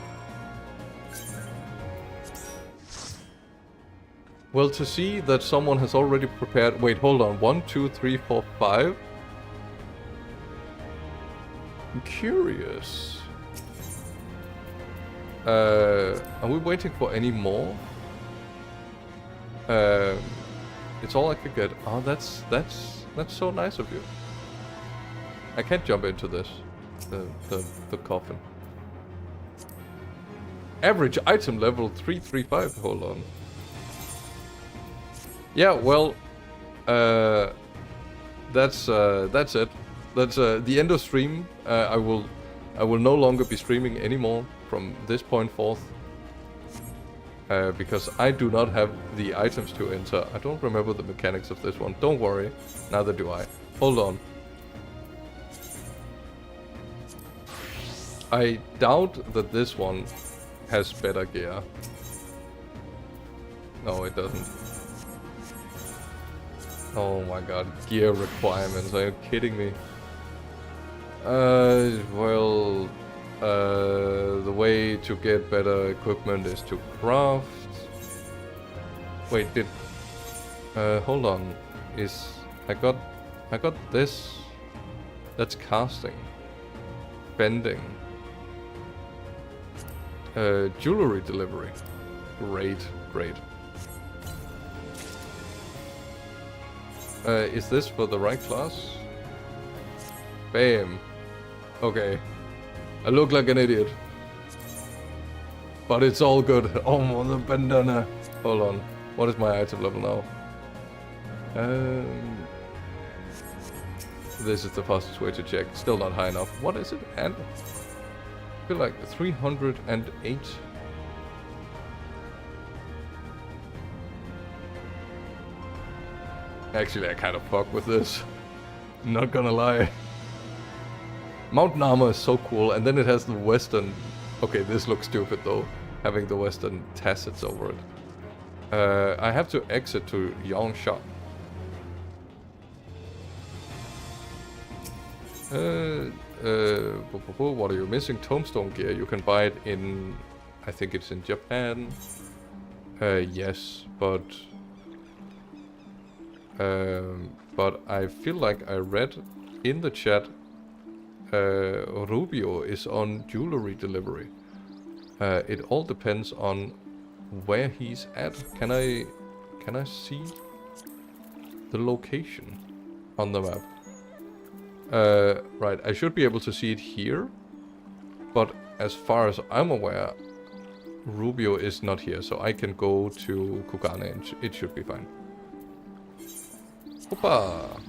A: Well, to see that someone has already prepared... Wait, hold on. 1, 2, 3, 4, 5. I'm curious. Are we waiting for any more? It's all I could get. Oh, that's so nice of you. I can't jump into this. The coffin. Average item level 335. Hold on. Yeah, well, that's it. That's the end of stream. I will no longer be streaming anymore from this point forth. Because I do not have the items to enter. I don't remember the mechanics of this one. Don't worry, neither do I. Hold on. I doubt that this one has better gear. No, it doesn't. Oh my god, gear requirements, are you kidding me? Well, the way to get better equipment is to craft. Wait, hold on, I got this, that's casting, bending, jewelry delivery, great. Is this for the right class? Bam. Okay. I look like an idiot. But it's all good. Oh, the bandana. Hold on. What is my item level now? This is the fastest way to check. Still not high enough. What is it? And I feel like 308. Actually, I kind of fuck with this. Not gonna lie. Mountain armor is so cool, and then it has the western... Okay, this looks stupid though, having the western tassets over it. I have to exit to Yangsha. What are you missing? Tombstone gear. You can buy it in... I think it's in Japan. Yes, but I feel like I read in the chat Rubio is on jewelry delivery. It all depends on where he's at. Can I see the location on the map? Right, I should be able to see it here, but as far as I'm aware, Rubio is not here, so I can go to Kugane and it should be fine. Hoppa!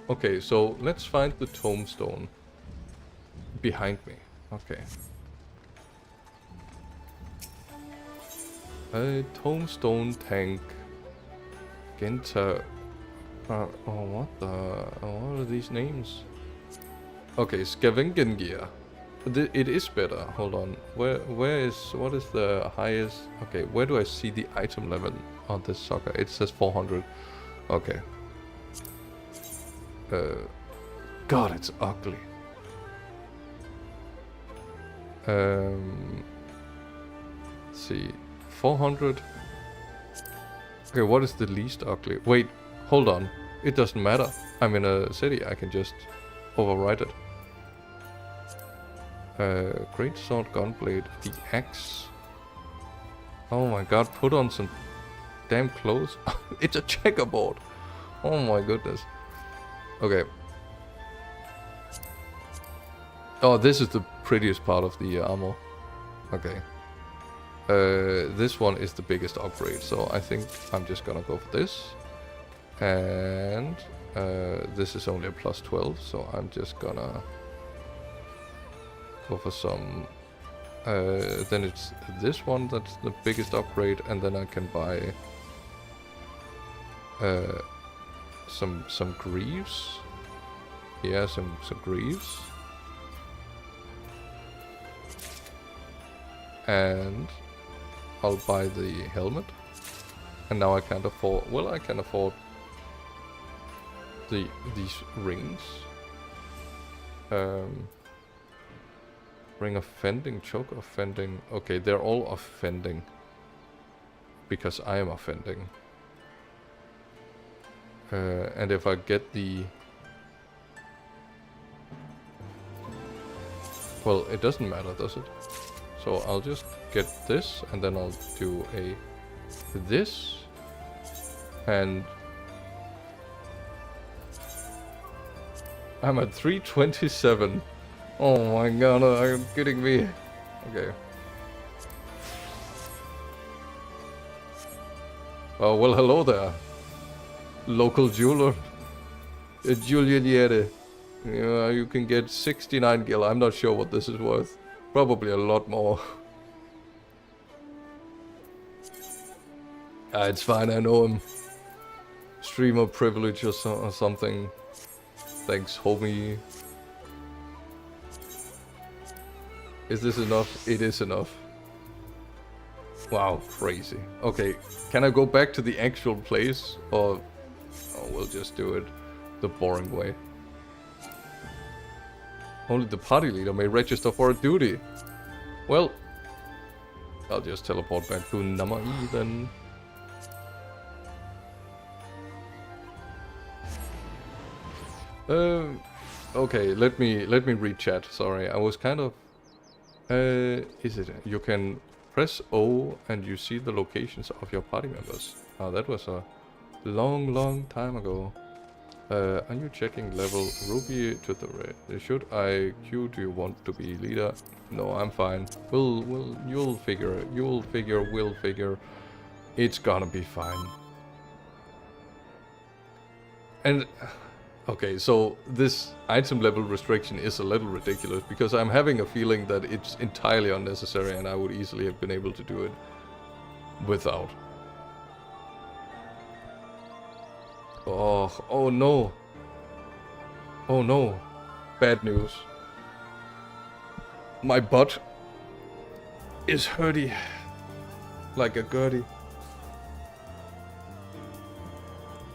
A: Okay, so let's find the tombstone behind me. Okay. A tombstone tank. Genta. What are these names? Okay, Skavengen gear. It is better. Hold on. What is the highest? Okay, where do I see the item level on this sucker? It says 400. Okay. God, it's ugly. Let's see. 400. Okay, what is the least ugly? Wait, hold on. It doesn't matter. I'm in a city. I can just override it. Great sword, gunblade, the axe. Oh my god, put on some damn clothes. It's a checkerboard. Oh my goodness. Okay. Oh, this is the prettiest part of the armor. Okay. This one is the biggest upgrade, so I think I'm just gonna go for this. And this is only a plus 12, so I'm just gonna go for some. Then it's this one that's the biggest upgrade, and then I can buy some greaves. Yeah, some greaves. And I'll buy the helmet. And now I can't afford. Well, I can afford these rings. Ring offending, choke offending. Okay, they're all offending. Because I am offending. And if I get the... Well, it doesn't matter, does it? So I'll just get this, and then I'll do this. And... I'm at 327. Oh my god, are you kidding me? Okay. Oh, well, hello there. Local jeweler. Giulianiere. Yeah, you can get 69 gil. I'm not sure what this is worth. Probably a lot more. It's fine, I know him. Streamer privilege or something. Thanks, homie. Is this enough? It is enough. Wow, crazy. Okay, can I go back to the actual place? Or... Oh, we'll just do it the boring way. Only the party leader may register for a duty. Well, I'll just teleport back to Namai then. Okay, let me read chat. Sorry, I was kind of... is it? You can press O and you see the locations of your party members. Oh, that was a long time ago. Are you checking level? Ruby to the red. Should I queue? Do you want to be leader? No, I'm fine. You'll figure. We'll figure. It's gonna be fine. And okay, so this item level restriction is a little ridiculous because I'm having a feeling that it's entirely unnecessary and I would easily have been able to do it without. Oh no. Oh no. Bad news. My butt is hurty. Like a gurdy.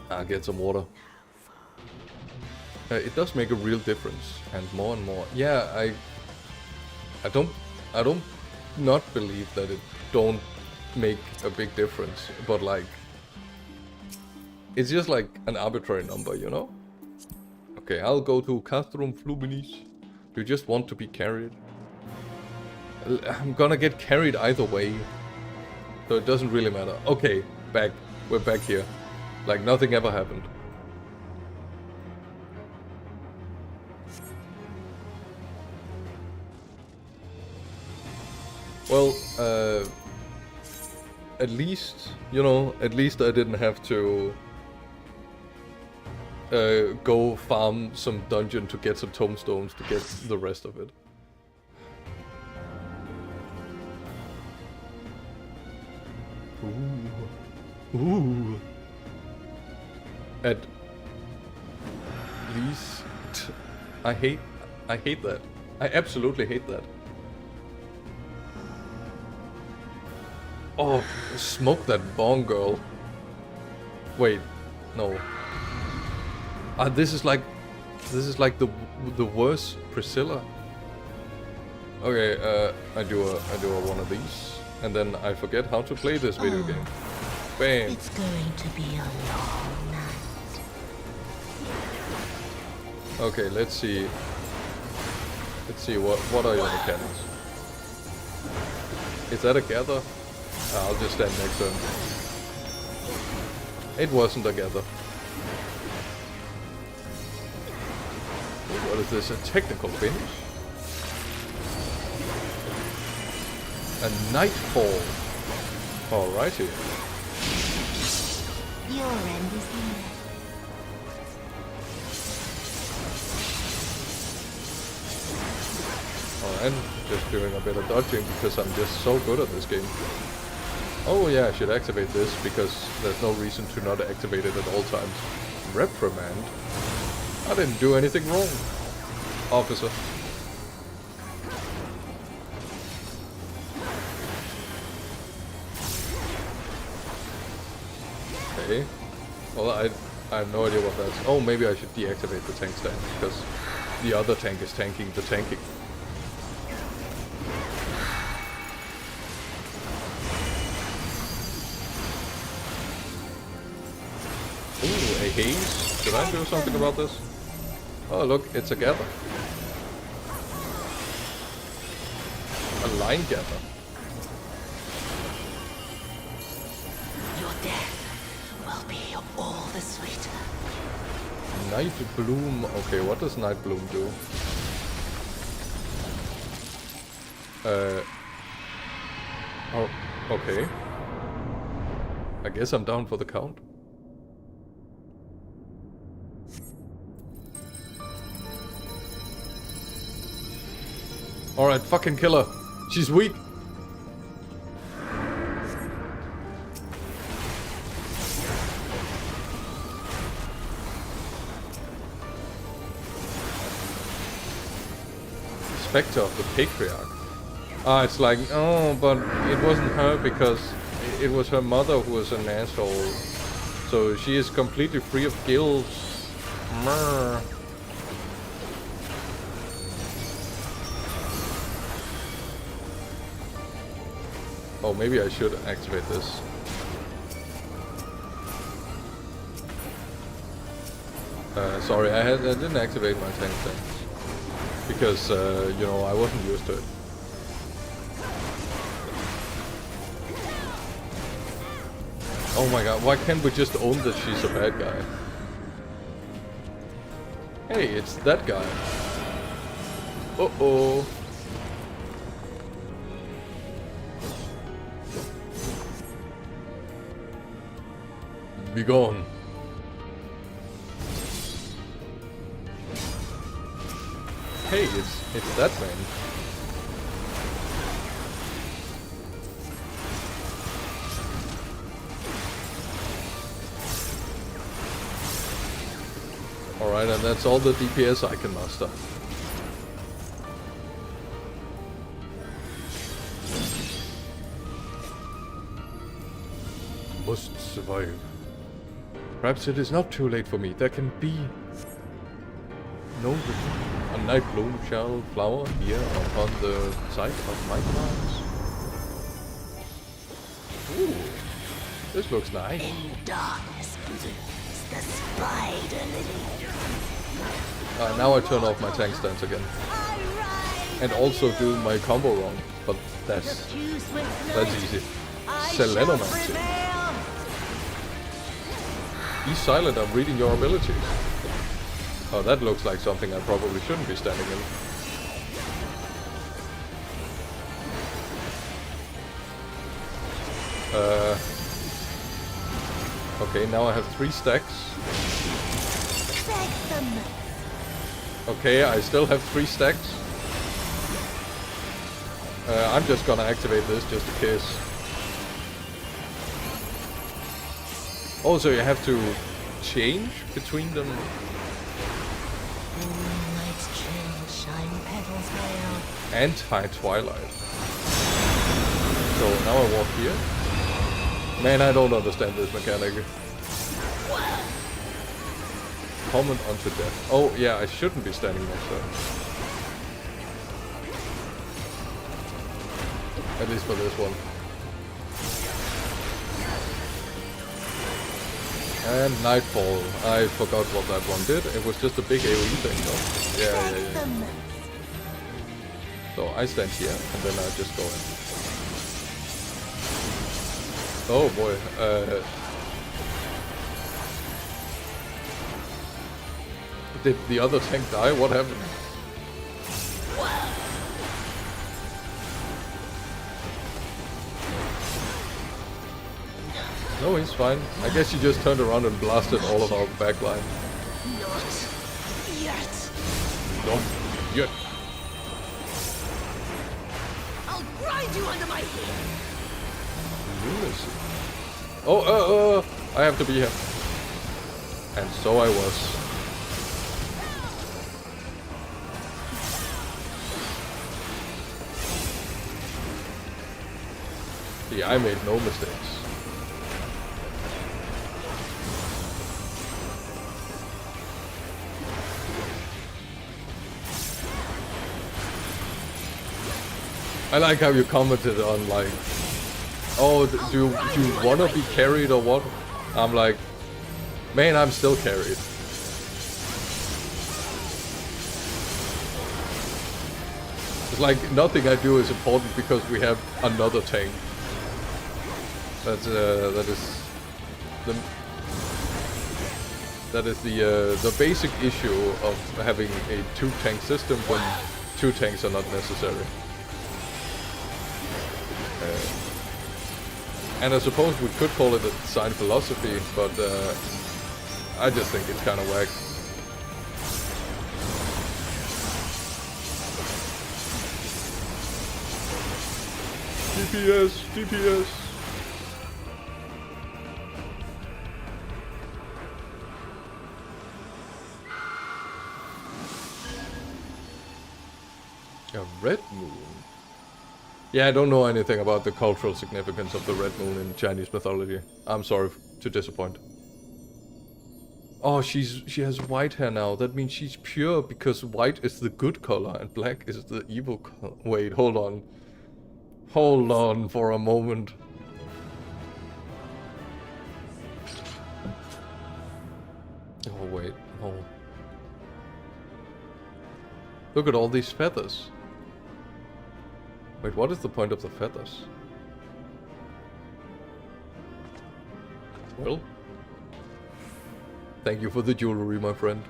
A: I'll get some water. It does make a real difference, and more. Yeah, I don't not believe that it don't make a big difference, but like, it's just like an arbitrary number, you know? Okay, I'll go to Castrum Fluminis. Do you just want to be carried? I'm gonna get carried either way, so it doesn't really matter. Okay, back. We're back here. Like nothing ever happened. Well, at least, you know, at least I didn't have to go farm some dungeon to get some tombstones to get the rest of it. Ooh. At least I hate that. I absolutely hate that. Oh, smoke that bong, girl. Wait, no. This is like the worst Priscilla. Okay, I do a one of these, and then I forget how to play this video game. Bam.
G: It's going to be a long night.
A: Okay, let's see. Let's see, what are your mechanics? Is that a gather? I'll just stand next to him. It wasn't a gather. What is this? A technical finish? A nightfall. Alrighty.
I: Your end is near.
A: Alright, just doing a bit of dodging because I'm just so good at this game. Oh yeah, I should activate this because there's no reason to not activate it at all times. Reprimand? I didn't do anything wrong, officer. Okay. Well, I have no idea what that's... Oh, maybe I should deactivate the tank stand because the other tank is tanking the tanking. Ooh, a haze? Should I do something about this? Oh look, it's a gather. A line gather.
G: Your death will be all the sweeter.
A: Night Bloom. Okay, what does Night Bloom do? Oh, okay. I guess I'm down for the count. Alright, fucking kill her. She's weak. Spectre of the Patriarch. Ah, it's like, oh, but it wasn't her because it was her mother who was an asshole. So she is completely free of guilt. Mrr. Oh, maybe I should activate this. Sorry, I didn't activate my tank things. Because, you know, I wasn't used to it. Oh my god, why can't we just own that she's a bad guy? Hey, it's that guy. Uh-oh. Be gone. Hey, it's that man. Alright, and that's all the DPS I can muster. Must survive. Perhaps it is not too late for me. There can be no return. A night bloom shall flower here upon the site of my plants. Ooh, this looks nice.
G: In darkness blooms the spider lily.
A: Now I turn off my tank stance again. And also do my combo wrong, but that's easy. Selenomancy. Be silent, I'm reading your abilities. Oh, that looks like something I probably shouldn't be standing in. Okay, now I have 3 stacks. Okay, I still have 3 stacks. I'm just gonna activate this just in case. Also, you have to change between them. Anti-Twilight. So now I walk here. Man, I don't understand this mechanic. Comment onto death. Oh yeah, I shouldn't be standing next to him. At least for this one. And Nightfall. I forgot what that one did. It was just a big AoE thing though. Yeah. So I stand here, and then I just go in. Oh boy. Did the other tank die? What happened? No, he's fine. I guess he just turned around and blasted all of our backline.
L: Not yet.
A: Not yet.
L: I'll grind you under my heel.
A: Lunacy. Oh, I have to be here. And so I was. See, I made no mistakes. I like how you commented on like, oh, do you wanna be carried or what? I'm like, man, I'm still carried. It's like nothing I do is important because we have another tank. That is the basic issue of having a 2-tank system when 2 tanks are not necessary. And I suppose we could call it a design philosophy, but I just think it's kind of whack. DPS, DPS. A red moon. Yeah, I don't know anything about the cultural significance of the red moon in Chinese mythology. I'm sorry to disappoint. Oh, she has white hair now. That means she's pure because white is the good color and black is the evil color. Wait, hold on. Hold on for a moment. Oh, wait. Oh. Look at all these feathers. Wait, what is the point of the feathers? Well, thank you for the jewelry, my friend.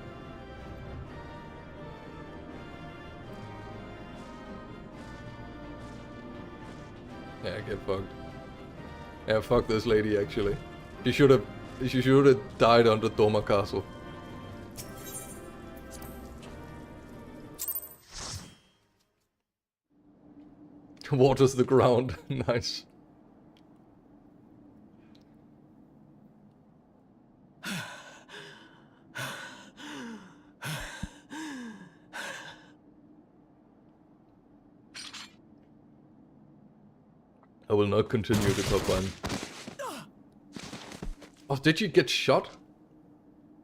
A: Yeah, get fucked. Yeah, fuck this lady, actually. She should have died under Doma Castle. Waters the ground. Nice. I will not continue the top line. Oh, did you get shot?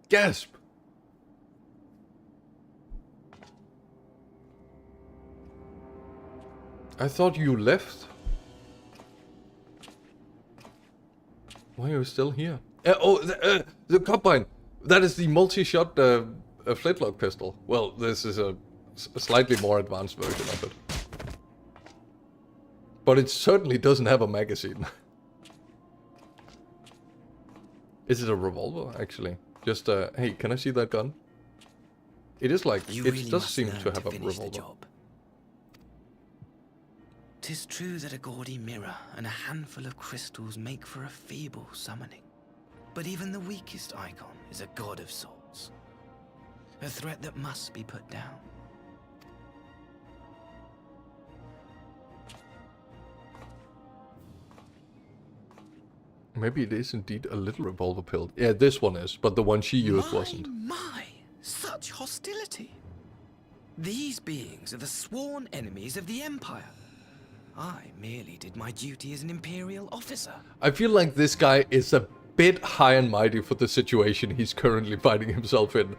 A: Gasp! I thought you left. Why are you still here? The carbine! That is the multi-shot flintlock pistol. Well, this is a slightly more advanced version of it. But it certainly doesn't have a magazine. Is it a revolver, actually? Just, hey, can I see that gun? It is like, it does seem to have a revolver.
E: 'Tis true that a gaudy mirror and a handful of crystals make for a feeble summoning. But even the weakest icon is a god of sorts. A threat that must be put down.
A: Maybe it is indeed a little revolver pill. Yeah, this one is, but the one she used wasn't.
E: My, such hostility. These beings are the sworn enemies of the Empire. I merely did my duty as an Imperial officer.
A: I feel like this guy is a bit high and mighty for the situation he's currently finding himself in.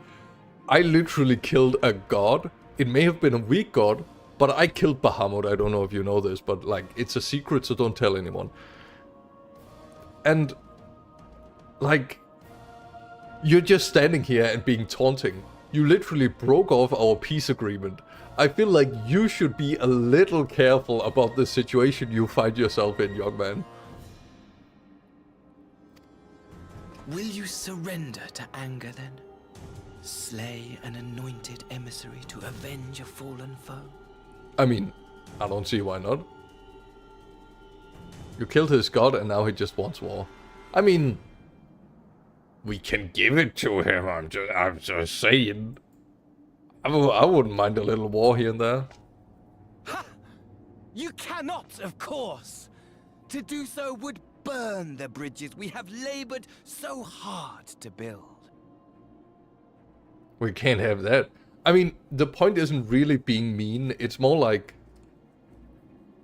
A: I literally killed a god. It may have been a weak god, but I killed Bahamut. I don't know if you know this, but like, it's a secret, so don't tell anyone. And, like, you're just standing here and being taunting. You literally broke off our peace agreement. I feel like you should be a little careful about the situation you find yourself in, young man.
E: Will you surrender to anger then? Slay an anointed emissary to avenge a fallen foe?
A: I mean, I don't see why not. You killed his god and now he just wants war. I mean, we can give it to him, I'm just saying. I wouldn't mind a little war here and there.
H: Ha! You cannot, of course. To do so would burn the bridges we have labored so hard to build.
A: We can't have that. I mean, the point isn't really being mean. It's more like...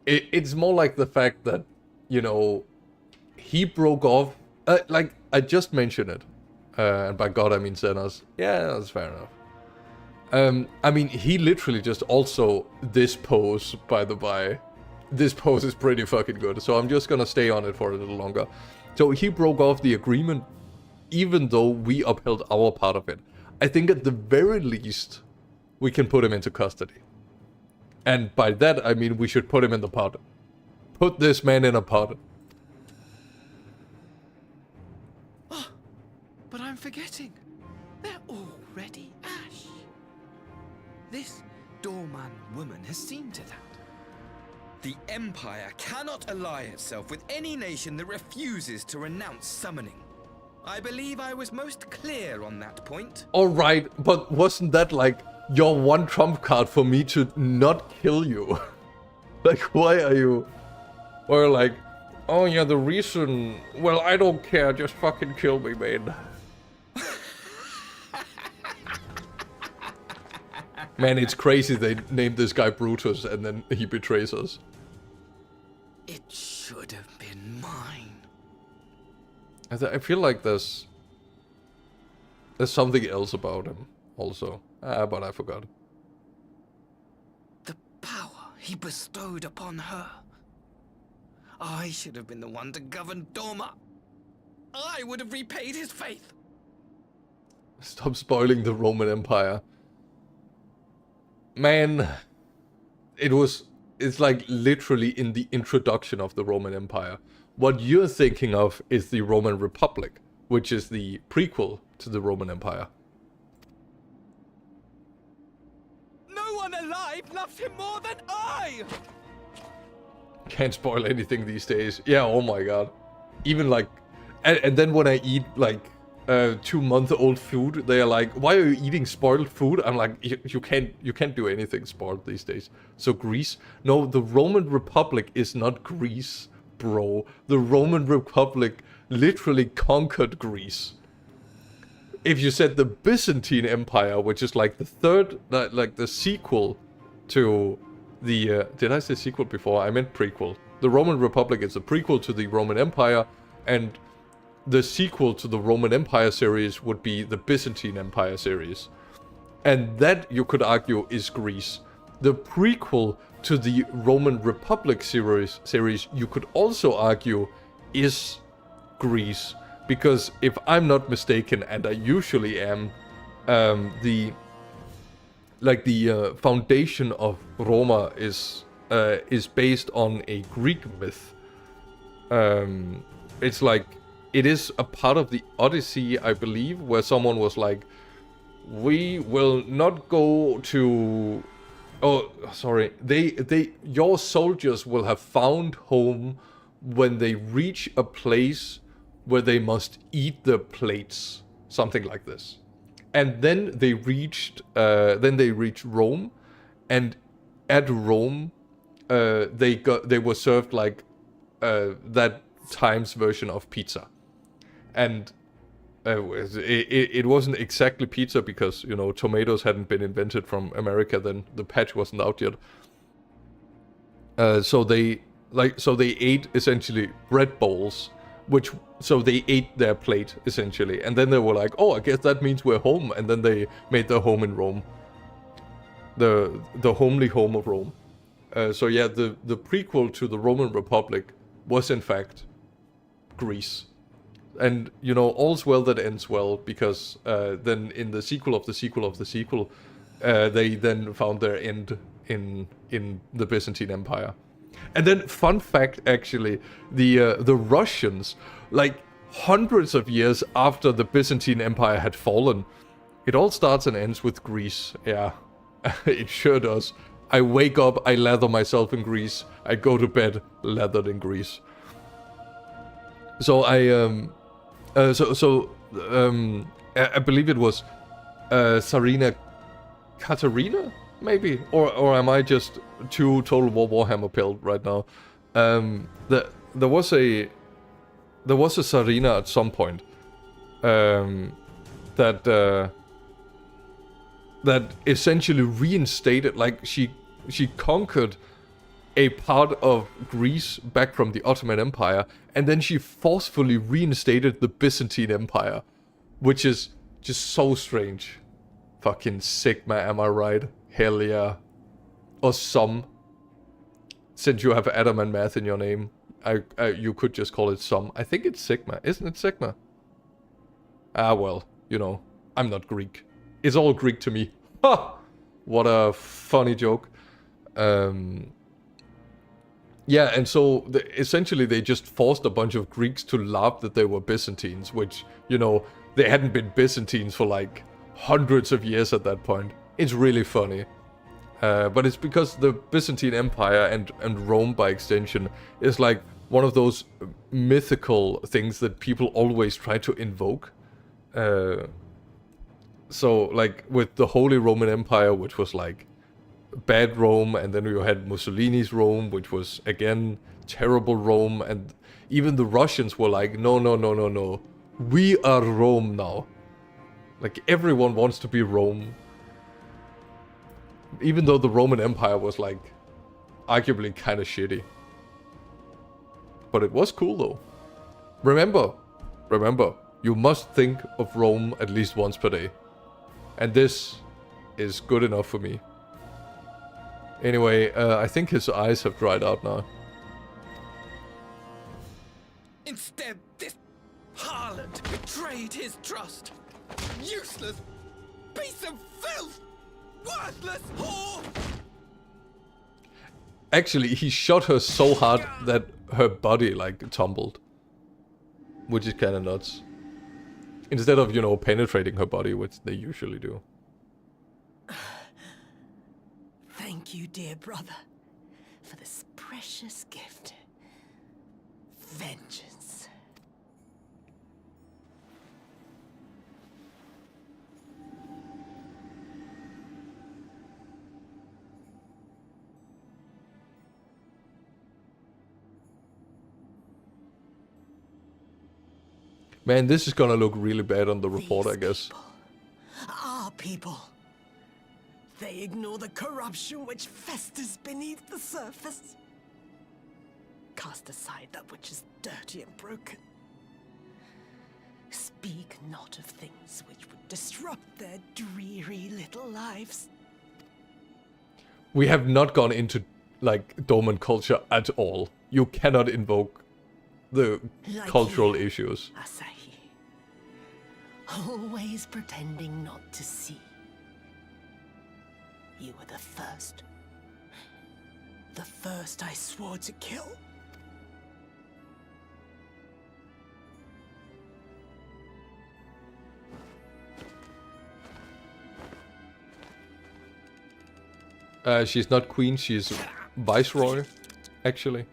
A: It's more like the fact that, you know, he broke off... like, I just mentioned it. And by God, I mean Xenos. Yeah, that's fair enough. I mean, he literally just also... This pose, by the by. This pose is pretty fucking good. So I'm just gonna stay on it for a little longer. So he broke off the agreement, even though we upheld our part of it. I think at the very least, we can put him into custody. And by that, I mean we should put him in the pod. Put this man in a pod.
E: Oh, but I'm forgetting. They're already ash. This doorman woman has seen to that. The Empire cannot ally itself with any nation that refuses to renounce summoning. I believe I was most clear on that point.
A: Alright, but wasn't that like your one trump card for me to not kill you? Like, why are you... Or like, oh yeah, the reason... Well, I don't care, just fucking kill me, man. Man, it's crazy they named this guy Brutus and then he betrays us.
E: It should have been mine.
A: I feel like there's something else about him also. But I forgot.
E: The power he bestowed upon her. I should have been the one to govern Dorma. I would have repaid his faith.
A: Stop spoiling the Roman Empire. Man, it's like literally in the introduction of the Roman Empire. What you're thinking of is the Roman Republic, which is the prequel to the Roman Empire.
H: No one alive loves him more than I!
A: Can't spoil anything these days. Yeah, oh my god. Even like... And then when I eat like 2-month-old food, they are like, why are you eating spoiled food? I'm like, you can't do anything spoiled these days. So Greece? No, the Roman Republic is not Greece, bro. The Roman Republic literally conquered Greece. If you said the Byzantine Empire, which is like the third, like the sequel to the... did I say sequel before? I meant prequel. The Roman Republic is a prequel to the Roman Empire, and the sequel to the Roman Empire series would be the Byzantine Empire series. And that, you could argue, is Greece. The prequel to the Roman Republic series, you could also argue, is Greece. Because if I'm not mistaken, and I usually am, the foundation of Roma is based on a Greek myth. It's like, it is a part of the Odyssey, I believe, where someone was like, we will not go to... Oh, sorry. Your soldiers will have found home when they reach a place where they must eat the plates. Something like this. And then they reached Rome, and at Rome, they were served like that times version of pizza. And it wasn't exactly pizza because, you know, tomatoes hadn't been invented from America then. The patch wasn't out yet. So they ate essentially bread bowls, so they ate their plate essentially. And then they were like, oh, I guess that means we're home. And then they made their home in Rome. The homely home of Rome. So yeah, the prequel to the Roman Republic was in fact Greece. And, you know, all's well that ends well, because then in the sequel of the sequel of the sequel, they then found their end in the Byzantine Empire. And then, fun fact, actually, the Russians, like hundreds of years after the Byzantine Empire had fallen, it all starts and ends with Greece. Yeah, it sure does. I wake up, I lather myself in grease. I go to bed lathered in grease. So I believe it was Tsarina Katerina, maybe, or am I just too Total War Warhammer pilled right now? There was a Tsarina at some point that essentially reinstated, like she conquered a part of Greece back from the Ottoman Empire, and then she forcefully reinstated the Byzantine Empire, which is just so strange. Fucking Sigma, am I right? Hell yeah. Or some. Since you have Adam and Math in your name, you could just call it some. I think it's Sigma. Isn't it Sigma? Ah, well, you know, I'm not Greek. It's all Greek to me. Ha! What a funny joke. Yeah, and so essentially they just forced a bunch of Greeks to laugh that they were Byzantines, which, you know, they hadn't been Byzantines for like hundreds of years at that point. It's really funny. But it's because the Byzantine Empire and Rome by extension is like one of those mythical things that people always try to invoke. So like with the Holy Roman Empire, which was like bad Rome, and then you had Mussolini's Rome, which was again terrible Rome, and even the Russians were like, no, we are Rome now. Like everyone wants to be Rome, even though the Roman Empire was like arguably kind of shitty, but it was cool though. Remember, you must think of Rome at least once per day, and this is good enough for me. Anyway, I think his eyes have dried out now.
E: Instead, this harlot betrayed his trust. Useless piece of filth! Worthless whore!
A: Actually, he shot her so hard that her body, like, tumbled. Which is kind of nuts. Instead of, you know, penetrating her body, which they usually do.
G: Thank you, dear brother, for this precious gift. Vengeance.
A: Man, this is gonna look really bad on the report, I guess.
G: Our people. They ignore the corruption which festers beneath the surface. Cast aside that which is dirty and broken. Speak not of things which would disrupt their dreary little lives.
A: We have not gone into, like, dormant culture at all. You cannot invoke the
G: Like
A: cultural
G: you,
A: issues.
G: Asahi. Always pretending not to see. You were the first. The first I swore to kill.
A: She's not queen, she's viceroy, actually.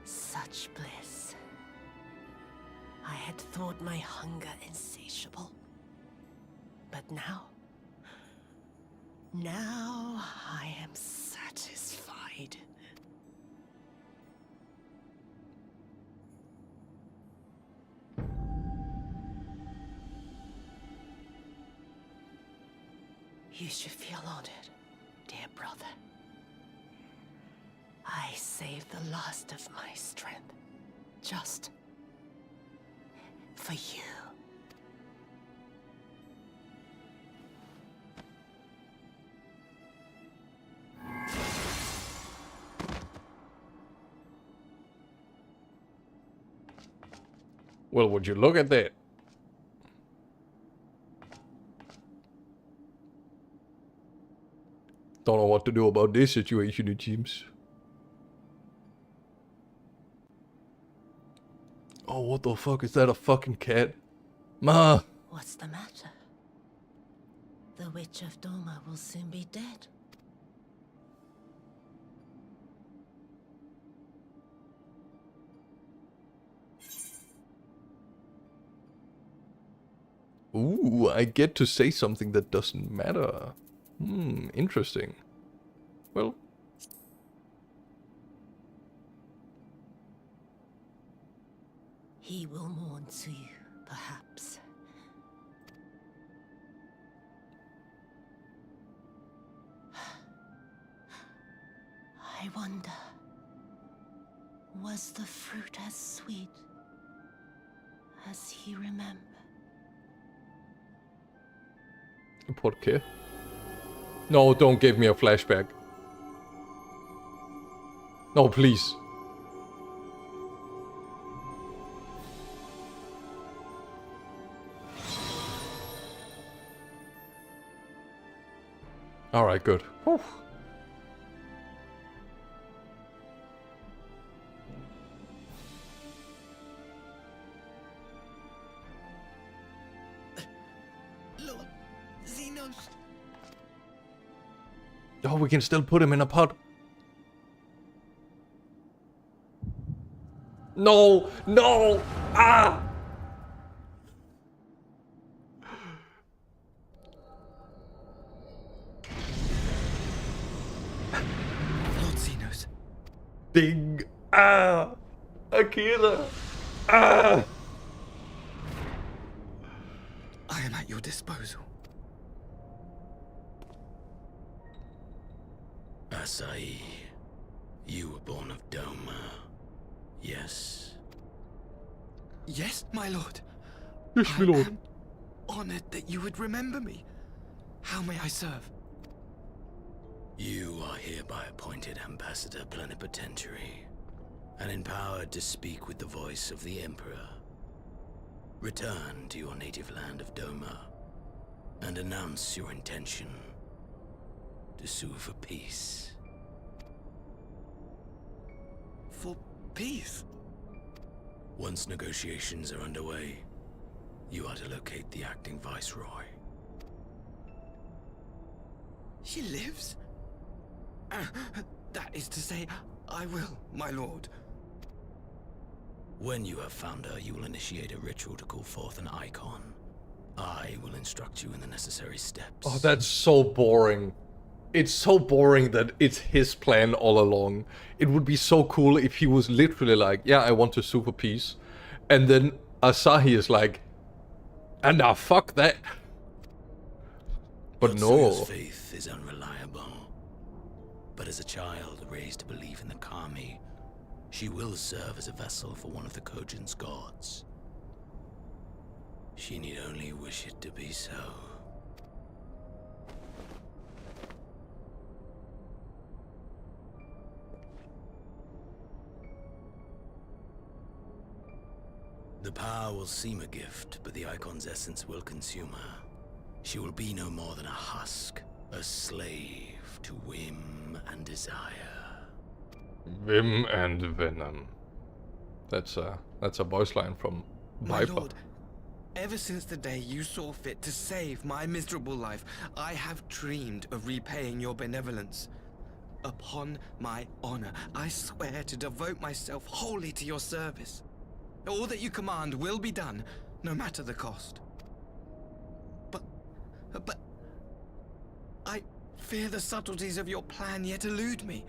G: Such bliss. I had thought my hunger insatiable. But now I am satisfied. You should feel honored, dear brother. I saved the last of my strength, just for you.
A: Well, would you look at that? Don't know what to do about this situation, it seems. Oh, what the fuck? Is that a fucking cat? Ma!
G: What's the matter? The Witch of Doma will soon be dead.
A: Ooh, I get to say something that doesn't matter. Interesting. Well.
G: He will mourn to you, perhaps. I wonder, was the fruit as sweet as he remembered?
A: Por qué? No, don't give me a flashback. No, please. Alright, good. Whew.
E: Lord Xenos.
A: Oh, we can still put him in a pot. No! No! Ah!
E: Lord Xenos.
A: Ding! Ah! Akira! Ah!
E: I am at your disposal.
M: Asai, you were born of Doma, yes?
E: Yes, my lord.
A: Yes, my lord.
E: I am honored that you would remember me. How may I serve?
M: You are hereby appointed Ambassador Plenipotentiary, and empowered to speak with the voice of the Emperor. Return to your native land of Doma, and announce your intention to sue for peace.
E: For peace?
M: Once negotiations are underway, you are to locate the acting Viceroy.
E: She lives? That is to say, I will, my lord.
M: When you have found her, you will initiate a ritual to call forth an icon. I will instruct you in the necessary steps.
A: Oh, that's so boring. It's so boring that it's his plan all along. It would be so cool if he was literally like, yeah, I want to sue for peace. And then Asahi is like, and nah, fuck that. But
M: Yotsuya's
A: no.
M: faith is unreliable. But as a child raised to believe in the Kami, she will serve as a vessel for one of the Kojin's gods. She need only wish it to be so. The power will seem a gift, but the icon's essence will consume her. She will be no more than a husk, a slave to whim and desire.
A: Vim and Venom. That's a voice line from
E: My
A: Viper.
E: lord, ever since the day you saw fit to save my miserable life, I have dreamed of repaying your benevolence. Upon my honor, I swear to devote myself wholly to your service. All that you command will be done, no matter the cost. But I fear the subtleties of your plan yet elude me.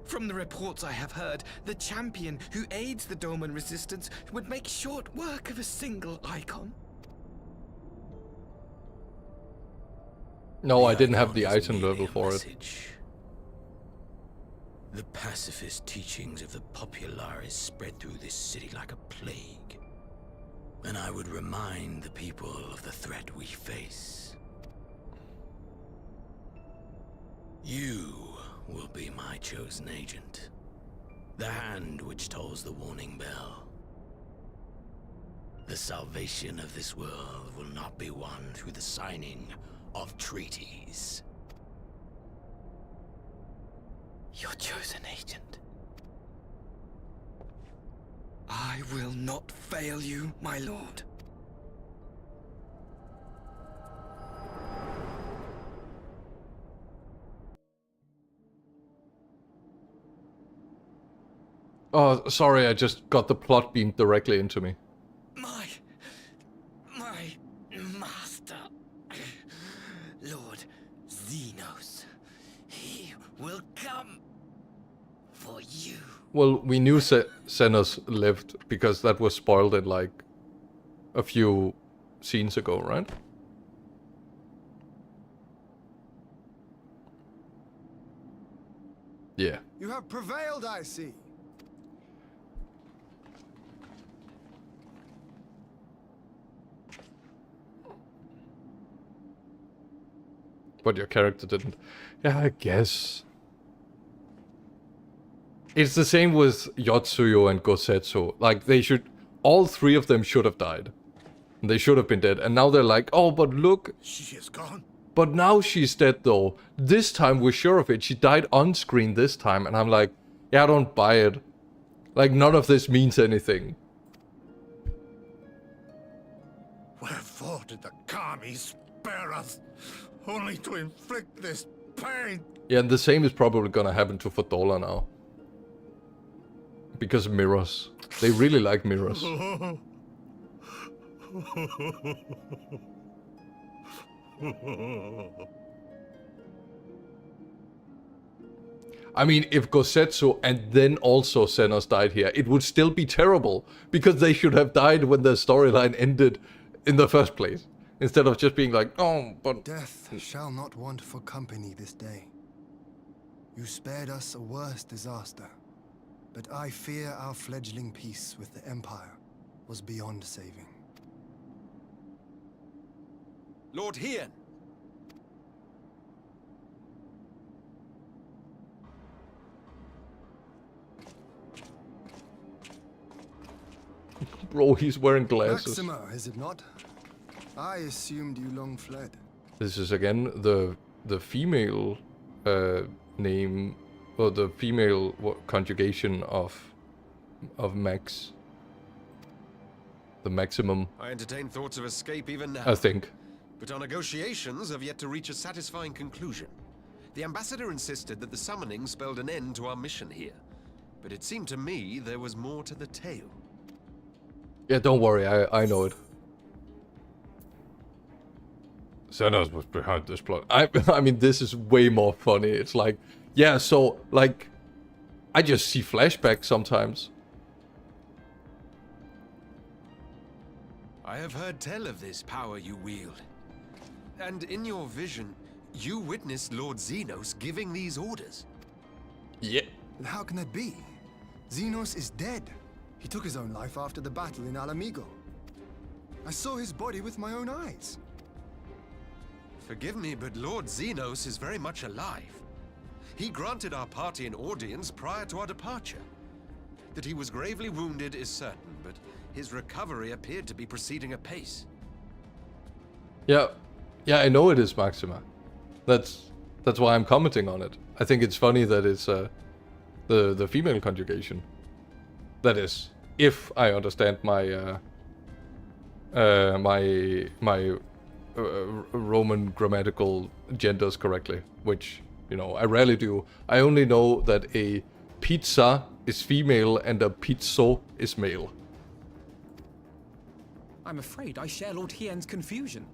E: From the reports I have heard, the champion who aids the Doman resistance would make short work of a single icon.
A: No, I didn't have
M: icon
A: the
M: is
A: item
M: merely
A: level
M: a
A: for it.
M: message. The pacifist teachings of the Populares spread through this city like a plague. And I would remind the people of the threat we face. You will be my chosen agent. The hand which tolls the warning bell. The salvation of this world will not be won through the signing of treaties.
E: Your chosen agent. I will not fail you, my lord.
A: Oh, sorry, I just got the plot beamed directly into me.
E: My master, Lord Xenos, he will come for you.
A: Well, we knew Xenos lived because that was spoiled in like a few scenes ago, right? Yeah.
B: You have prevailed, I see.
A: But your character didn't. Yeah, I guess. It's the same with Yotsuyo and Gosetsu. Like, they should... All three of them should have died. They should have been dead. And now they're like, oh, but look...
F: She is gone.
A: But now she's dead, though. This time we're sure of it. She died on screen this time. And I'm like, yeah, I don't buy it. Like, none of this means anything.
F: Wherefore did the Kami spare us? Only to inflict this pain.
A: Yeah, and the same is probably gonna happen to Fedora now. Because of mirrors. They really like mirrors. I mean, if Gosetsu and then also Xenos died here, it would still be terrible. Because they should have died when the storyline ended in the first place. Instead of just being like, oh, but...
B: Death shall not want for company this day. You spared us a worse disaster. But I fear our fledgling peace with the Empire was beyond saving.
N: Lord Hien!
A: Bro, he's wearing glasses.
B: Maxima, is it not? I assumed you long fled.
A: This is again the female name, or the female conjugation of Max. The maximum.
N: I entertain thoughts of escape even now.
A: I think.
N: But our negotiations have yet to reach a satisfying conclusion. The ambassador insisted that the summoning spelled an end to our mission here. But it seemed to me there was more to the tale.
A: Yeah, don't worry, I know it. Xenos was behind this plot. I mean, this is way more funny. It's like, yeah, so, like, I just see flashbacks sometimes.
N: I have heard tell of this power you wield. And in your vision, you witnessed Lord Xenos giving these orders.
A: Yeah.
B: How can that be? Xenos is dead. He took his own life after the battle in Alamigo. I saw his body with my own eyes.
N: Forgive me, but Lord Xenos is very much alive. He granted our party an audience prior to our departure. That he was gravely wounded is certain, but his recovery appeared to be proceeding apace.
A: Yeah, I know it is Maxima. That's why I'm commenting on it. I think it's funny that it's the female conjugation. That is, if I understand my Roman grammatical genders correctly, which, you know, I rarely do. I only know that a pizza is female and a pizzo is male.
K: I'm afraid I share Lord Hien's confusion.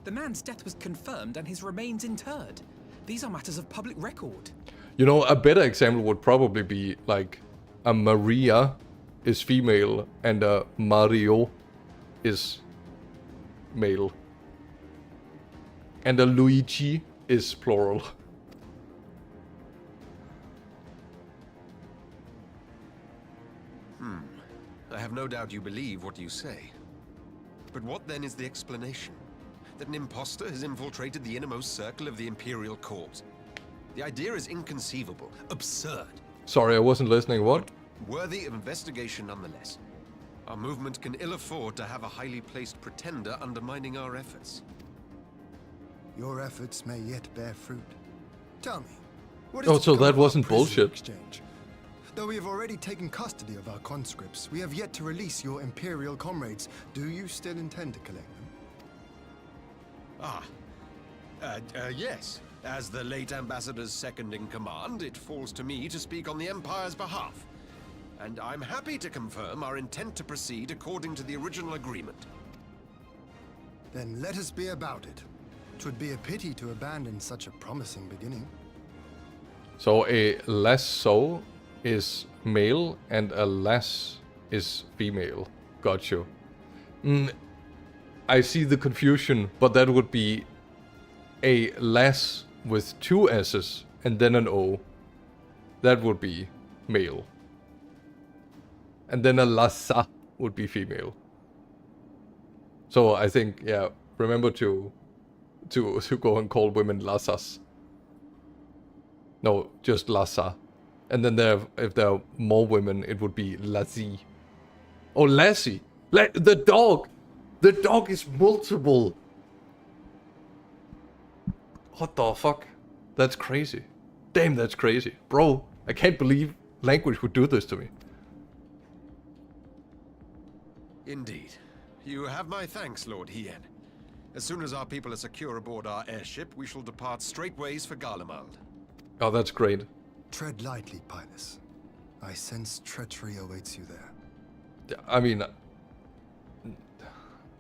K: The man's death was confirmed and his remains interred. These are matters of public record.
A: You know, a better example would probably be like a Maria is female and a Mario is male. And a Luigi is plural.
N: I have no doubt you believe what you say. But what then is the explanation? That an imposter has infiltrated the innermost circle of the Imperial Court? The idea is inconceivable, absurd.
A: Sorry, I wasn't listening. What?
N: Worthy of investigation nonetheless. Our movement can ill afford to have a highly placed pretender undermining our efforts.
B: Your efforts may yet bear fruit. Tell me, What
A: Oh,
B: to
A: so
B: become
A: that
B: of our
A: wasn't
B: prisoner
A: bullshit.
B: Exchange? Though we have already taken custody of our conscripts, we have yet to release your Imperial comrades. Do you still intend to collect them?
N: Yes. As the late Ambassador's second in command, it falls to me to speak on the Empire's behalf. And I'm happy to confirm our intent to proceed according to the original agreement.
B: Then let us be about it. 'Twould be a pity to abandon such a promising beginning.
A: So a lasso is male and a lass is female. Got you. I see the confusion, but that would be a lass with 2 S's and then an O. That would be male. And then a lassa would be female. So I think, yeah, remember to go and call women lassas. No, just lassa. And then if there are more women, it would be lassie. Oh, lassie. The dog. The dog is multiple. What the fuck? That's crazy. Damn, that's crazy. Bro, I can't believe language would do this to me.
N: Indeed. You have my thanks, Lord Hien. As soon as our people are secure aboard our airship, we shall depart straightways for Garlemald.
A: Oh, that's great.
B: Tread lightly, Pilus. I sense treachery awaits you there.
A: I mean,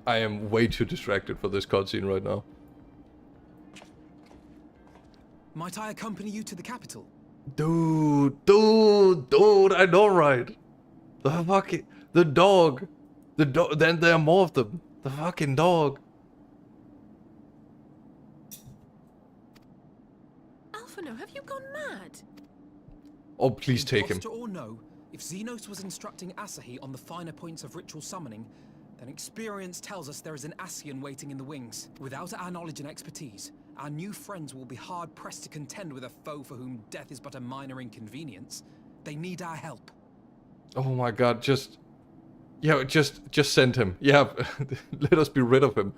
A: I am way too distracted for this cutscene right now.
K: Might I accompany you to the capital?
A: Dude, I know, right? The dog. Then there are more of them. The fucking dog.
C: Alphino, have you gone mad?
A: Oh, please take him.
K: Imposter or no, if Xenos was instructing Asahi on the finer points of ritual summoning, then experience tells us there is an Ascian waiting in the wings. Without our knowledge and expertise, our new friends will be hard-pressed to contend with a foe for whom death is but a minor inconvenience. They need our help.
A: Oh my god, just send him. Yeah, let us be rid of him.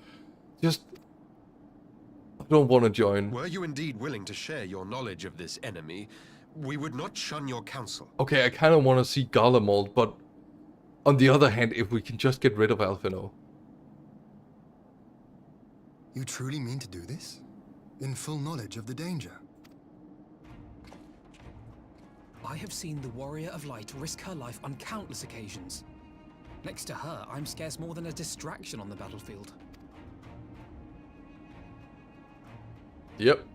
A: I don't want to join.
N: Were you indeed willing to share your knowledge of this enemy, we would not shun your counsel.
A: Okay, I kind of want to see Garlemald, but on the other hand, if we can just get rid of Alphino.
B: You truly mean to do this? In full knowledge of the danger?
K: I have seen the Warrior of Light risk her life on countless occasions. Next to her, I'm scarce more than a distraction on the battlefield.
A: Yep.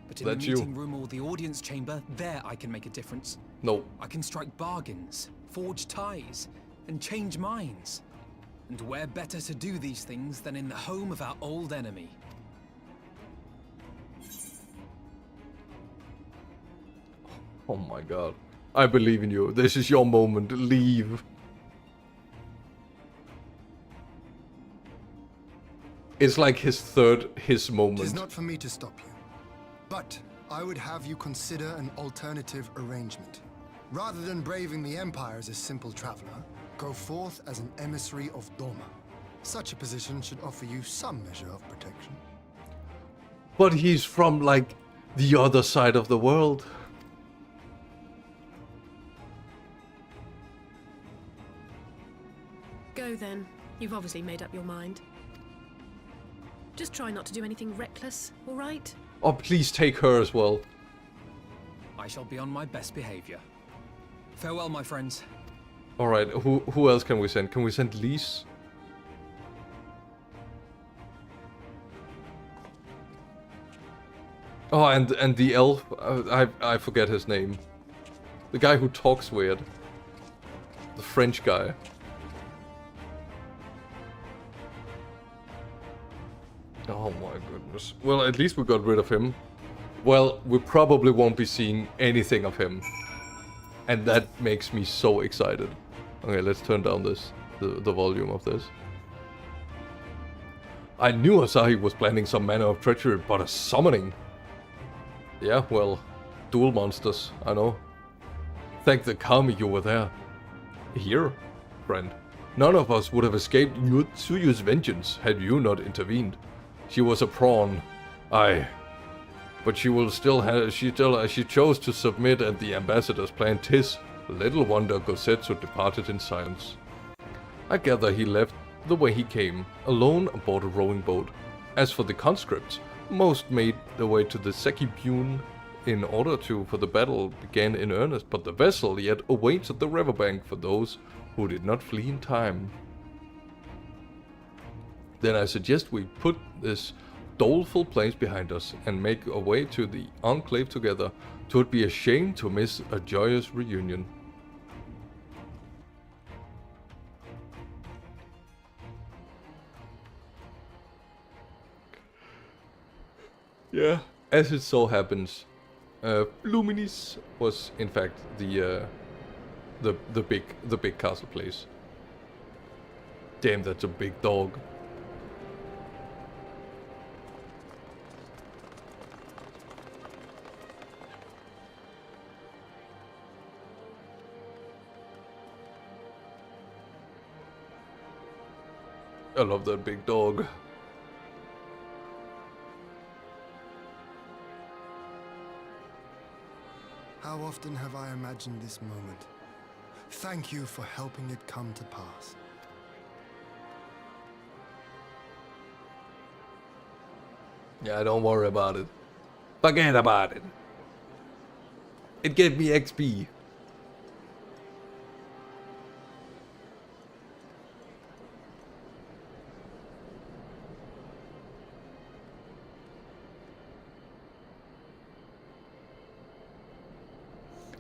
K: But in the meeting room or the audience chamber, there I can make a difference.
A: No.
K: I can strike bargains, forge ties, and change minds. And where better to do these things than in the home of our old enemy?
A: Oh my god. I believe in you. This is your moment. Leave. It's like his moment.
B: It is not for me to stop you. But I would have you consider an alternative arrangement. Rather than braving the Empire as a simple traveler, go forth as an emissary of Doma. Such a position should offer you some measure of protection.
A: But he's from, like, the other side of the world.
C: Go then. You've obviously made up your mind. Just try not to do anything reckless, all right?
A: Oh, please take her as well.
K: I shall be on my best behavior. Farewell, my friends.
A: Alright, who else can we send? Can we send Lise? Oh, and the elf, I forget his name. The guy who talks weird. The French guy. Oh my goodness. Well, at least we got rid of him. Well, we probably won't be seeing anything of him. And that makes me so excited. Okay, let's turn down the volume of this. I knew Asahi was planning some manner of treachery, but a summoning? Yeah, well, dual monsters, I know. Thank the Kami you were there. Here, friend. None of us would have escaped Yutsuyu's vengeance had you not intervened. She was a pawn. But she will still have, she chose to submit at the ambassador's plan. 'Tis little wonder Gosetsu departed in silence. I gather he left the way he came, alone aboard a rowing boat. As for the conscripts, most made their way to the Sekibune in order for the battle began in earnest, but the vessel yet awaits at the riverbank for those who did not flee in time. Then I suggest we put this doleful place behind us and make our way to the Enclave together. 'Twould be a shame to miss a joyous reunion. Yeah, as it so happens, Luminis was in fact the big castle place. Damn, that's a big dog. I love that big dog.
B: How often have I imagined this moment? Thank you for helping it come to pass.
A: Yeah, don't worry about it. Forget about it. It gave me XP.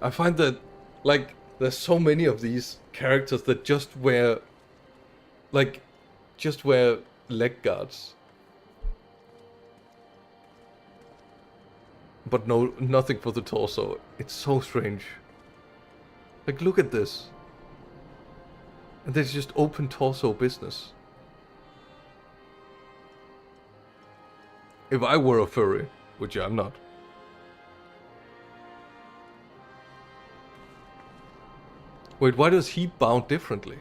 A: I find that, like, there's so many of these characters that just wear leg guards. But nothing for the torso. It's so strange. Like, look at this. And there's just open torso business. If I were a furry, which I'm not. Wait, why does he bow differently?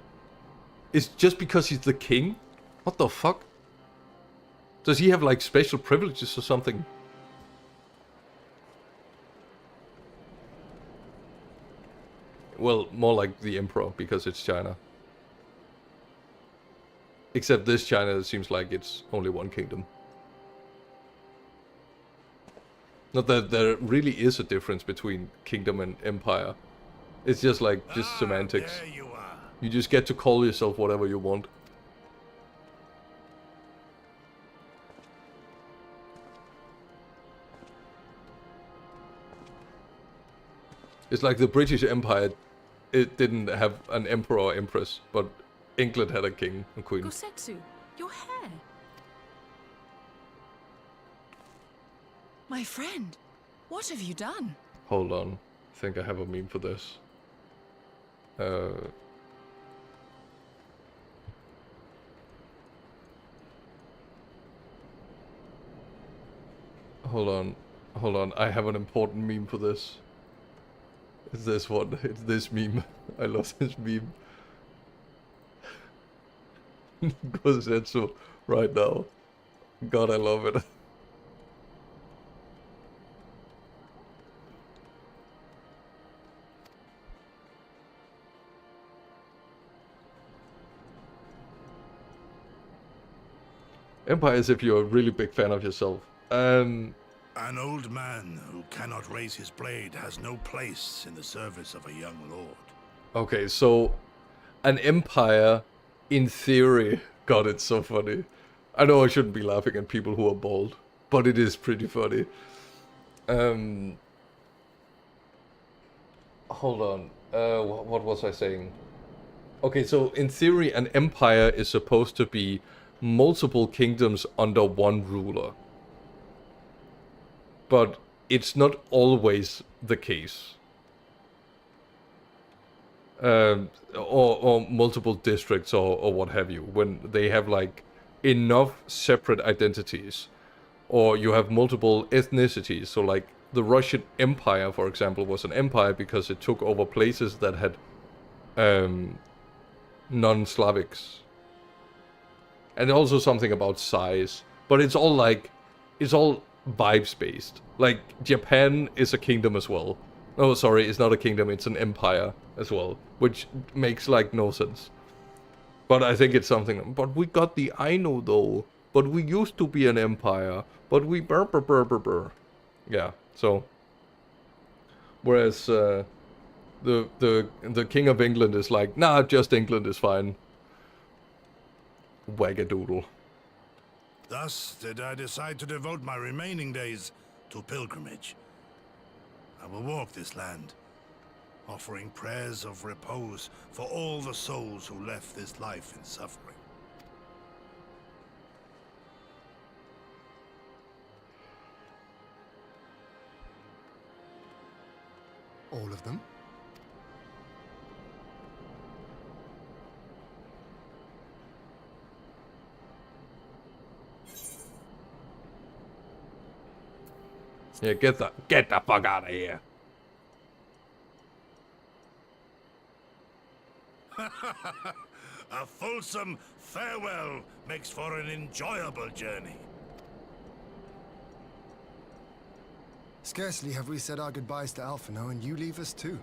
A: It's just because he's the king? What the fuck? Does he have like special privileges or something? Well, more like the emperor, because it's China. Except this China, it seems like it's only one kingdom. Not that there really is a difference between kingdom and empire. It's just like, semantics.
F: There you are.
A: You just get to call yourself whatever you want. It's like the British Empire, it didn't have an emperor or empress, but England had a king and queen.
C: Gosetsu, your hair.
D: My friend, what have you done?
A: Hold on, I think I have a meme for this. Hold on, I have an important meme for this. It's this one, it's this meme. I love this meme. Gosetsu right now. God, I love it. Empire is if you're a really big fan of yourself.
F: An old man who cannot raise his blade has no place in the service of a young lord.
A: Okay, so an empire, in theory, God, it's so funny. I know I shouldn't be laughing at people who are bald, but it is pretty funny. Hold on, what was I saying? Okay, so in theory, an empire is supposed to be multiple kingdoms under one ruler. But it's not always the case. Or multiple districts or what have you, when they have like enough separate identities, or you have multiple ethnicities. So like the Russian Empire, for example, was an empire because it took over places that had non-Slavics. And also something about size. But it's all like, it's all vibes based. Like, Japan is a kingdom as well. Oh, sorry, it's not a kingdom, it's an empire as well. Which makes, like, no sense. But I think it's something... But we got the Ainu, though. But we used to be an empire. But we... Yeah, so... Whereas, the King of England is like, nah, just England is fine. Wagadoodle.
F: Thus did I decide to devote my remaining days to pilgrimage. I will walk this land, offering prayers of repose for all the souls who left this life in suffering.
B: All of them?
A: Yeah, get the fuck out of here.
F: A fulsome farewell makes for an enjoyable journey.
B: Scarcely have we said our goodbyes to Alphino, and you leave us too.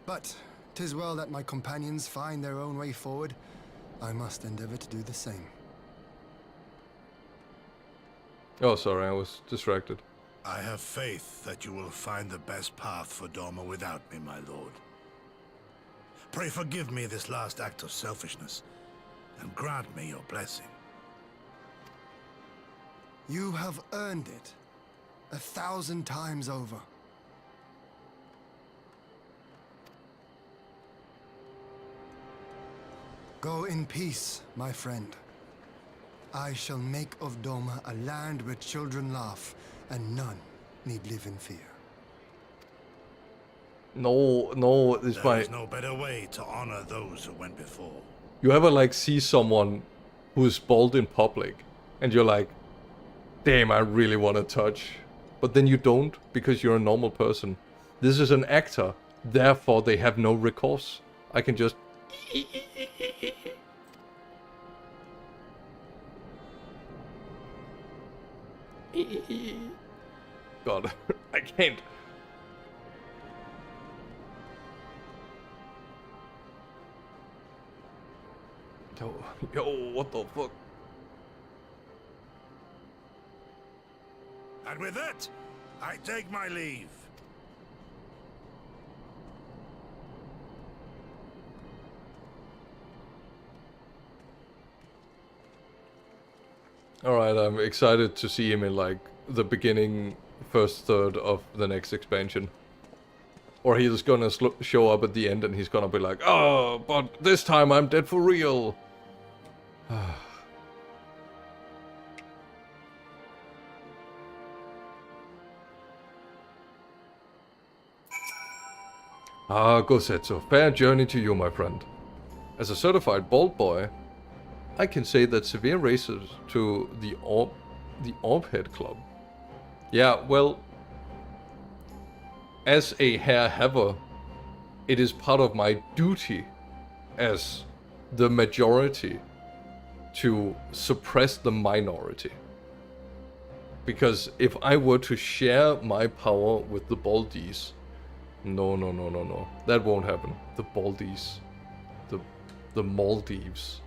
B: But 'tis well that my companions find their own way forward. I must endeavor to do the same.
A: Oh, sorry, I was distracted.
F: I have faith that you will find the best path for Doma without me, my lord. Pray forgive me this last act of selfishness, and grant me your blessing.
B: You have earned it 1,000 times over. Go in peace, my friend. I shall make of Doma a land where children laugh and none need live in fear.
A: No, this
F: There is no better way to honor those who went before.
A: You ever, like, see someone who's bald in public, and you're like, damn, I really want to touch. But then you don't, because you're a normal person. This is an actor, therefore they have no recourse. I can just... God, I can't. Yo, what the fuck?
F: And with that, I take my leave.
A: Alright, I'm excited to see him in, like, the beginning, first third of the next expansion. Or he's gonna show up at the end and he's gonna be like, oh, but this time I'm dead for real. Ah, Gosetsu, fair journey to you, my friend. As a certified bald boy, I can say that severe races to the Orbhead Club. Yeah, well, as a hair haver, it is part of my duty as the majority to suppress the minority. Because if I were to share my power with the Baldies, no, that won't happen. The Baldies, the Maldives,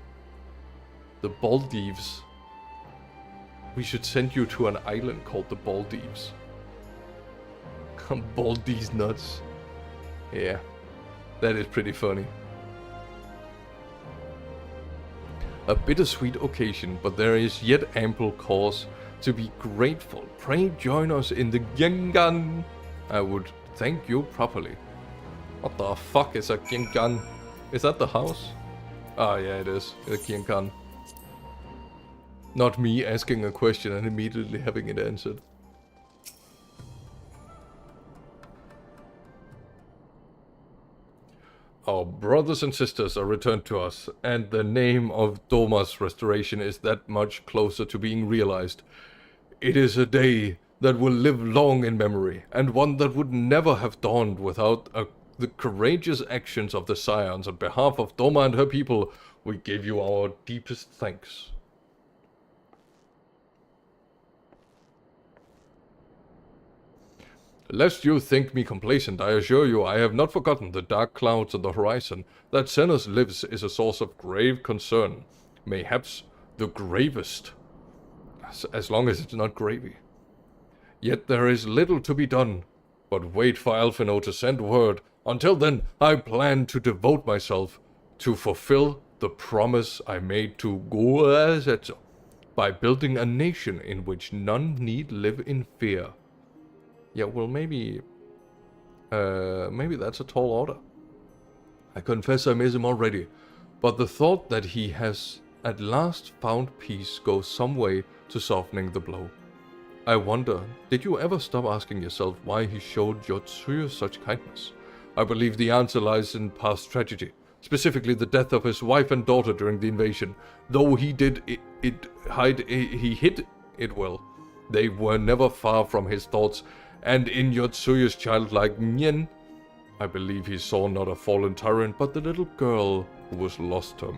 A: the Baldives. We should send you to an island called the Baldives. Baldies nuts. Yeah, that is pretty funny. A bittersweet occasion, but there is yet ample cause to be grateful. Pray join us in the Gengan. I would thank you properly. What the fuck is a Gengan? Is that the house? Ah, yeah, it is. The Gengan. Not me asking a question and immediately having it answered. Our brothers and sisters are returned to us, and the name of Doma's restoration is that much closer to being realized. It is a day that will live long in memory, and one that would never have dawned without the courageous actions of the Scions. On behalf of Doma and her people, we give you our deepest thanks. Lest you think me complacent, I assure you I have not forgotten the dark clouds on the horizon. That Xenos lives is a source of grave concern. Mayhaps the gravest. As long as it's not gravy. Yet there is little to be done, but wait for Alphino to send word. Until then, I plan to devote myself to fulfill the promise I made to Goazetsu by building a nation in which none need live in fear. Yeah, well, maybe that's a tall order. I confess I miss him already, but the thought that he has at last found peace goes some way to softening the blow. I wonder, did you ever stop asking yourself why he showed Yotsuya such kindness? I believe the answer lies in past tragedy, specifically the death of his wife and daughter during the invasion. Though he did he hid it well. They were never far from his thoughts, and in Yotsuya's childlike Nyen, I believe he saw not a fallen tyrant, but the little girl who was lost to him.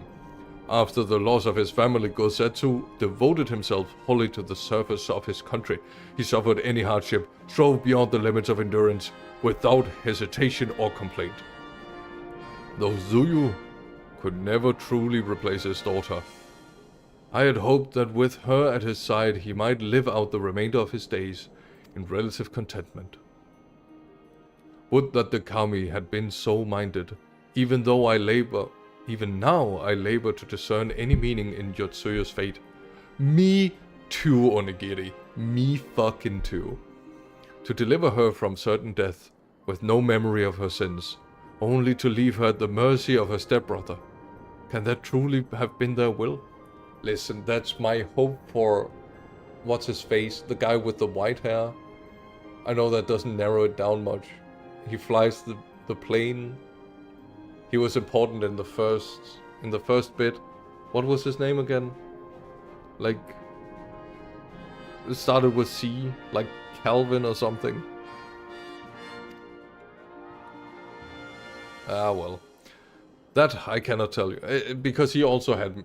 A: After the loss of his family, Gosetsu devoted himself wholly to the service of his country. He suffered any hardship, strove beyond the limits of endurance, without hesitation or complaint. Though Tsuyu could never truly replace his daughter, I had hoped that with her at his side he might live out the remainder of his days in relative contentment. Would that the Kami had been so minded, even now I labor to discern any meaning in Yotsuya's fate. Me too, Onigiri. Me fucking too. To deliver her from certain death, with no memory of her sins, only to leave her at the mercy of her stepbrother. Can that truly have been their will? Listen, that's my hope for... what's his face? The guy with the white hair? I know that doesn't narrow it down much. He flies the plane. He was important in the first bit. What was his name again? Like... it started with C, like Calvin or something. Ah, well. That I cannot tell you. Because he also had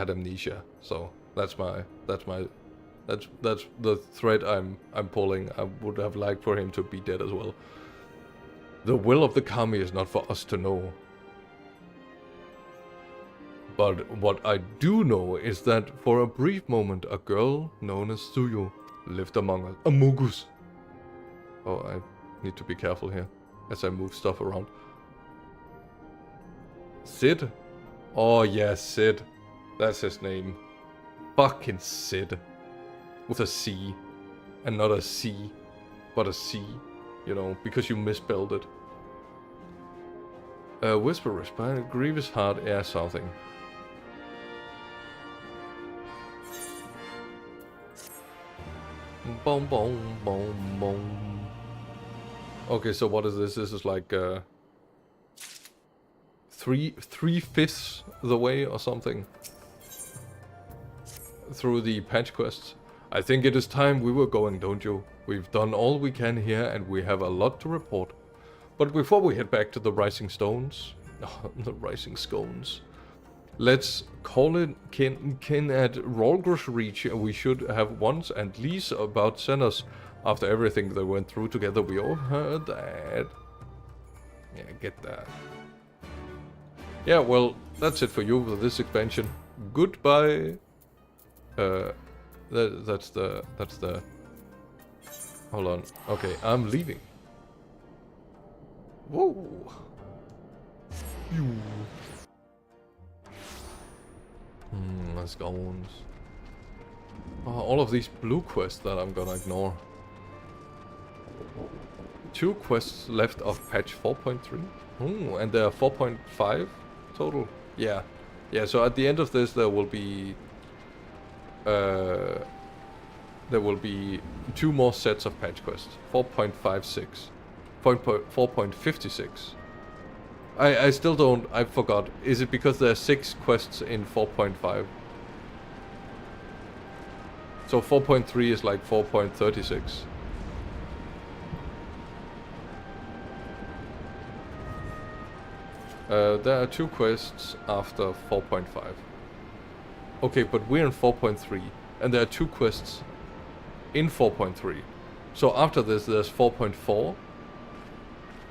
A: amnesia. So that's the thread I'm pulling. I would have liked for him to be dead as well. The will of the Kami is not for us to know. But what I do know is that for a brief moment a girl known as Tsuyu lived among us. Amogus. Oh, I need to be careful here as I move stuff around. Sid? Oh yeah, Sid. That's his name. Fucking Sid. With a C. And not a C, but a C. You know, because you misspelled it. Whisper Respire, Grievous Heart, Air something. Boom, boom, boom, boom. Okay, so what is this? This is like three-fifths the way or something through the patch quests. I think it is time we were going, don't you? We've done all we can here and we have a lot to report. But before we head back to the Rising Stones, the Rising Scones, let's call it kin at Rolgrush Reach. We should have once at least about Xenos. After everything they went through together, we all heard that. Yeah, get that. Yeah, well, that's it for you for this expansion. Goodbye. That's the... Hold on. Okay, I'm leaving. Whoa. Let's go on. Oh, all of these blue quests that I'm gonna ignore. 2 quests left of patch 4.3. And there are 4.5 total. Yeah. Yeah, so at the end of this there will be 2 more sets of patch quests. 4.56. 4.56. I still don't... I forgot. Is it because there are 6 quests in 4.5? So 4.3 is like 4.36. There are 2 quests after 4.5. Okay, but we're in 4.3. And there are 2 quests in 4.3. So after this, there's 4.4.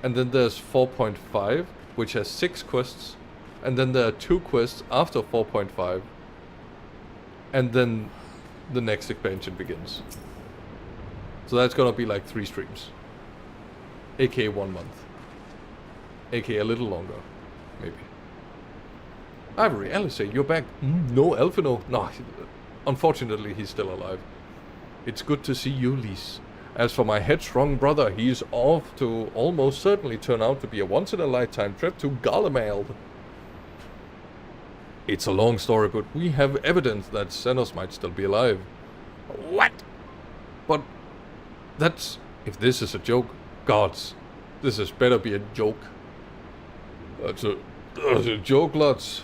A: And then there's 4.5, which has 6 quests. And then there are 2 quests after 4.5. And then the next expansion begins. So that's gonna be like 3 streams. aka 1 month. Aka a little longer, maybe. Ivory, Alice, you're back. No, Elfino. No, unfortunately he's still alive. It's good to see you, Lise. As for my headstrong brother, he's off to almost certainly turn out to be a once-in-a-lifetime trip to Garlemald. It's a long story, but we have evidence that Xenos might still be alive. What? But that's... If this is a joke, gods, this is better be a joke. That's a joke, lads.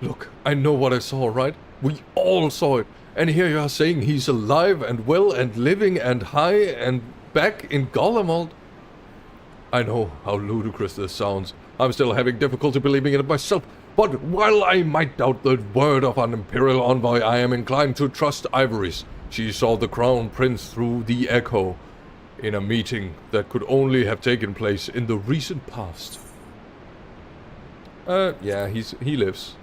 A: Look, I know what I saw, right? We all saw it. And here you are saying he's alive and well and living and high and back in Garlemald. I know how ludicrous this sounds. I'm still having difficulty believing in it myself. But while I might doubt the word of an Imperial envoy, I am inclined to trust Ivory's. She saw the Crown Prince through the Echo in a meeting that could only have taken place in the recent past. Yeah, he lives.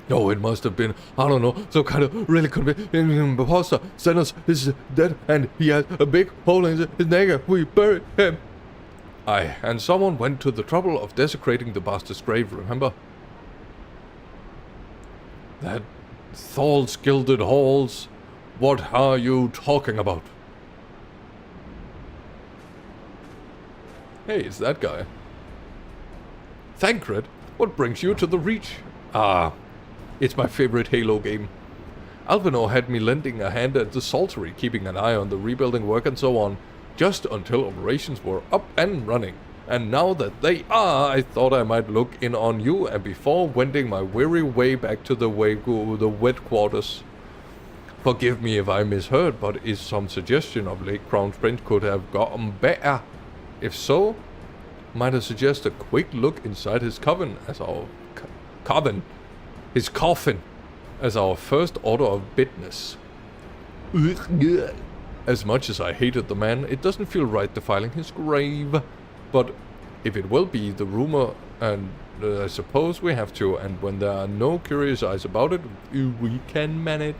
A: No, it must have been, I don't know, some kind of really convincing imposter. Xenos is dead and he has a big hole in his neck. We buried him. Aye, and someone went to the trouble of desecrating the bastard's grave, remember? That Thal's gilded halls. What are you talking about? Hey, it's that guy. Thancred, what brings you to the Reach? Ah, it's my favorite Halo game. Alvino had me lending a hand at the Saltery, keeping an eye on the rebuilding work and so on, just until operations were up and running. And now that they are, I thought I might look in on you, and before wending my weary way back to the wet quarters. Forgive me if I misheard, but is some suggestion of Lake Crown Prince could have gotten better? If so, might I suggest a quick look inside his coven as our his coffin as our first order of business. As much as I hated the man, it doesn't feel right defiling his grave. But if it will be the rumor, and I suppose we have to, and when there are no curious eyes about it, we can manage.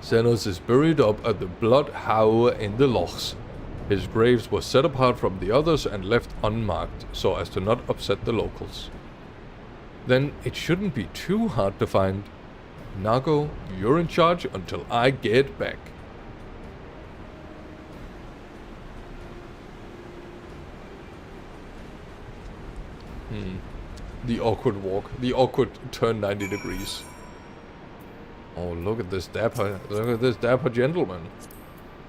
A: Xenos is buried up at the Blood How in the Lochs. His graves were set apart from the others and left unmarked, so as to not upset the locals. Then it shouldn't be too hard to find. Nago, you're in charge until I get back. The awkward walk. The awkward turn 90 degrees. Oh, look at this dapper gentleman.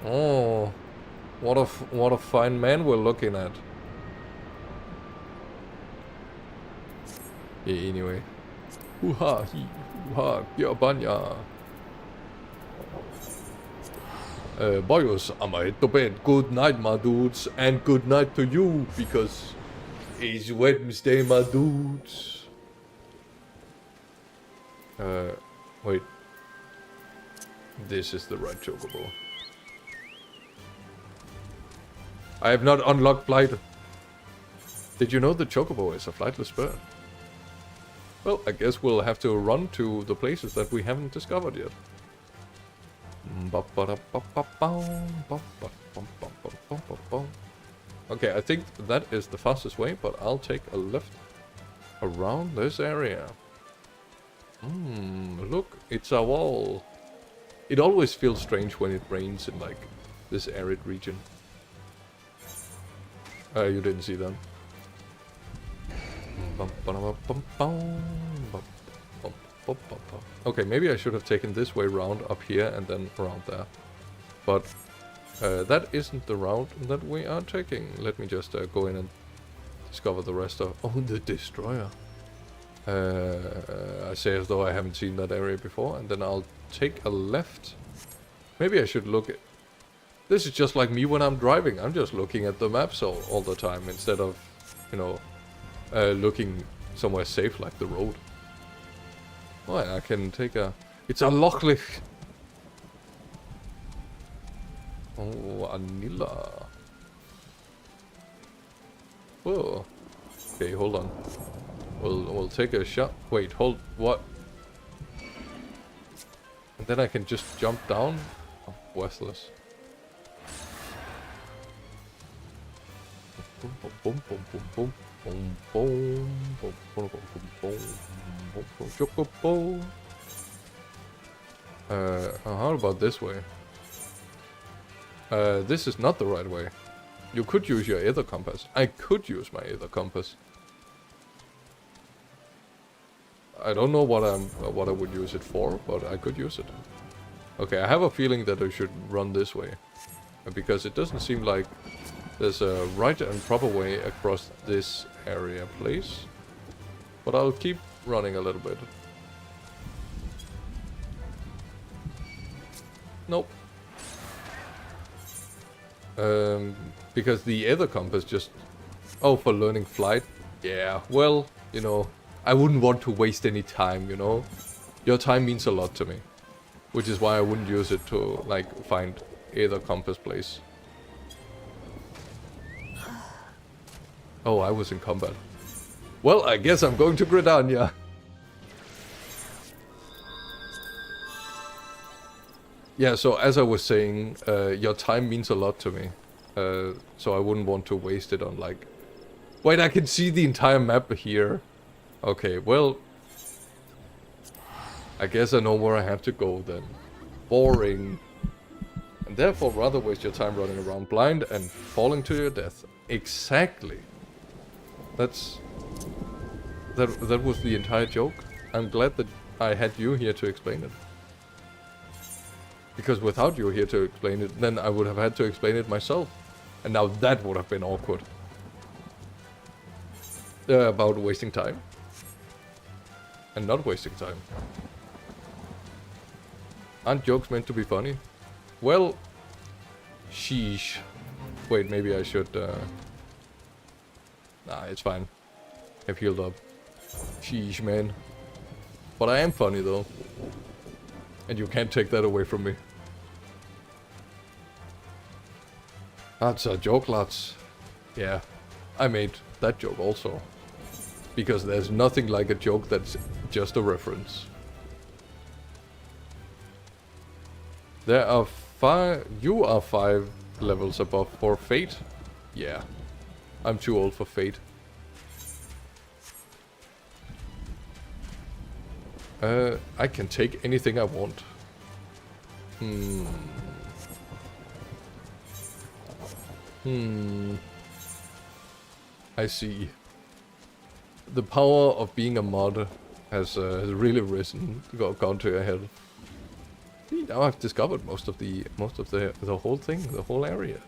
A: Oh, what a fine man we're looking at. Yeah, anyway. Hoo-ha, hoo-ha, banya. Boyos, I'm head to bed. Good night, my dudes, and good night to you, because it's Wednesday, my dudes. Wait. This is the right chocobo. I have not unlocked flight. Did you know the chocobo is a flightless bird? Well, I guess we'll have to run to the places that we haven't discovered yet. Okay, I think that is the fastest way, but I'll take a left around this area. Look, it's a wall. It always feels strange when it rains in, like, this arid region. You didn't see that. Okay, maybe I should have taken this way round up here and then around there. But that isn't the route that we are taking. Let me just go in and discover the rest of... Oh, the Destroyer. I say as though I haven't seen that area before, and then I'll take a left. Maybe I should look This is just like me when I'm driving. I'm just looking at the maps all the time instead of, you know, looking somewhere safe like the road. Oh, and I can take a... It's a Lochlich! Oh, Anilla. Whoa. Okay, hold on. We'll take a shot. Wait, hold... What? And then I can just jump down? Oh, worthless. Boom, boom, boom, boom, boom. Boom, boom, boom, boom, boom, boom, boom, how about this way? This is not the right way. You could use your ether compass. I could use my ether compass. I don't know what I would use it for, but I could use it. Okay, I have a feeling that I should run this way, because it doesn't seem like there's a right and proper way across this area, please. But I'll keep running a little bit. Nope. Because the other compass just... Oh, for learning flight? Yeah, well, you know, I wouldn't want to waste any time, you know? Your time means a lot to me. Which is why I wouldn't use it to, like, find either compass place. Oh, I was in combat. Well, I guess I'm going to Gridania. Yeah, so as I was saying, your time means a lot to me. So I wouldn't want to waste it on like... Wait, I can see the entire map here. Okay, well... I guess I know where I have to go then. Boring. And therefore rather waste your time running around blind and falling to your death. Exactly. That was the entire joke. I'm glad that I had you here to explain it. Because without you here to explain it, then I would have had to explain it myself. And now that would have been awkward. About wasting time. And not wasting time. Aren't jokes meant to be funny? Well, sheesh. Wait, maybe I should... Nah, it's fine. I've healed up. Sheesh, man. But I am funny, though. And you can't take that away from me. That's a joke, lads. Yeah, I made that joke also. Because there's nothing like a joke that's just a reference. There are you are 5 levels above for Fate? Yeah. I'm too old for Fate. I can take anything I want. I see. The power of being a mod has really risen, gone to your head. See, now I've discovered most of the whole thing, the whole area.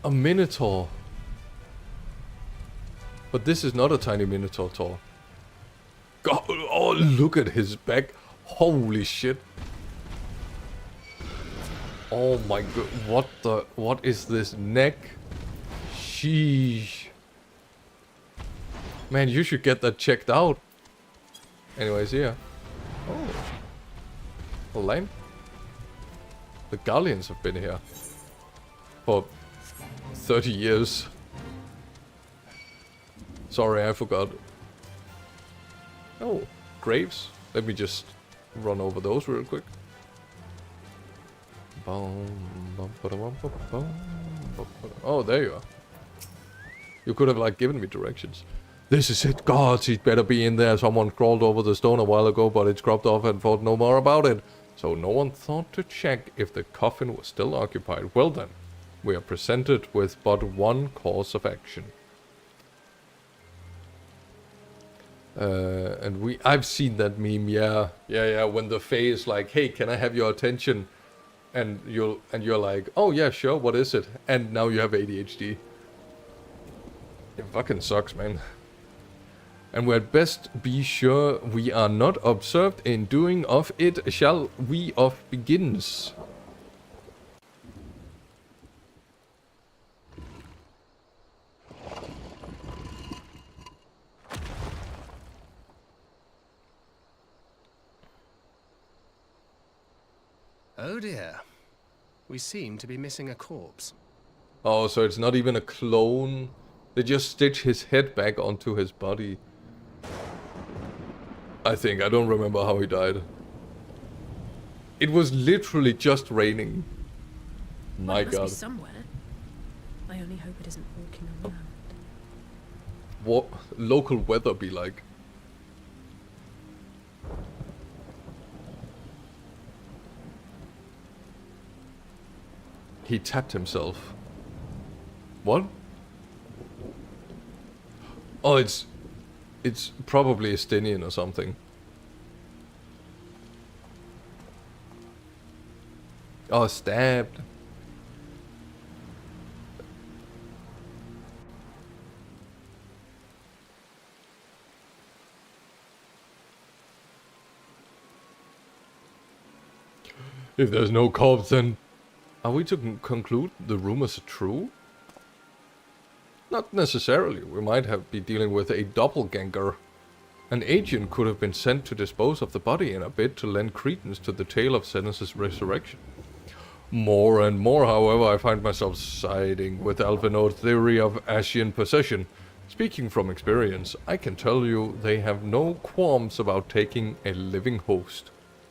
A: A minotaur. But this is not a tiny minotaur tall. God, oh, look at his back. Holy shit. Oh my god, what is this neck? Sheesh. Man, you should get that checked out. Anyways, yeah. Oh. Lame. The Galleons have been here. For 30 years. Sorry, I forgot. Oh, graves. Let me just run over those real quick. Oh, there you are. You could have, like, given me directions. This is it. God, he'd better be in there. Someone crawled over the stone a while ago, but it's cropped off and thought no more about it. So no one thought to check if the coffin was still occupied. Well then, we are presented with but one course of action. And I've seen that meme, yeah, when the Fae is like, hey, can I have your attention? And you're like, oh yeah, sure, what is it? And now you have ADHD. It fucking sucks, man. And we had best be sure we are not observed in doing of it. Shall we of begins?
O: Oh dear. We seem to be missing a corpse.
A: Oh, so it's not even a clone. They just stitch his head back onto his body. I think. I don't remember how he died. It was literally just raining. My
C: It must
A: god.
C: be somewhere. I only hope it isn't walking around.
A: What local weather be like? He tapped himself. What? Oh, it's probably Estinian or something. Oh, stabbed. If there's no corpse, then are we to conclude the rumors are true? Not necessarily. We might be dealing with a doppelganger. An agent could have been sent to dispose of the body in a bid to lend credence to the tale of Senes's resurrection. More and more, however, I find myself siding with Alphinaud's theory of Ascian possession. Speaking from experience, I can tell you they have no qualms about taking a living host,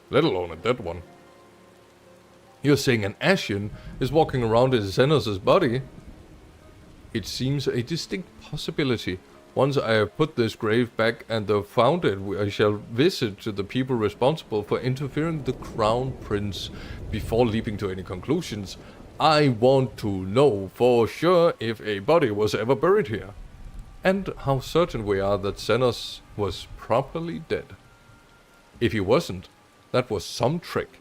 A: let alone a dead one. You're saying an Ascian is walking around in Senes's body? It seems a distinct possibility. Once I have put this grave back and found it, I shall visit to the people responsible for interfering with the Crown Prince. Before leaping to any conclusions, I want to know for sure if a body was ever buried here. And how certain we are that Senes was properly dead. If he wasn't, that was some trick.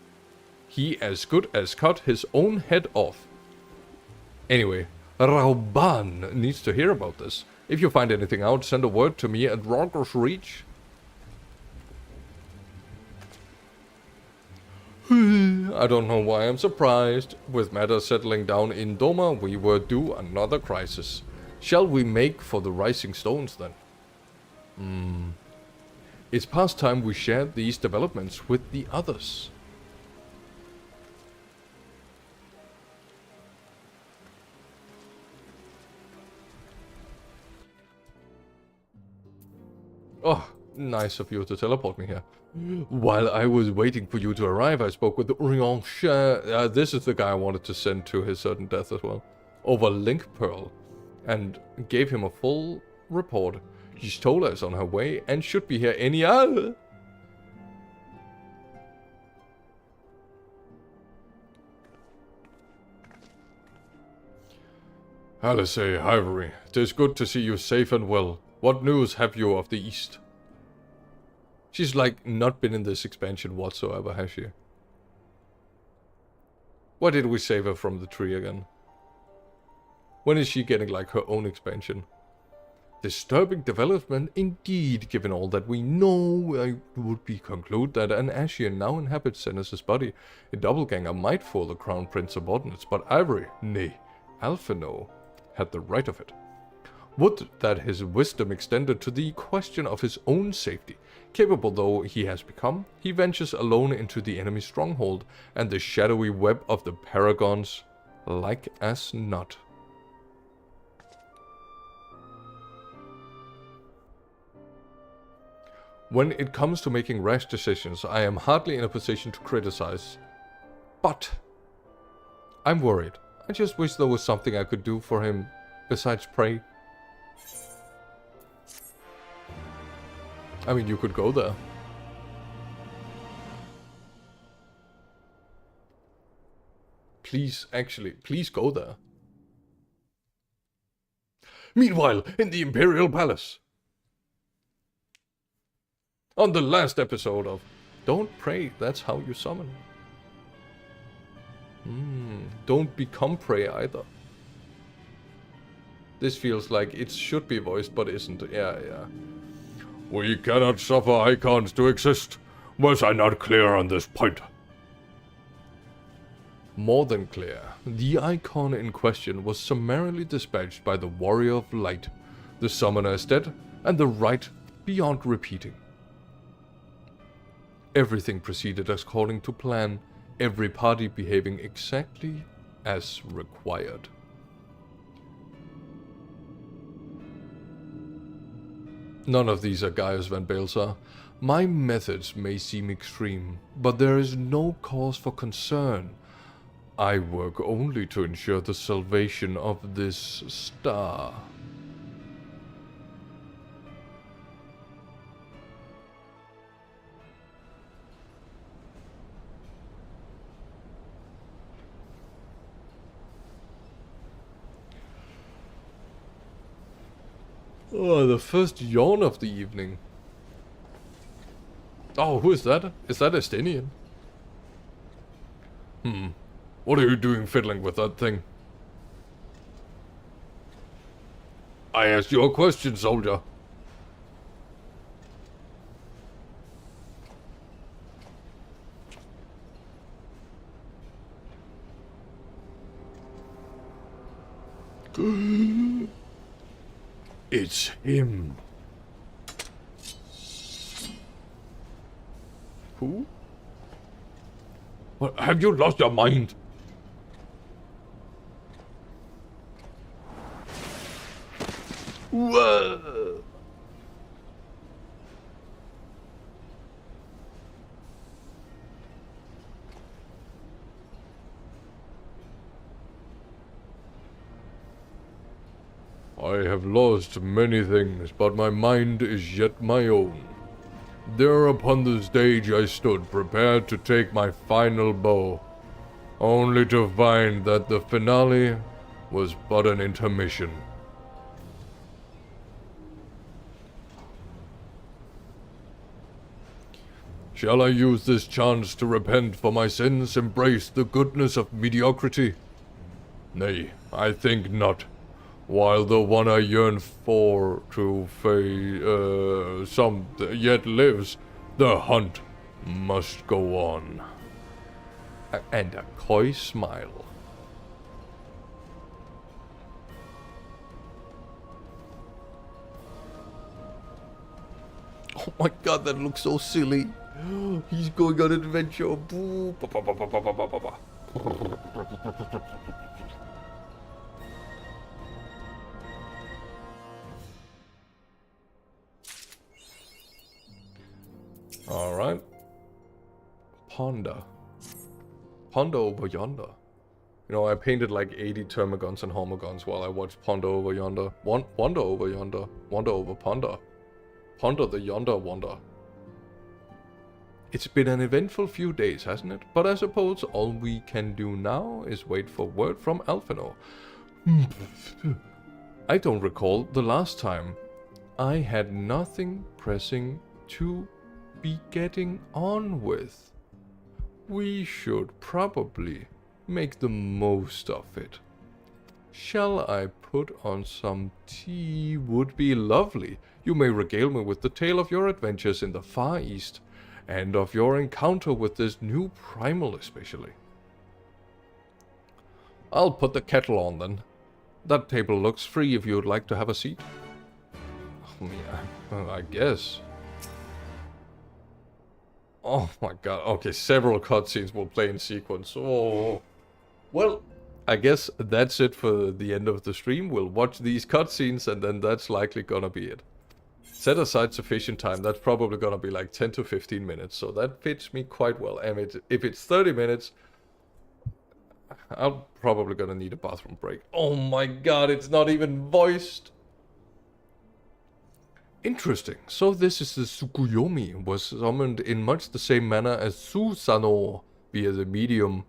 A: He as good as cut his own head off. Anyway, Rauban needs to hear about this. If you find anything out, send a word to me at Rogger's Reach. I don't know why I'm surprised. With matters settling down in Doma, we were due another crisis. Shall we make for the Rising Stones then? It's past time we shared these developments with the others. Oh, nice of you to teleport me here. While I was waiting for you to arrive, I spoke with Orion. This is the guy I wanted to send to his certain death as well. Over Link Pearl. And gave him a full report. She's told us on her way and should be here any hour. Alice Ivory, 'tis good to see you safe and well. What news have you of the East? She's like not been in this expansion whatsoever, has she? Why did we save her from the tree again? When is she getting like her own expansion? Disturbing development indeed, given all that we know. I would be conclude that an Ascian now inhabits Senes's body. A doppelganger might fool the Crown Prince subordinates, but Ivory, nay, Alphinaud, had the right of it. Would that his wisdom extended to the question of his own safety. Capable though he has become, he ventures alone into the enemy's stronghold and the shadowy web of the Paragons, like as not. When it comes to making rash decisions, I am hardly in a position to criticize. But I'm worried. I just wish there was something I could do for him besides pray. I mean, you could go there. Please, actually, please go there. Meanwhile, in the Imperial Palace. On the last episode of Don't Pray, That's How You Summon. Don't become prey either. This feels like it should be voiced, but isn't. Yeah. We cannot suffer icons to exist. Was I not clear on this point? More than clear. The icon in question was summarily dispatched by the Warrior of Light. The summoner is dead, and the rite beyond repeating. Everything proceeded according to plan, every party behaving exactly as required. None of these are Gaius Van Balsar. My methods may seem extreme, but there is no cause for concern. I work only to ensure the salvation of this star. Oh, the first yawn of the evening. Oh, who is that? Is that Estinian? What are you doing fiddling with that thing? I asked you a question, soldier. It's him. Who? What, have you lost your mind? Whoa! I have lost many things, but my mind is yet my own. There upon the stage I stood, prepared to take my final bow, only to find that the finale was but an intermission. Shall I use this chance to repent for my sins, embrace the goodness of mediocrity? Nay, I think not. While the one I yearn for to some yet lives, the hunt must go on. And a coy smile. Oh my god, that looks so silly. He's going on an adventure. Boo. Alright. Ponder. Ponder over yonder. You know, I painted like 80 termagants and homagons while I watched Ponder over yonder. Wander over yonder. Wander over ponder. Ponder the yonder wonder. It's been an eventful few days, hasn't it? But I suppose all we can do now is wait for word from Alphinaud. I don't recall the last time. I had nothing pressing to be getting on with. We should probably make the most of it. Shall I put on some tea? Would be lovely. You may regale me with the tale of your adventures in the Far East, and of your encounter with this new primal especially. I'll put the kettle on then. That table looks free if you'd like to have a seat. Yeah, I guess. Oh my god, okay, several cutscenes will play in sequence. Oh. Well, I guess that's it for the end of the stream. We'll watch these cutscenes and then that's likely gonna be it. Set aside sufficient time, that's probably gonna be like 10 to 15 minutes, so that fits me quite well. And if it's 30 minutes, I'm probably gonna need a bathroom break. Oh my god, it's not even voiced! Interesting, so this is the Tsukuyomi, was summoned in much the same manner as Susanoo via the medium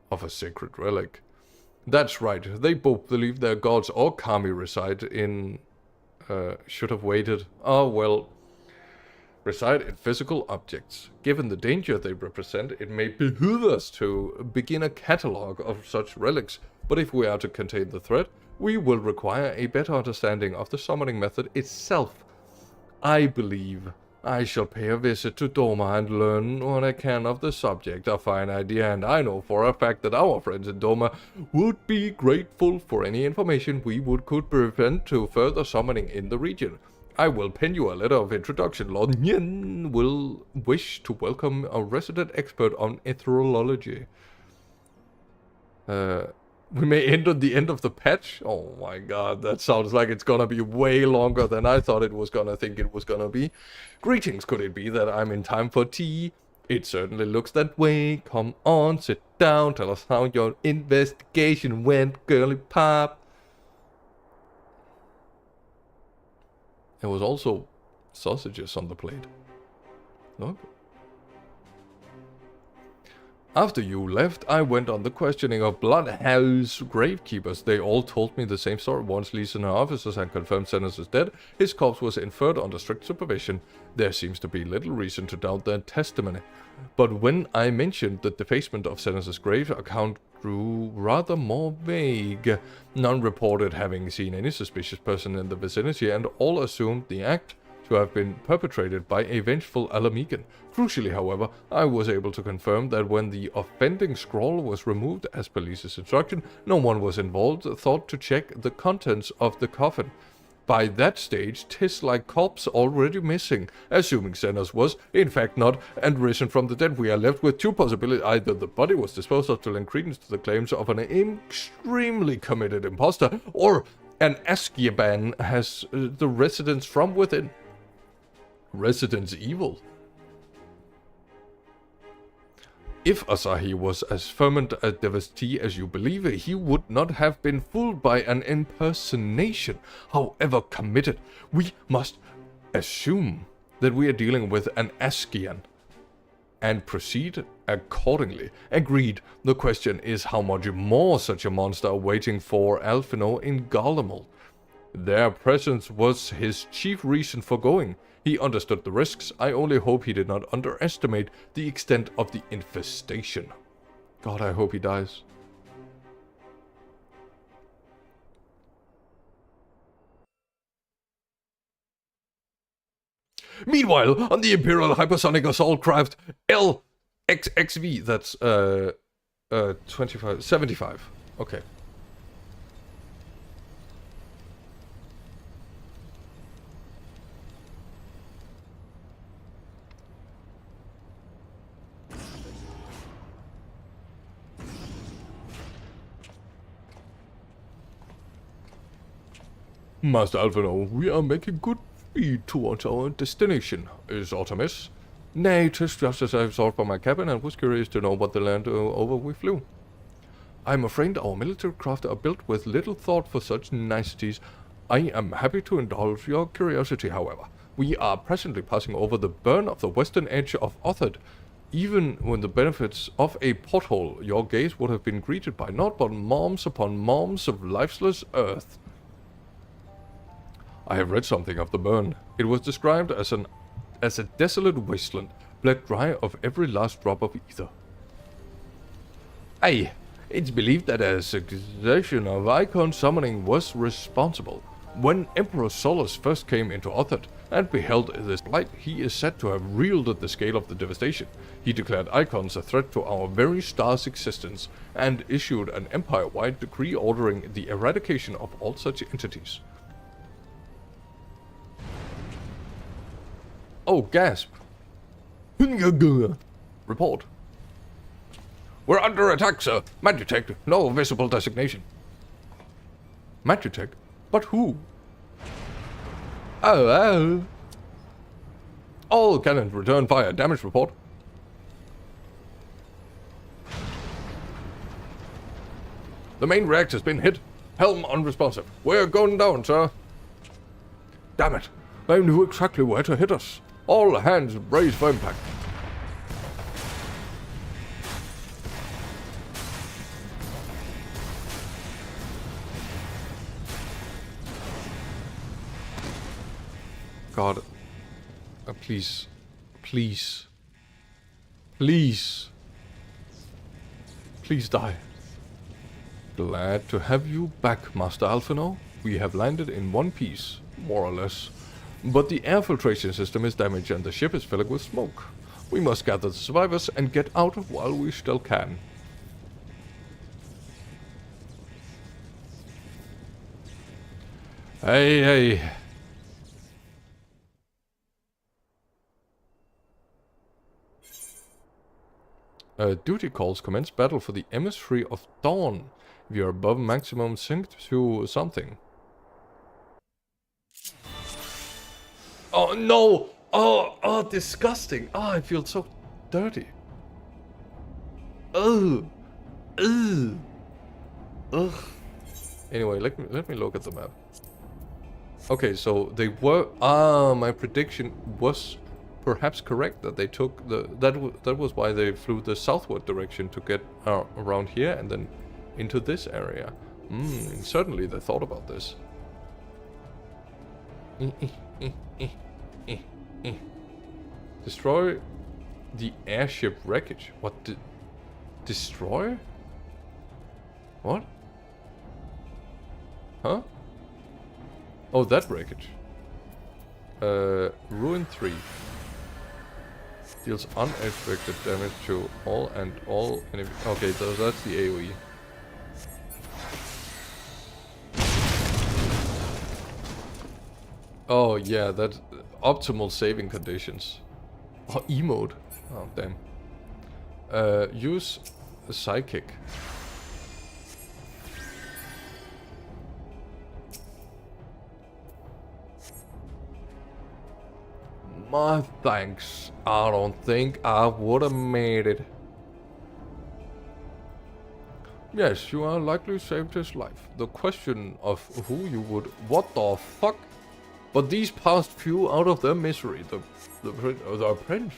A: of a sacred relic. That's right, they both believe their gods or kami reside in... should have waited. Oh well. Reside in physical objects. Given the danger they represent, it may behoove us to begin a catalogue of such relics, but if we are to contain the threat, we will require a better understanding of the summoning method itself. I believe I shall pay a visit to Doma and learn what I can of the subject. A fine idea, and I know for a fact that our friends in Doma would be grateful for any information we could prevent to further summoning in the region. I will pen you a letter of introduction. Lord Nyen will wish to welcome a resident expert on ethereology. We may end on the end of the patch. Oh my god, that sounds like it's gonna be way longer than I thought it was gonna be. Greetings, could it be that I'm in time for tea? It certainly looks that way. Come on, sit down, tell us how your investigation went, girly pop. There was also sausages on the plate. Look. After you left, I went on the questioning of Bloodhouse gravekeepers. They all told me the same story. Once Lee's and her officers had confirmed Senos is dead, his corpse was inferred under strict supervision. There seems to be little reason to doubt their testimony. But when I mentioned the defacement of Senos' grave, account grew rather more vague. None reported having seen any suspicious person in the vicinity, and all assumed the act to have been perpetrated by a vengeful Alamegan. Crucially, however, I was able to confirm that when the offending scroll was removed as police's instruction, no one was involved thought to check the contents of the coffin. By that stage, 'tis like corpse already missing. Assuming Senos was, in fact, not, and risen from the dead, we are left with two possibilities. Either the body was disposed of to lend credence to the claims of an extremely committed imposter, or an Askiaban has the residence from within. Residence evil. If Asahi was as fervent a devotee as you believe, he would not have been fooled by an impersonation, however committed. We must assume that we are dealing with an Askian, and proceed accordingly. Agreed. The question is how much more such a monster are waiting for Alphino in Garlemald. Their presence was his chief reason for going. He understood the risks. I only hope he did not underestimate the extent of the infestation. God, I hope he dies. Meanwhile, on the Imperial Hypersonic Assault Craft LXXV, that's 75. Okay. Master Alphino, we are making good speed towards our destination. Is aught amiss? Nay, 'tis just as I thought from my cabin and was curious to know what the land over we flew. I am afraid our military craft are built with little thought for such niceties. I am happy to indulge your curiosity, however. We are presently passing over the burn of the western edge of Othard. Even when the benefits of a pothole, your gaze would have been greeted by naught but moms upon moms of lifeless earth. I have read something of the burn. It was described as a desolate wasteland, bled dry of every last drop of ether. Aye, it's believed that a succession of icon summoning was responsible. When Emperor Solus first came into Othard and beheld this blight, he is said to have reeled at the scale of the devastation. He declared icons a threat to our very star's existence, and issued an empire-wide decree ordering the eradication of all such entities. Oh, gasp. Report. We're under attack, sir. Magitech, no visible designation. Magitech? But who? Oh. All cannons return fire. Damage report. The main reactor's been hit. Helm unresponsive. We're going down, sir. Damn it. They knew exactly where to hit us. All hands brace for impact. God. Please. Please. Please. Please die. Glad to have you back, Master Alphino. We have landed in one piece, more or less. But the air filtration system is damaged and the ship is filling with smoke. We must gather the survivors and get out while we still can. Hey. Duty calls commence battle for the emissary of dawn. If you are above maximum, sink to something. Oh no! Oh, disgusting! Oh, I feel so dirty. Ugh. Anyway, let me look at the map. Okay, so they were. My prediction was perhaps correct that they took the. That was why they flew the southward direction to get around here and then into this area. Certainly they thought about this. Destroy the airship wreckage. What? Destroy? What? Huh? Oh, that wreckage. Ruin 3. Deals unexpected damage to all enemy. Okay, so that's the AoE. Oh yeah, that optimal saving conditions. Oh, emote. Oh damn. Use a psychic. My thanks. I don't think I would have made it. Yes, you are likely saved his life. The question of who you would... What the fuck? But these past few out of their misery. The prince.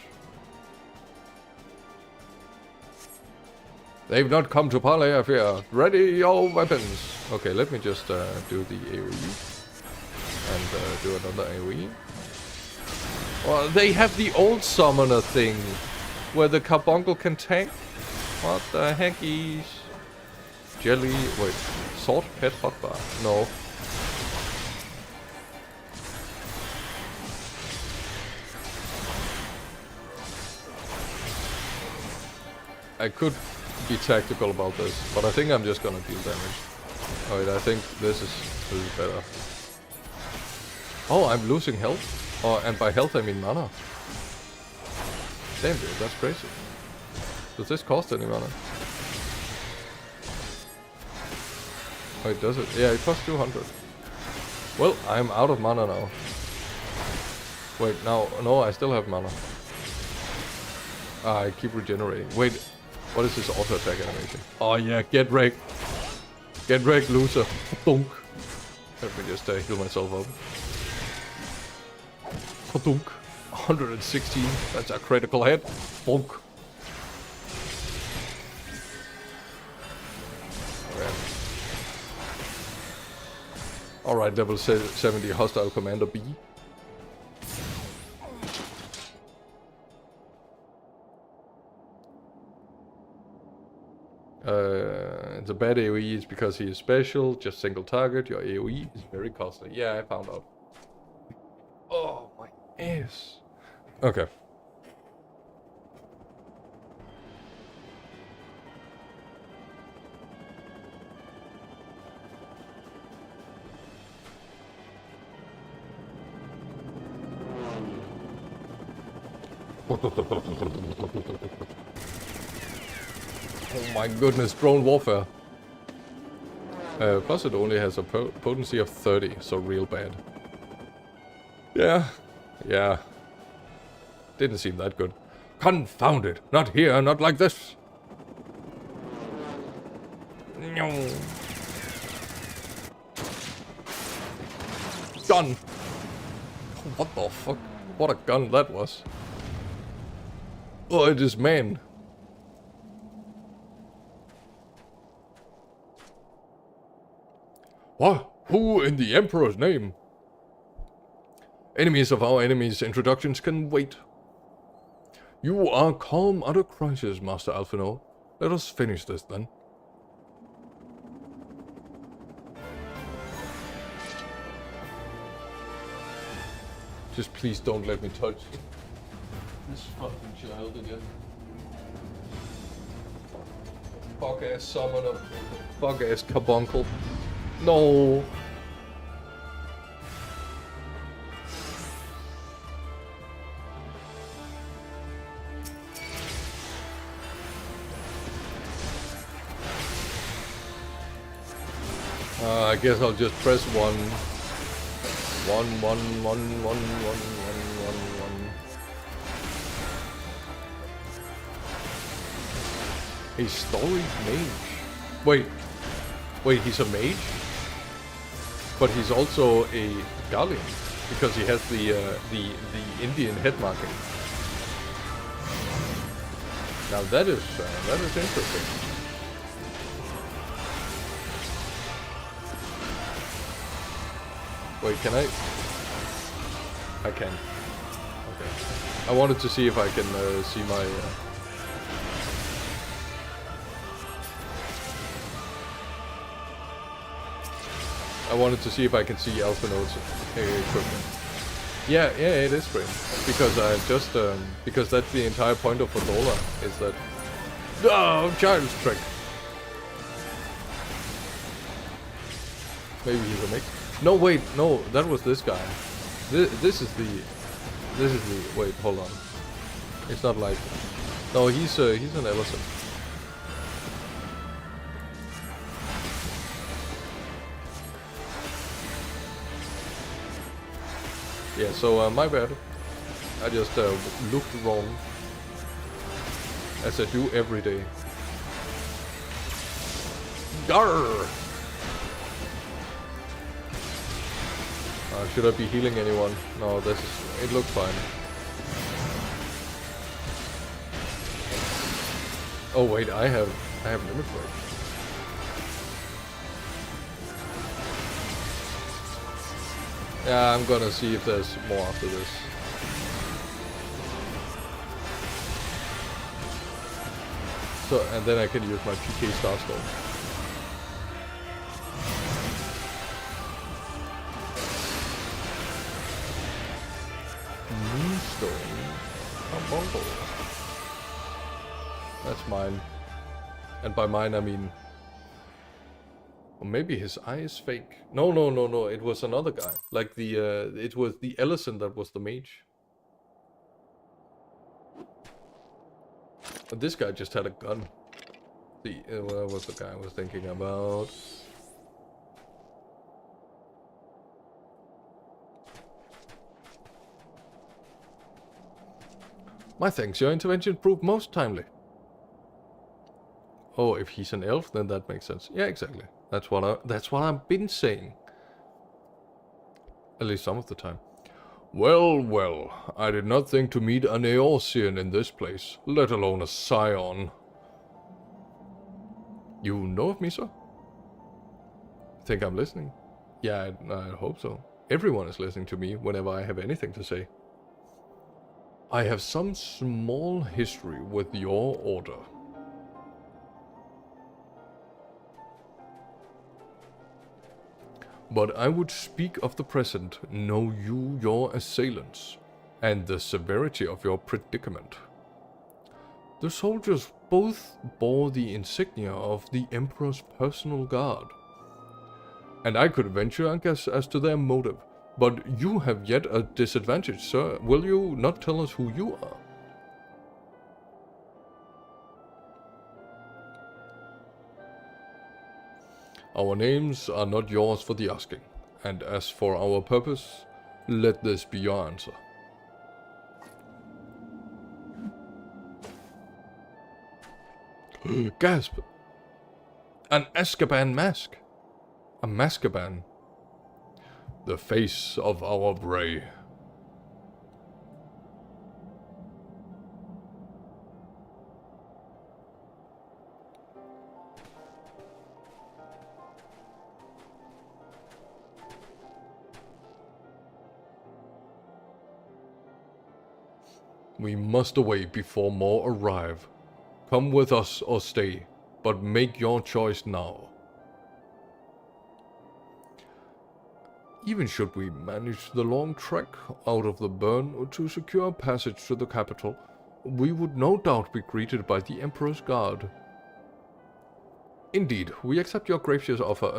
A: They've not come to parley, I fear. Ready your weapons. Okay, let me just do the AoE. And do another AoE. Well, they have the old summoner thing. Where the carbuncle can tank. What the heckies? Jelly... Wait. Sword pet hotbar. No. I could be tactical about this, but I think I'm just gonna deal damage. Oh wait, I think this is better. Oh, I'm losing health? Oh, and by health I mean mana. Damn dude, that's crazy. Does this cost any mana? Wait, does it? Yeah, it costs 200. Well, I'm out of mana now. Wait, now, no, I still have mana. I keep regenerating. Wait, what is this auto attack animation? Oh yeah, get wrecked. Get wrecked, loser. Dunk. Let me just heal myself up. Dunk. 116. That's a critical hit. Bonk. Alright, level 70 hostile commander B. The bad AoE is because he is special, just single target. Your AoE is very costly. Yeah, I found out. Oh, my ass. Okay. Oh my goodness, drone warfare. Plus it only has a potency of 30, so real bad. Yeah. Didn't seem that good. Confound it! Not here, not like this! No. Gun! What the fuck? What a gun that was. Oh, it is man. What? Who in the Emperor's name? Enemies of our enemies' introductions can wait. You are calm under crisis, Master Alphino. Let us finish this then. Just please don't let me touch this fucking child again. Fuck ass summoner. Fuck ass carbuncle. No. I guess I'll just press one. A storied mage. Wait, he's a mage? But he's also a guardian because he has the Indian head marking. Now that is interesting. Wait, can I? I can. Okay. I wanted to see if I can see my. I wanted to see if I can see Alpha Node's equipment. Yeah, it is great because I just because that's the entire point of Fedora is that. Oh, child's trick. Maybe he's a mix. No, wait, no, that was this guy. This is the. Wait, hold on. It's not like. No, he's an elephant. Yeah, so my bad. I just looked wrong, as I do every day. Garr! Should I be healing anyone? No, it looks fine. Oh wait, I have limit break. Yeah, I'm gonna see if there's more after this. So, and then I can use my PK Starstorm. That's mine. And by mine I mean... Or maybe his eye is fake. No, it was another guy. Like it was the Ellison that was the mage. But this guy just had a gun. Where was the guy I was thinking about? My thanks, your intervention proved most timely. Oh, if he's an elf, then that makes sense. Yeah, exactly. That's what I've been saying. At least some of the time. Well, I did not think to meet an Eorzean in this place, let alone a scion. You know of me, sir? Think I'm listening? Yeah, I hope so. Everyone is listening to me whenever I have anything to say. I have some small history with your order. But I would speak of the present, know you your assailants, and the severity of your predicament. The soldiers both bore the insignia of the Emperor's personal guard. And I could venture a guess as to their motive, but you have yet a disadvantage, sir. Will you not tell us who you are? Our names are not yours for the asking, and as for our purpose, let this be your answer. Gasp! An Azkaban mask! A Maskaban. The face of our Bray. We must away before more arrive. Come with us or stay, but make your choice now. Even should we manage the long trek out of the burn to secure passage to the capital, we would no doubt be greeted by the Emperor's guard. Indeed, we accept your gracious offer.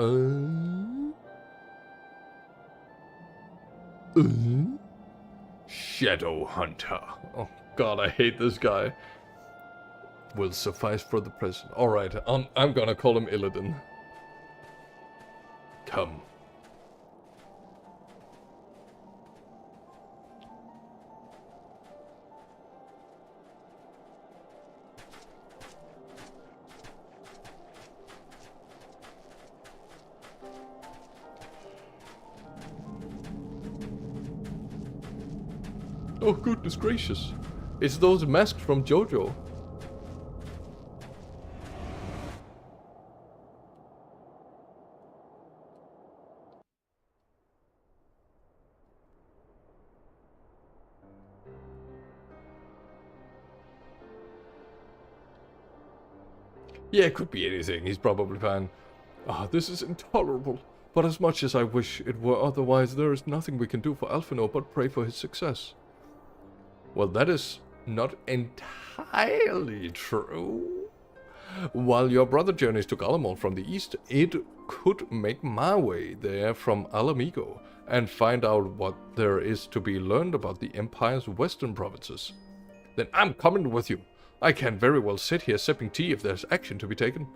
A: Shadow Hunter. Oh god, I hate this guy. Will suffice for the present. Alright, I'm gonna call him Illidan. Come. Oh goodness gracious. It's those masks from JoJo. Yeah, it could be anything. He's probably fine. Ah, this is intolerable. But as much as I wish it were otherwise, there is nothing we can do for Alphinaud but pray for his success. Well, that is not entirely true. While your brother journeys to Galamon from the east, it could make my way there from Alamigo and find out what there is to be learned about the Empire's western provinces. Then I'm coming with you. I can't very well sit here sipping tea if there's action to be taken.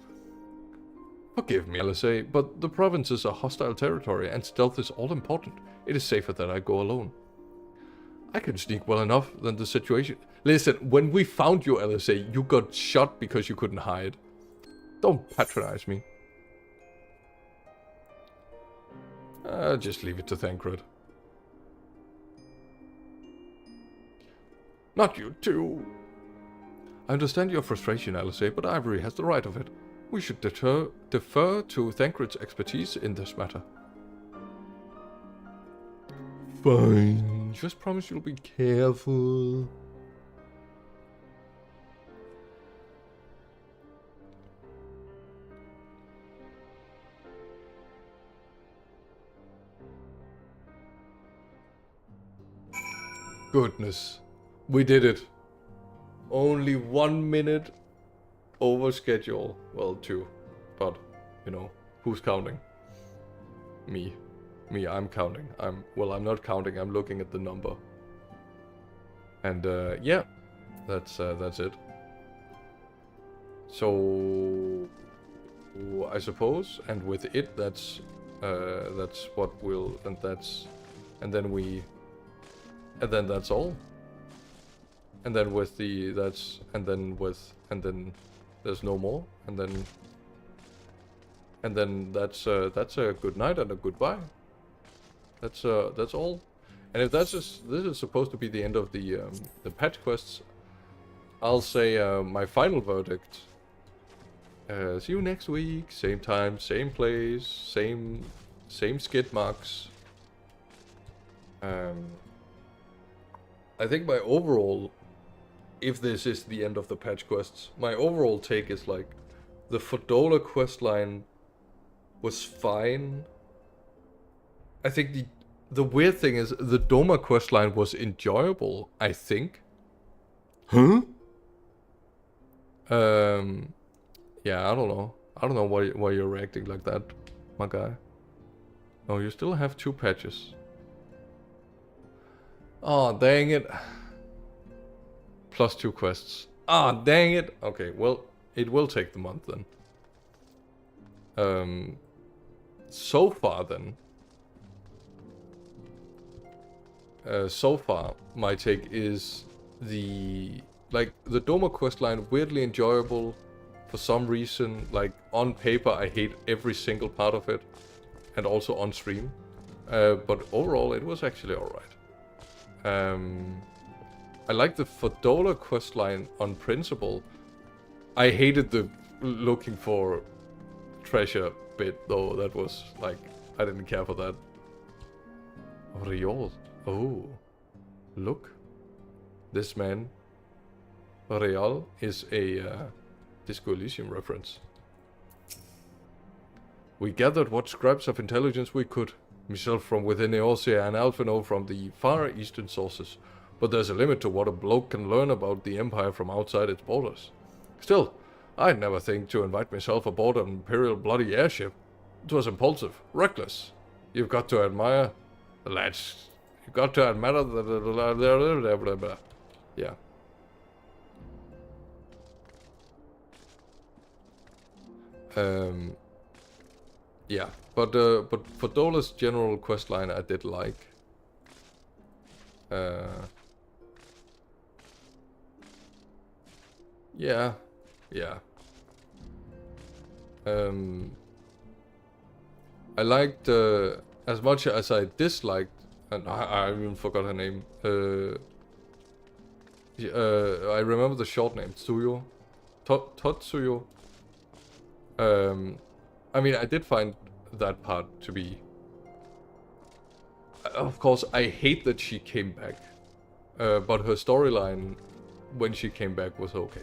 A: Forgive me, LSA, but the provinces are hostile territory and stealth is all important. It is safer that I go alone. I can sneak well enough than the situation. Listen, when we found you, LSA, you got shot because you couldn't hide. Don't patronize me. Just leave it to Thancred. Not you too. I understand your frustration, LSA, but Ivory has the right of it. We should defer to Thancred's expertise in this matter. Fine. Just promise you'll be careful. Goodness. We did it. Only 1 minute over schedule. Well, 2. But, you know, who's counting? Me. I'm counting. I'm not counting, I'm looking at the number. And, yeah. That's it. So, I suppose, and with it, that's what we'll, and then that's all. And then with the, and then there's no more, and then that's a good night and a goodbye. That's all. And if this is supposed to be the end of the patch quests, I'll say my final verdict. See you next week, same time, same place, same skid marks. I think my overall, if this is the end of the patch quests, my overall take is like, the Fodola questline was fine. I think the weird thing is, the Doma questline was enjoyable, I think. Huh? Yeah, I don't know. I don't know why you're reacting like that, my guy. Oh, you still have 2 patches. Oh, dang it. Plus 2 quests. Ah, dang it. Okay, well, it will take the month then. So far then. So far, my take is the Doma questline, weirdly enjoyable for some reason. Like, on paper, I hate every single part of it. And also on stream. But overall, it was actually alright. I like the Fodola questline on principle. I hated the looking for treasure bit, though. That was, like, I didn't care for that. Riol. Oh. Look. This man, Real, is a Disco Elysium reference. We gathered what scraps of intelligence we could. myself from within Eorzea and Alphinaud from the far eastern sources, but there's a limit to what a bloke can learn about the Empire from outside its borders. Still, I'd never think to invite myself aboard an Imperial bloody airship. It was impulsive, reckless. You've got to admire the lads. You've got to admire the... Yeah. Yeah, but for Dola's general questline I did like. Yeah. I liked, as much as I disliked, and I even forgot her name. I remember the short name, Tsuyo. Totsuyo. I mean, I did find that part to be... Of course, I hate that she came back. But her storyline, when she came back, was okay.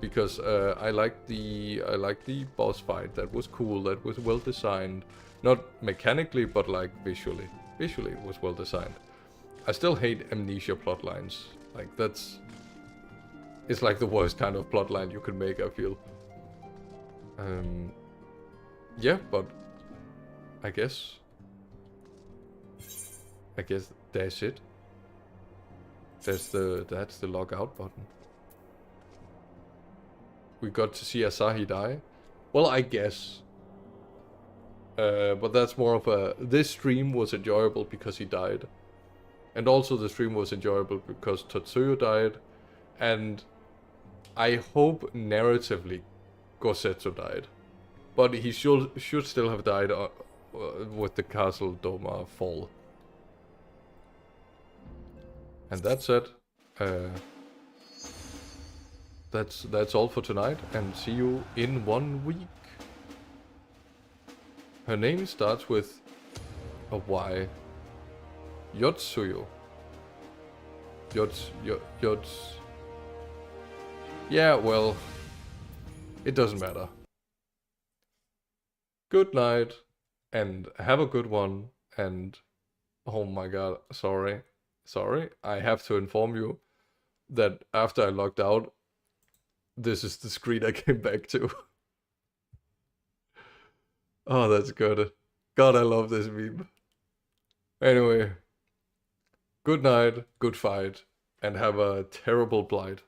A: Because I liked the boss fight. That was cool. That was well designed. Not mechanically, but like visually. Visually, it was well designed. I still hate amnesia plotlines. Like, that's... It's like the worst kind of plotline you could make, I feel. Yeah, but I guess that's it. That's the log out button. We got to see Asahi die. Well, I guess. But that's more of a... This stream was enjoyable because he died. And also the stream was enjoyable because Totsuyo died. And I hope narratively Gosetsu died. But he should still have died with the Castle Doma fall. And that's it. That's all for tonight, and see you in 1 week. Her name starts with a Y. Yotsuyo. Yots. Yeah, well, it doesn't matter. Good night, and have a good one, and oh my god, sorry, I have to inform you that after I logged out, this is the screen I came back to. Oh, that's good. God, I love this meme. Anyway, good night, good fight, and have a terrible blight.